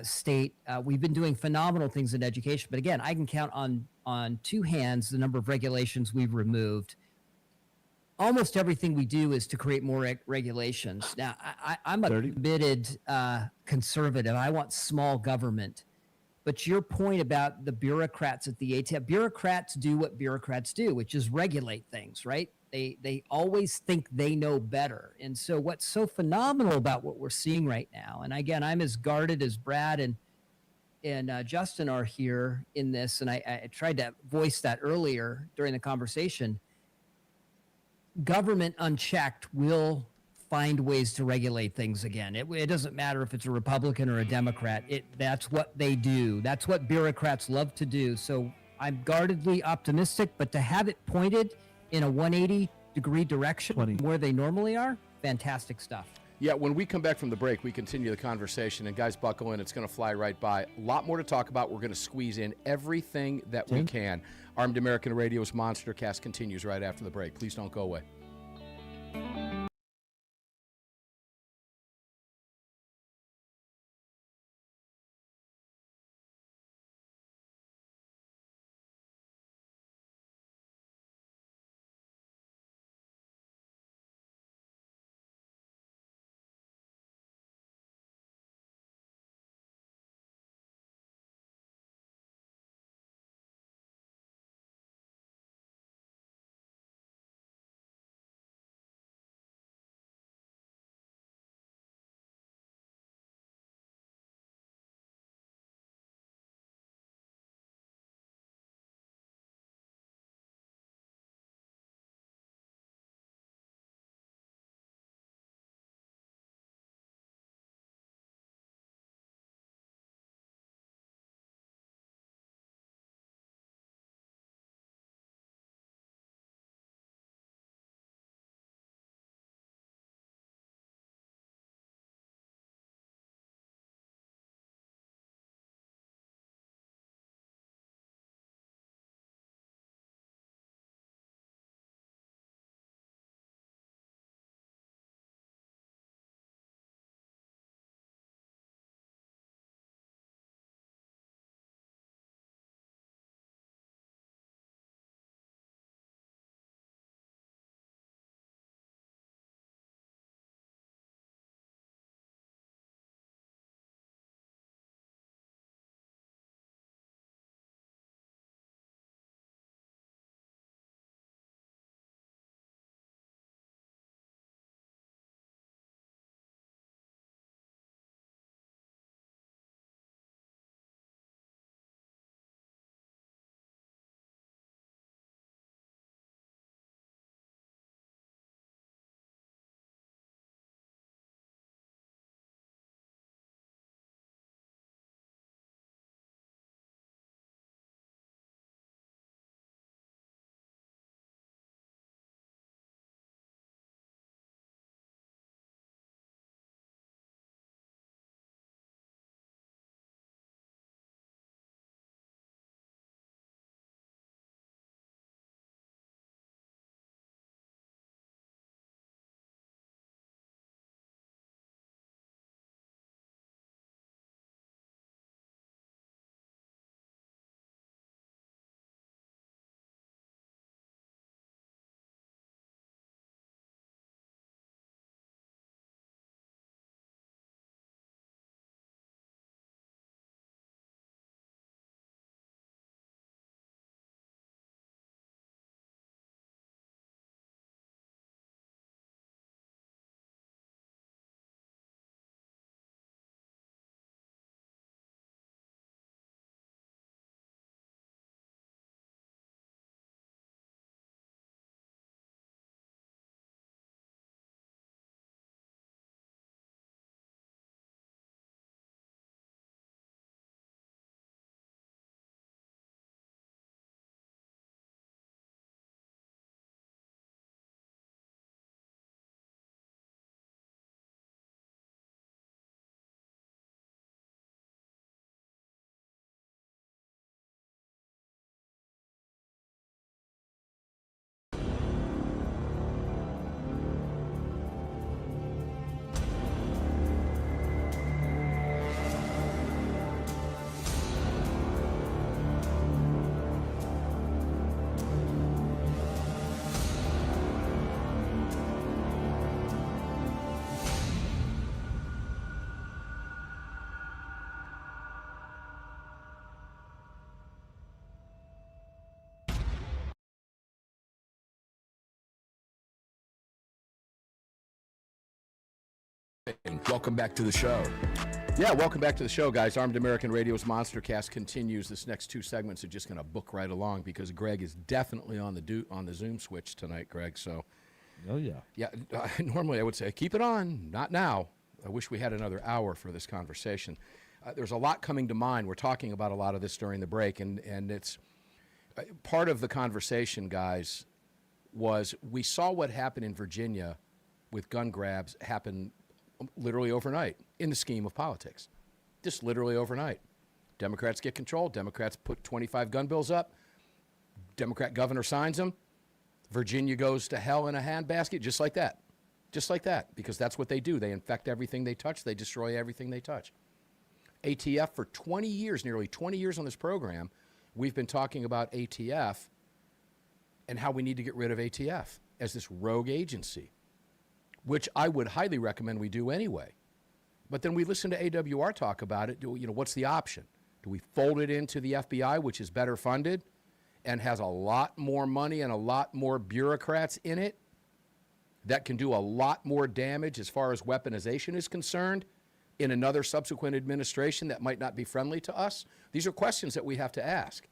state. We've been doing phenomenal things in education, but again, I can count on two hands the number of regulations we've removed. Almost everything we do is to create more regulations. Now, I'm a committed conservative. I want small government. But your point about the bureaucrats at the ATF, bureaucrats do what bureaucrats do, which is regulate things, right? They always think they know better. And so what's so phenomenal about what we're seeing right now, and again, I'm as guarded as Brad and Justin are here in this, and I tried to voice that earlier during the conversation. Government unchecked will find ways to regulate things again. It doesn't matter if it's a Republican or a Democrat. That's what they do. That's what bureaucrats love to do. So I'm guardedly optimistic, but to have it pointed in a 180-degree direction where they normally are, fantastic stuff. Yeah, when we come back from the break, we continue the conversation. And guys, buckle in. It's going to fly right by. A lot more to talk about. We're going to squeeze in everything that we can. Armed American Radio's Monster Cast continues right after the break. Please don't go away. Welcome back to the show. Yeah, welcome back to the show, guys. Armed American Radio's Monstercast continues. This next two segments are just going to book right along because Greg is definitely on the Zoom switch tonight, Greg. So, Oh, yeah. yeah, normally I would say keep it on, not now. I wish we had another hour for this conversation. There's a lot coming to mind. We're talking about a lot of this during the break, and it's part of the conversation, guys, was we saw what happened in Virginia with gun grabs happen literally overnight in the scheme of politics. Just literally overnight. Democrats get control. Democrats put 25 gun bills up. Democrat governor signs them. Virginia goes to hell in a handbasket, just like that. Just like that, because that's what they do. They infect everything they touch. They destroy everything they touch. ATF, for 20 years, nearly 20 years on this program, we've been talking about ATF and how we need to get rid of ATF as this rogue agency, which I would highly recommend we do anyway. But then we listen to AWR talk about it. What's the option? Do we fold it into the FBI, which is better funded and has a lot more money and a lot more bureaucrats in it that can do a lot more damage as far as weaponization is concerned in another subsequent administration that might not be friendly to us? These are questions that we have to ask.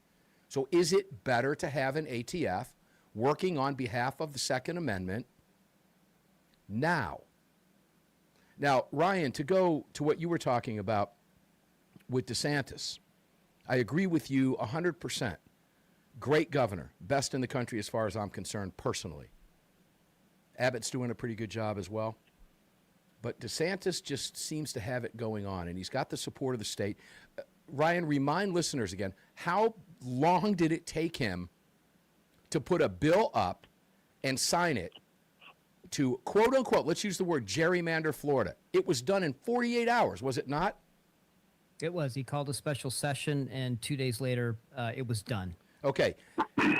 So is it better to have an ATF working on behalf of the Second Amendment now? Now, Ryan, to go to what you were talking about with DeSantis, I agree with you 100%. Great governor, best in the country as far as I'm concerned personally. Abbott's doing a pretty good job as well. But DeSantis just seems to have it going on, and he's got the support of the state. Ryan, remind listeners again, how long did it take him to put a bill up and sign it to, quote unquote, let's use the word gerrymander Florida? It was done in 48 hours, was it not? It was. He called a special session, and 2 days later, it was done. Okay.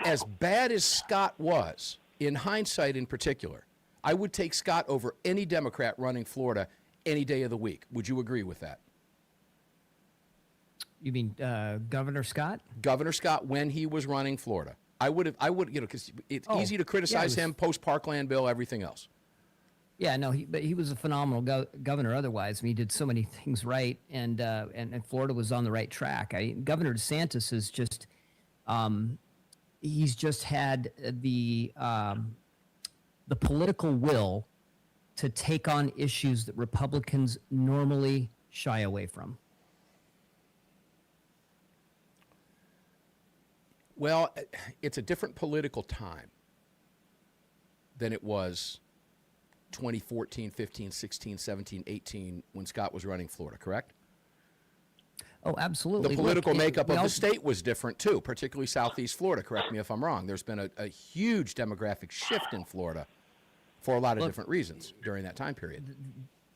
As bad as Scott was, in hindsight in particular, I would take Scott over any Democrat running Florida any day of the week. Would you agree with that? You mean Governor Scott? Governor Scott, when he was running Florida. I would, because it's easy to criticize him, post-Parkland bill, everything else. Yeah, no, but he was a phenomenal governor otherwise. I mean, he did so many things right, and Florida was on the right track. Governor DeSantis is just, he's just had the political will to take on issues that Republicans normally shy away from. Well, it's a different political time than it was 2014, 15, 16, 17, 18 when Scott was running Florida, correct? Oh, absolutely. The political makeup of the state was different, too, particularly southeast Florida. Correct me if I'm wrong. There's been a huge demographic shift in Florida for a lot of different reasons during that time period.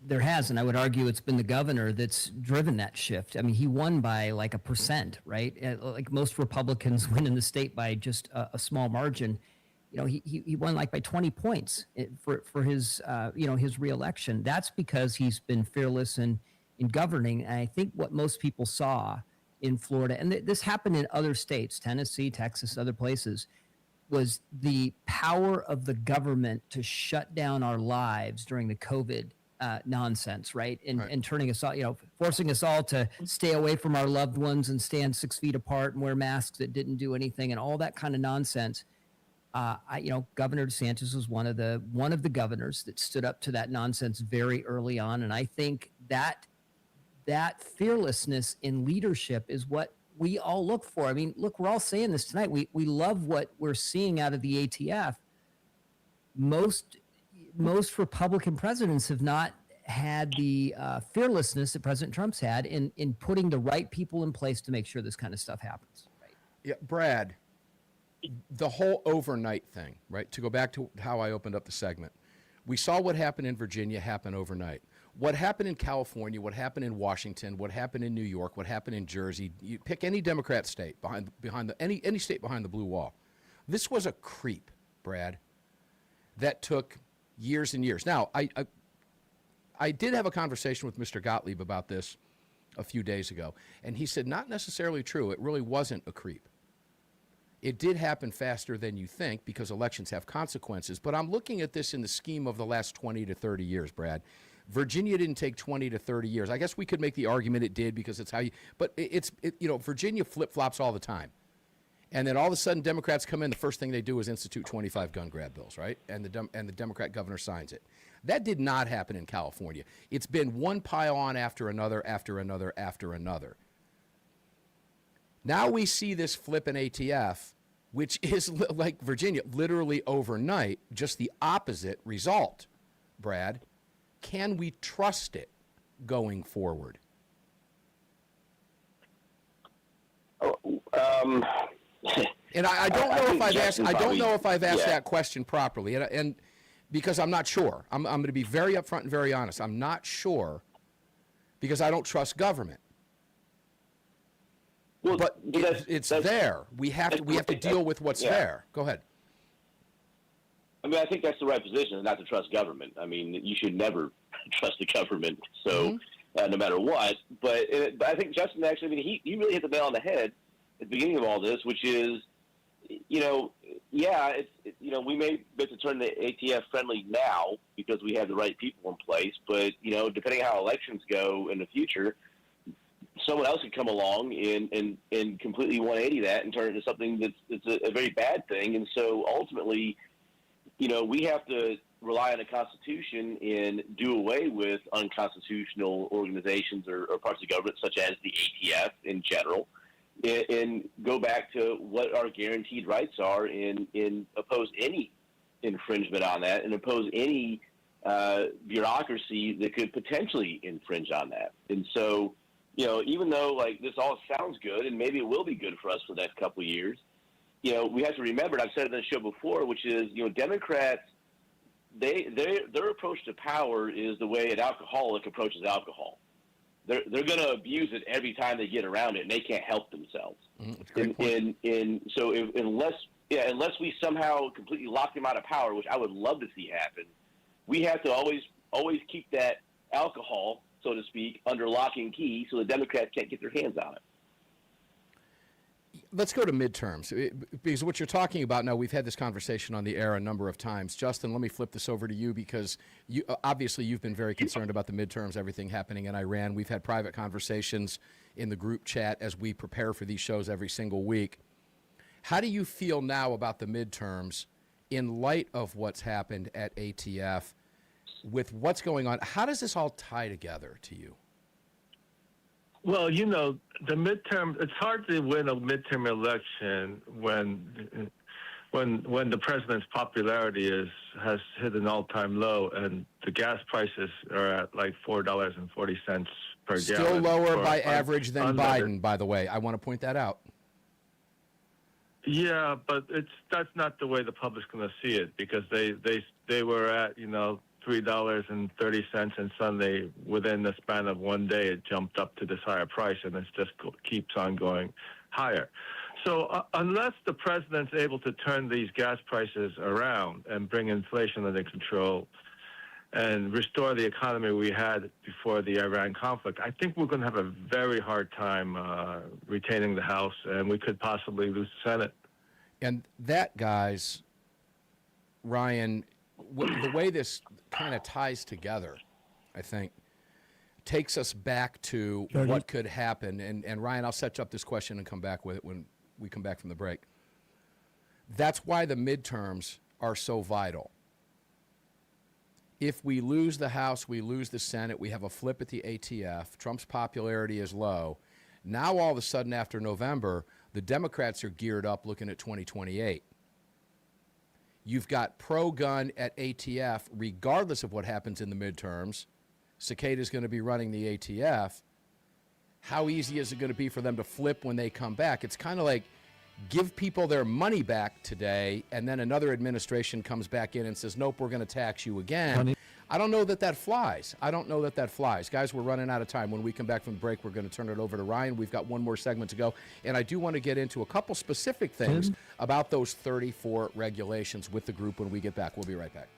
There has, and I would argue it's been the governor that's driven that shift. I mean, he won by like 1%, right? Like most Republicans win in the state by just a small margin. You know, he won like by 20 points for his, his reelection. That's because he's been fearless in governing. And I think what most people saw in Florida, and this happened in other states, Tennessee, Texas, other places, was the power of the government to shut down our lives during the COVID nonsense, right? And turning us all, forcing us all to stay away from our loved ones and stand 6 feet apart and wear masks that didn't do anything and all that kind of nonsense. Governor DeSantis was one of the governors that stood up to that nonsense very early on. And I think that fearlessness in leadership is what we all look for. I mean, look, we're all saying this tonight. We love what we're seeing out of the ATF. Most Republican presidents have not had the fearlessness that President Trump's had in putting the right people in place to make sure this kind of stuff happens. Right? Yeah, Brad, the whole overnight thing, right? To go back to how I opened up the segment, we saw what happened in Virginia happen overnight. What happened in California, what happened in Washington, what happened in New York, what happened in Jersey, you pick any Democrat state any state behind the blue wall. This was a creep, Brad, that took years and years. Now, I did have a conversation with Mr. Gottlieb about this a few days ago, and he said not necessarily true. It really wasn't a creep. It did happen faster than you think because elections have consequences, but I'm looking at this in the scheme of the last 20 to 30 years, Brad. Virginia didn't take 20 to 30 years. I guess we could make the argument it did because it's how you, but Virginia flip-flops all the time. And then all of a sudden Democrats come in, the first thing they do is institute 25 gun grab bills, right? And the Democrat governor signs it. That did not happen in California. It's been one pile on after another, after another, after another. Now we see this flip in ATF, which is like Virginia, literally overnight, just the opposite result. Brad, can we trust it going forward? And I don't know if I've asked. I don't know if I've asked that question properly, and because I'm not sure. I'm going to be very upfront and very honest. I'm not sure because I don't trust government. Well, but it's there. We have to deal with what's there. Go ahead. I mean, I think that's the right position, not to trust government. I mean, you should never trust the government. So, no matter what. But I think Justin actually, I mean, he really hit the nail on the head at the beginning of all this, which is, we may be able to turn the ATF friendly now because we have the right people in place. But, depending on how elections go in the future, someone else could come along and completely 180 that and turn it into something that's a very bad thing. And so ultimately, we have to rely on the Constitution and do away with unconstitutional organizations or parts of government, such as the ATF in general, and go back to what our guaranteed rights are and oppose any infringement on that and oppose any bureaucracy that could potentially infringe on that. And so, even though like this all sounds good and maybe it will be good for us for the next couple of years, we have to remember, and I've said it on the show before, which is, Democrats, their approach to power is the way an alcoholic approaches alcohol. They're going to abuse it every time they get around it, and they can't help themselves. That's a great point. And so unless we somehow completely lock them out of power, which I would love to see happen, we have to always keep that alcohol, so to speak, under lock and key so the Democrats can't get their hands on it. Let's go to midterms, because what you're talking about now, we've had this conversation on the air a number of times. Justin, let me flip this over to you because obviously you've been very concerned about the midterms, everything happening in Iran. We've had private conversations in the group chat as we prepare for these shows every single week. How do you feel now about the midterms in light of what's happened at ATF with what's going on? How does this all tie together to you? Well, the midterm, it's hard to win a midterm election when the president's popularity has hit an all-time low and the gas prices are at like $4.40 per gallon. Still lower by average than Biden, by the way. I want to point that out. Yeah, but that's not the way the public's going to see it because they were at, $3.30, and suddenly within the span of one day it jumped up to this higher price, and it just keeps on going higher. So unless the president's able to turn these gas prices around and bring inflation under control and restore the economy we had before the Iran conflict, I think we're going to have a very hard time retaining the House, and we could possibly lose the Senate. And that, guys, Ryan, the way this kind of ties together, I think, takes us back to what could happen. And Ryan, I'll set up this question and come back with it when we come back from the break. That's why the midterms are so vital. If we lose the House, we lose the Senate, we have a flip at the ATF, Trump's popularity is low. Now, all of a sudden, after November, the Democrats are geared up looking at 2028. You've got pro-gun at ATF, regardless of what happens in the midterms. Cicada's going to be running the ATF. How easy is it going to be for them to flip when they come back? It's kind of like give people their money back today, and then another administration comes back in and says, nope, we're going to tax you again. I don't know that flies. Guys, we're running out of time. When we come back from the break, we're going to turn it over to Ryan. We've got one more segment to go. And I do want to get into a couple specific things about those 34 regulations with the group when we get back. We'll be right back.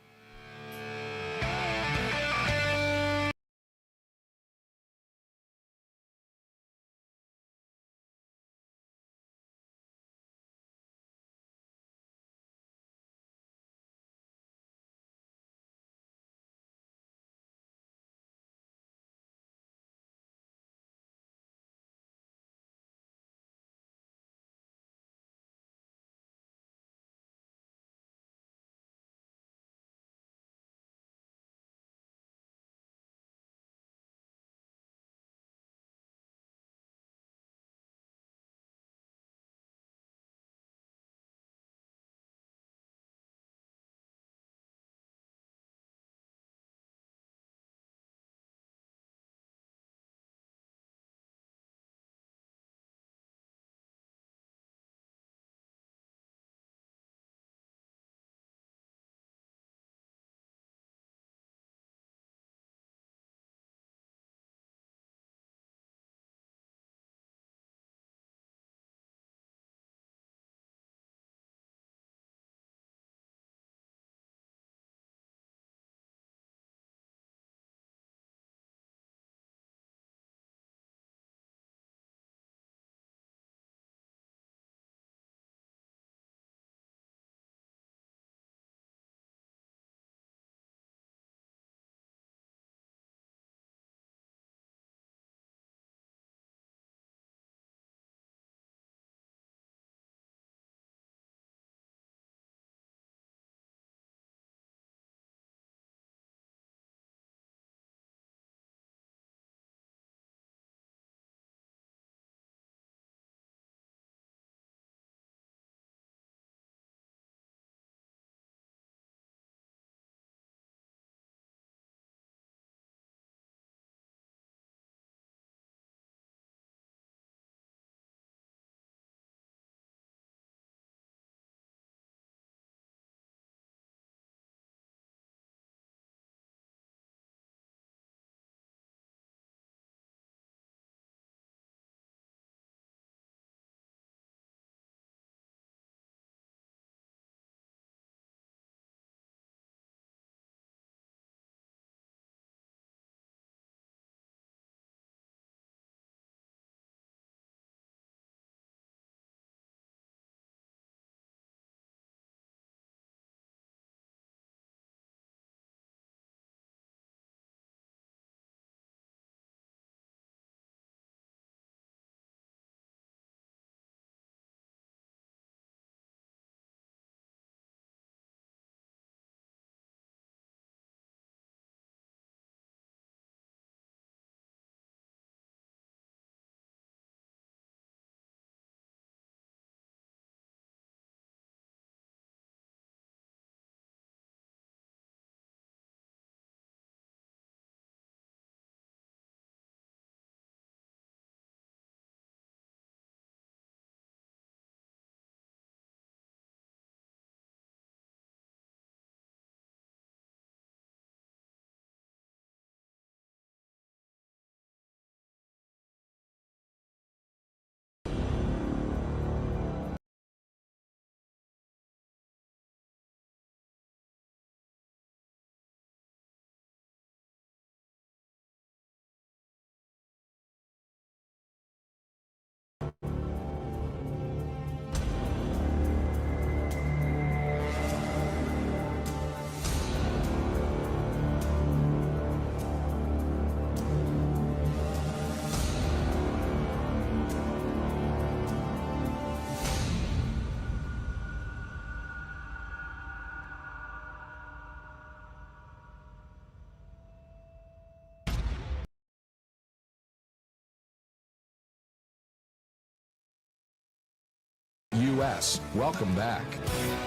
AAR.us. Welcome back.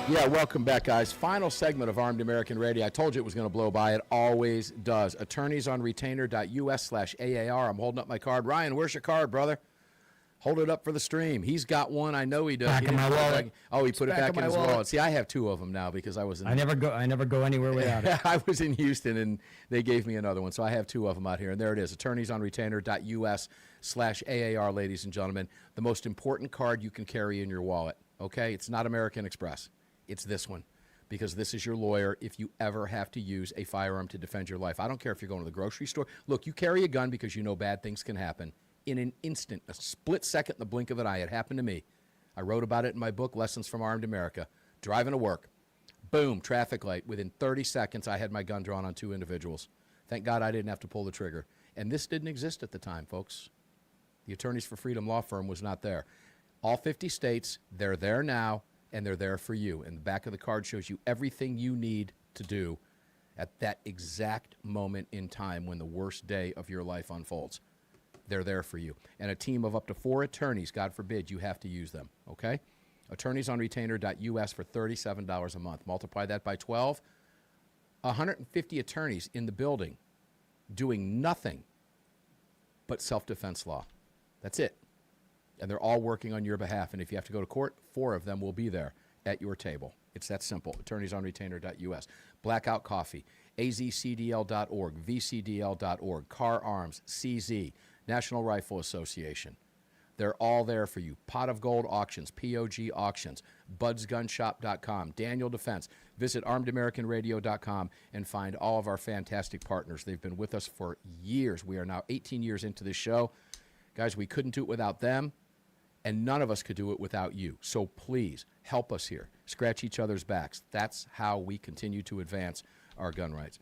Yeah, welcome back, guys. Final segment of Armed American Radio. I told you it was going to blow by. It always does. AttorneysOnRetainer.us/AAR. I'm holding up my card. Ryan, where's your card, brother? Hold it up for the stream. He's got one. I know he does. Back in my wallet. Oh, he put it back in his wallet. See, I have two of them now because I was in. I never go anywhere without it. I was in Houston and they gave me another one, so I have two of them out here. And there it is. AttorneysOnRetainer.us/AAR, ladies and gentlemen. The most important card you can carry in your wallet. Okay, it's not American Express. It's this one, because this is your lawyer if you ever have to use a firearm to defend your life. I don't care if you're going to the grocery store. Look, you carry a gun because you know bad things can happen. In an instant, a split second, in the blink of an eye, it happened to me. I wrote about it in my book, Lessons from Armed America. Driving to work, boom, traffic light. Within 30 seconds, I had my gun drawn on two individuals. Thank God I didn't have to pull the trigger. And this didn't exist at the time, folks. The Attorneys for Freedom law firm was not there. All 50 states, they're there now, and they're there for you. And the back of the card shows you everything you need to do at that exact moment in time when the worst day of your life unfolds. They're there for you. And a team of up to 4 attorneys, God forbid you have to use them, okay? AttorneysOnRetainer.us for $37 a month. Multiply that by 12. 150 attorneys in the building doing nothing but self-defense law. That's it. And they're all working on your behalf. And if you have to go to court, 4 of them will be there at your table. It's that simple. AttorneysOnRetainer.us. Blackout Coffee, azcdl.org, vcdl.org, Car Arms, CZ, National Rifle Association. They're all there for you. Pot of Gold Auctions, POG Auctions, budsgunshop.com, Daniel Defense. Visit armedamericanradio.com and find all of our fantastic partners. They've been with us for years. We are now 18 years into this show. Guys, we couldn't do it without them, and none of us could do it without you. So please, help us here. Scratch each other's backs. That's how we continue to advance our gun rights.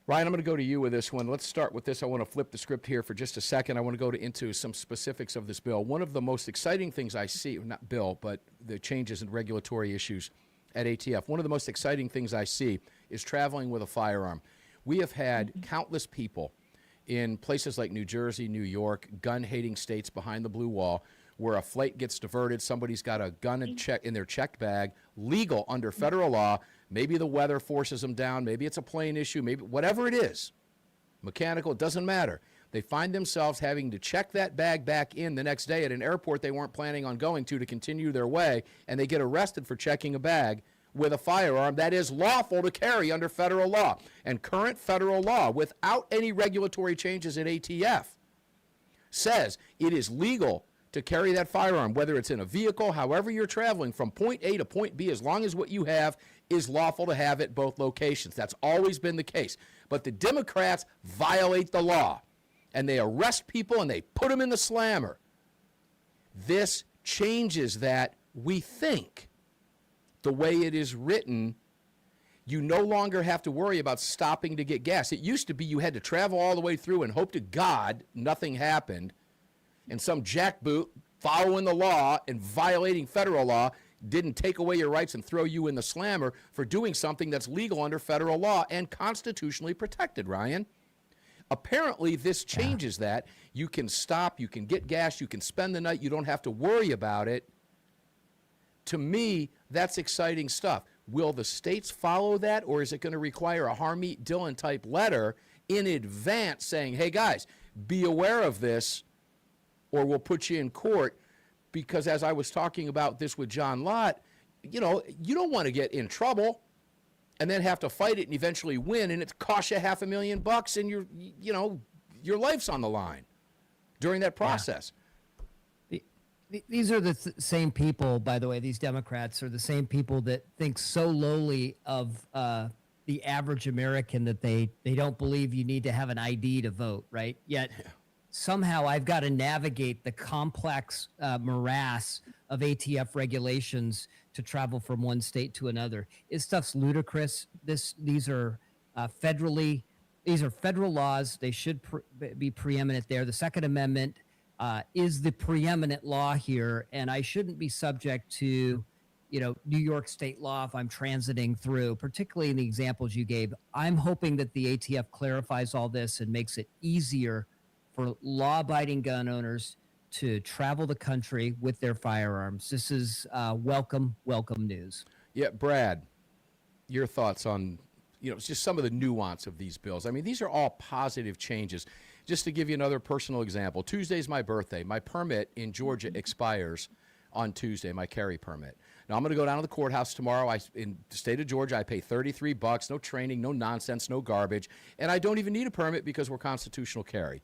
Ryan, I'm going to go to you with this one. Let's start with this. I want to flip the script here for just a second. I want to go into some specifics of this bill. One of the most exciting things I see, not bill, but the changes in regulatory issues at ATF. One of the most exciting things I see is traveling with a firearm. We have had countless people in places like New Jersey, New York, gun-hating states behind the blue wall, where a flight gets diverted, somebody's got a gun in their checked bag, legal under federal law. Maybe the weather forces them down. Maybe it's a plane issue. Maybe whatever it is, mechanical, it doesn't matter. They find themselves having to check that bag back in the next day at an airport they weren't planning on going to continue their way, and they get arrested for checking a bag with a firearm that is lawful to carry under federal law. And current federal law, without any regulatory changes at ATF, says it is legal to carry that firearm, whether it's in a vehicle, however you're traveling from point A to point B, as long as what you have is lawful to have at both locations. That's always been the case. But the Democrats violate the law, and they arrest people, and they put them in the slammer. This changes that, we think. The way it is written, you no longer have to worry about stopping to get gas. It used to be you had to travel all the way through and hope to God nothing happened, and some jackboot following the law and violating federal law didn't take away your rights and throw you in the slammer for doing something that's legal under federal law and constitutionally protected, Ryan. Apparently, this changes that. You can stop, you can get gas, you can spend the night, you don't have to worry about it. To me, that's exciting stuff. Will the states follow that, or is it going to require a Harmeet Dillon type letter in advance saying, hey guys, be aware of this, or we'll put you in court? Because as I was talking about this with John Lott, you know, you don't want to get in trouble and then have to fight it and eventually win, and it costs you $500,000 and your life's on the line during that process. Yeah. These are the same people, by the way, these Democrats are the same people that think so lowly of the average American that they don't believe you need to have an ID to vote, right? Yet somehow I've got to navigate the complex morass of ATF regulations to travel from one state to another. This stuff's ludicrous. These are federal laws. They should be preeminent there. The Second Amendment is the preeminent law here, and I shouldn't be subject to, New York state law if I'm transiting through, particularly in the examples you gave. I'm hoping that the ATF clarifies all this and makes it easier for law-abiding gun owners to travel the country with their firearms. This is welcome news. Yeah, Brad, your thoughts on, just some of the nuance of these bills. I mean, these are all positive changes. Just to give you another personal example, Tuesday's my birthday. My permit in Georgia expires on Tuesday, my carry permit. Now, I'm going to go down to the courthouse tomorrow. In the state of Georgia, I pay $33, no training, no nonsense, no garbage, and I don't even need a permit because we're constitutional carry.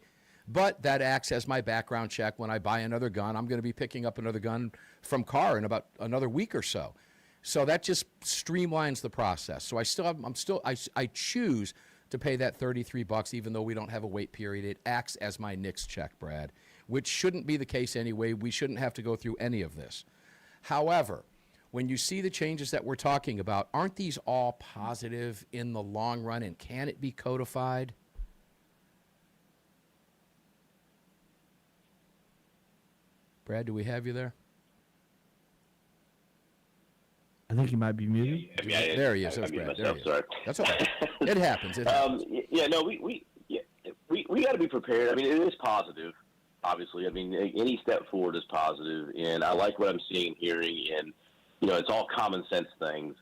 But that acts as my background check. When I buy another gun, I'm going to be picking up another gun from CAR in about another week or so. So that just streamlines the process. So I choose to pay that $33 even though we don't have a wait period. It acts as my NICS check, Brad, which shouldn't be the case anyway. We shouldn't have to go through any of this. However, when you see the changes that we're talking about, aren't these all positive in the long run, and can it be codified? Brad, do we have you there? I think he might be muted. There he is. There's Brad. There he is. Sorry. That's okay. It happens. It happens. We got to be prepared. I mean, it is positive, obviously. I mean, any step forward is positive, and I like what I'm seeing and hearing, and, it's all common sense things.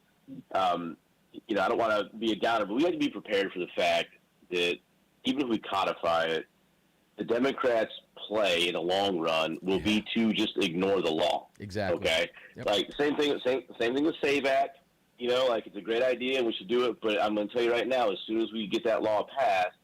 I don't want to be a downer, but we have to be prepared for the fact that even if we codify it, the Democrats' play in the long run will be to just ignore the law. Exactly. Okay. Yep. Like same thing with SAVE Act. Like it's a great idea and we should do it. But I'm going to tell you right now, as soon as we get that law passed,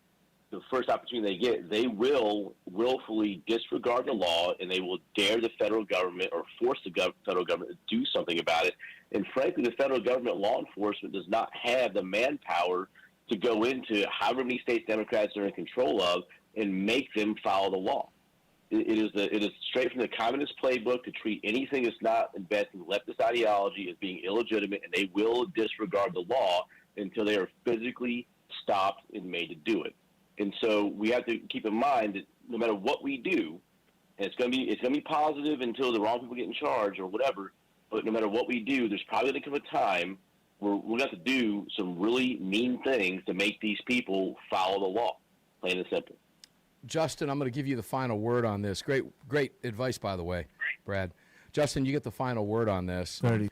the first opportunity they get, they will willfully disregard the law and they will dare the federal government or force the federal government to do something about it. And frankly, the federal government law enforcement does not have the manpower to go into however many states Democrats are in control of and make them follow the law. It is straight from the communist playbook to treat anything that's not invested in leftist ideology as being illegitimate, and they will disregard the law until they are physically stopped and made to do it. And so we have to keep in mind that no matter what we do, and it's going to be positive until the wrong people get in charge or whatever, but no matter what we do, there's probably going to come a time where we're going to have to do some really mean things to make these people follow the law, plain and simple. Justin, I'm going to give you the final word on this. Great advice, by the way, Brad. Justin, you get the final word on this. 30.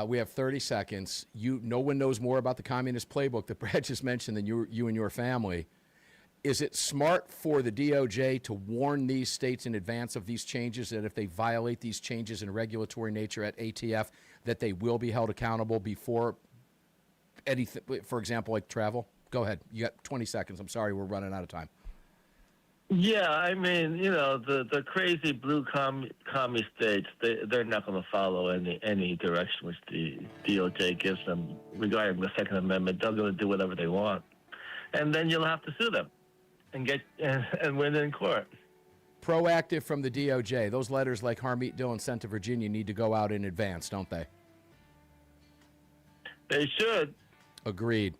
We have 30 seconds. No one knows more about the communist playbook that Brad just mentioned than you and your family. Is it smart for the DOJ to warn these states in advance of these changes that if they violate these changes in regulatory nature at ATF, that they will be held accountable before anything, for example, like travel? Go ahead. You got 20 seconds. I'm sorry, we're running out of time. Yeah, I mean, the crazy blue commie states, they're not going to follow any direction which the DOJ gives them regarding the Second Amendment. They're going to do whatever they want, and then you'll have to sue them and win in court. Proactive from the DOJ. Those letters like Harmeet Dillon sent to Virginia need to go out in advance, don't they? They should. Agreed.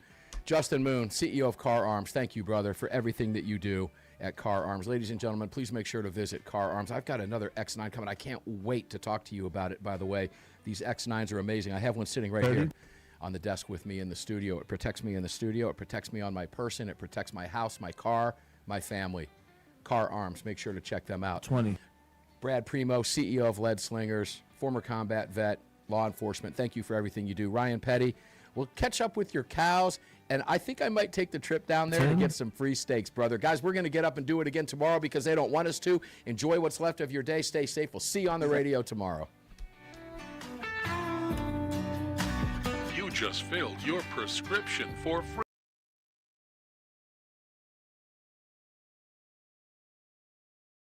Justin Moon, CEO of CAR Arms, thank you, brother, for everything that you do at CAR Arms. Ladies and gentlemen, please make sure to visit CAR Arms. I've got another X9 coming. I can't wait to talk to you about it, by the way. These X9s are amazing. I have one sitting right here on the desk with me in the studio. It protects me in the studio. It protects me on my person. It protects my house, my car, my family. CAR Arms. Make sure to check them out. 20. Brad Primo, CEO of Lead Slingers, former combat vet, law enforcement. Thank you for everything you do. Ryan Petty, we'll catch up with your cows, and I think I might take the trip down there to get some free steaks, brother. Guys, we're going to get up and do it again tomorrow because they don't want us to. Enjoy what's left of your day. Stay safe. We'll see you on the radio tomorrow. You just filled your prescription for free.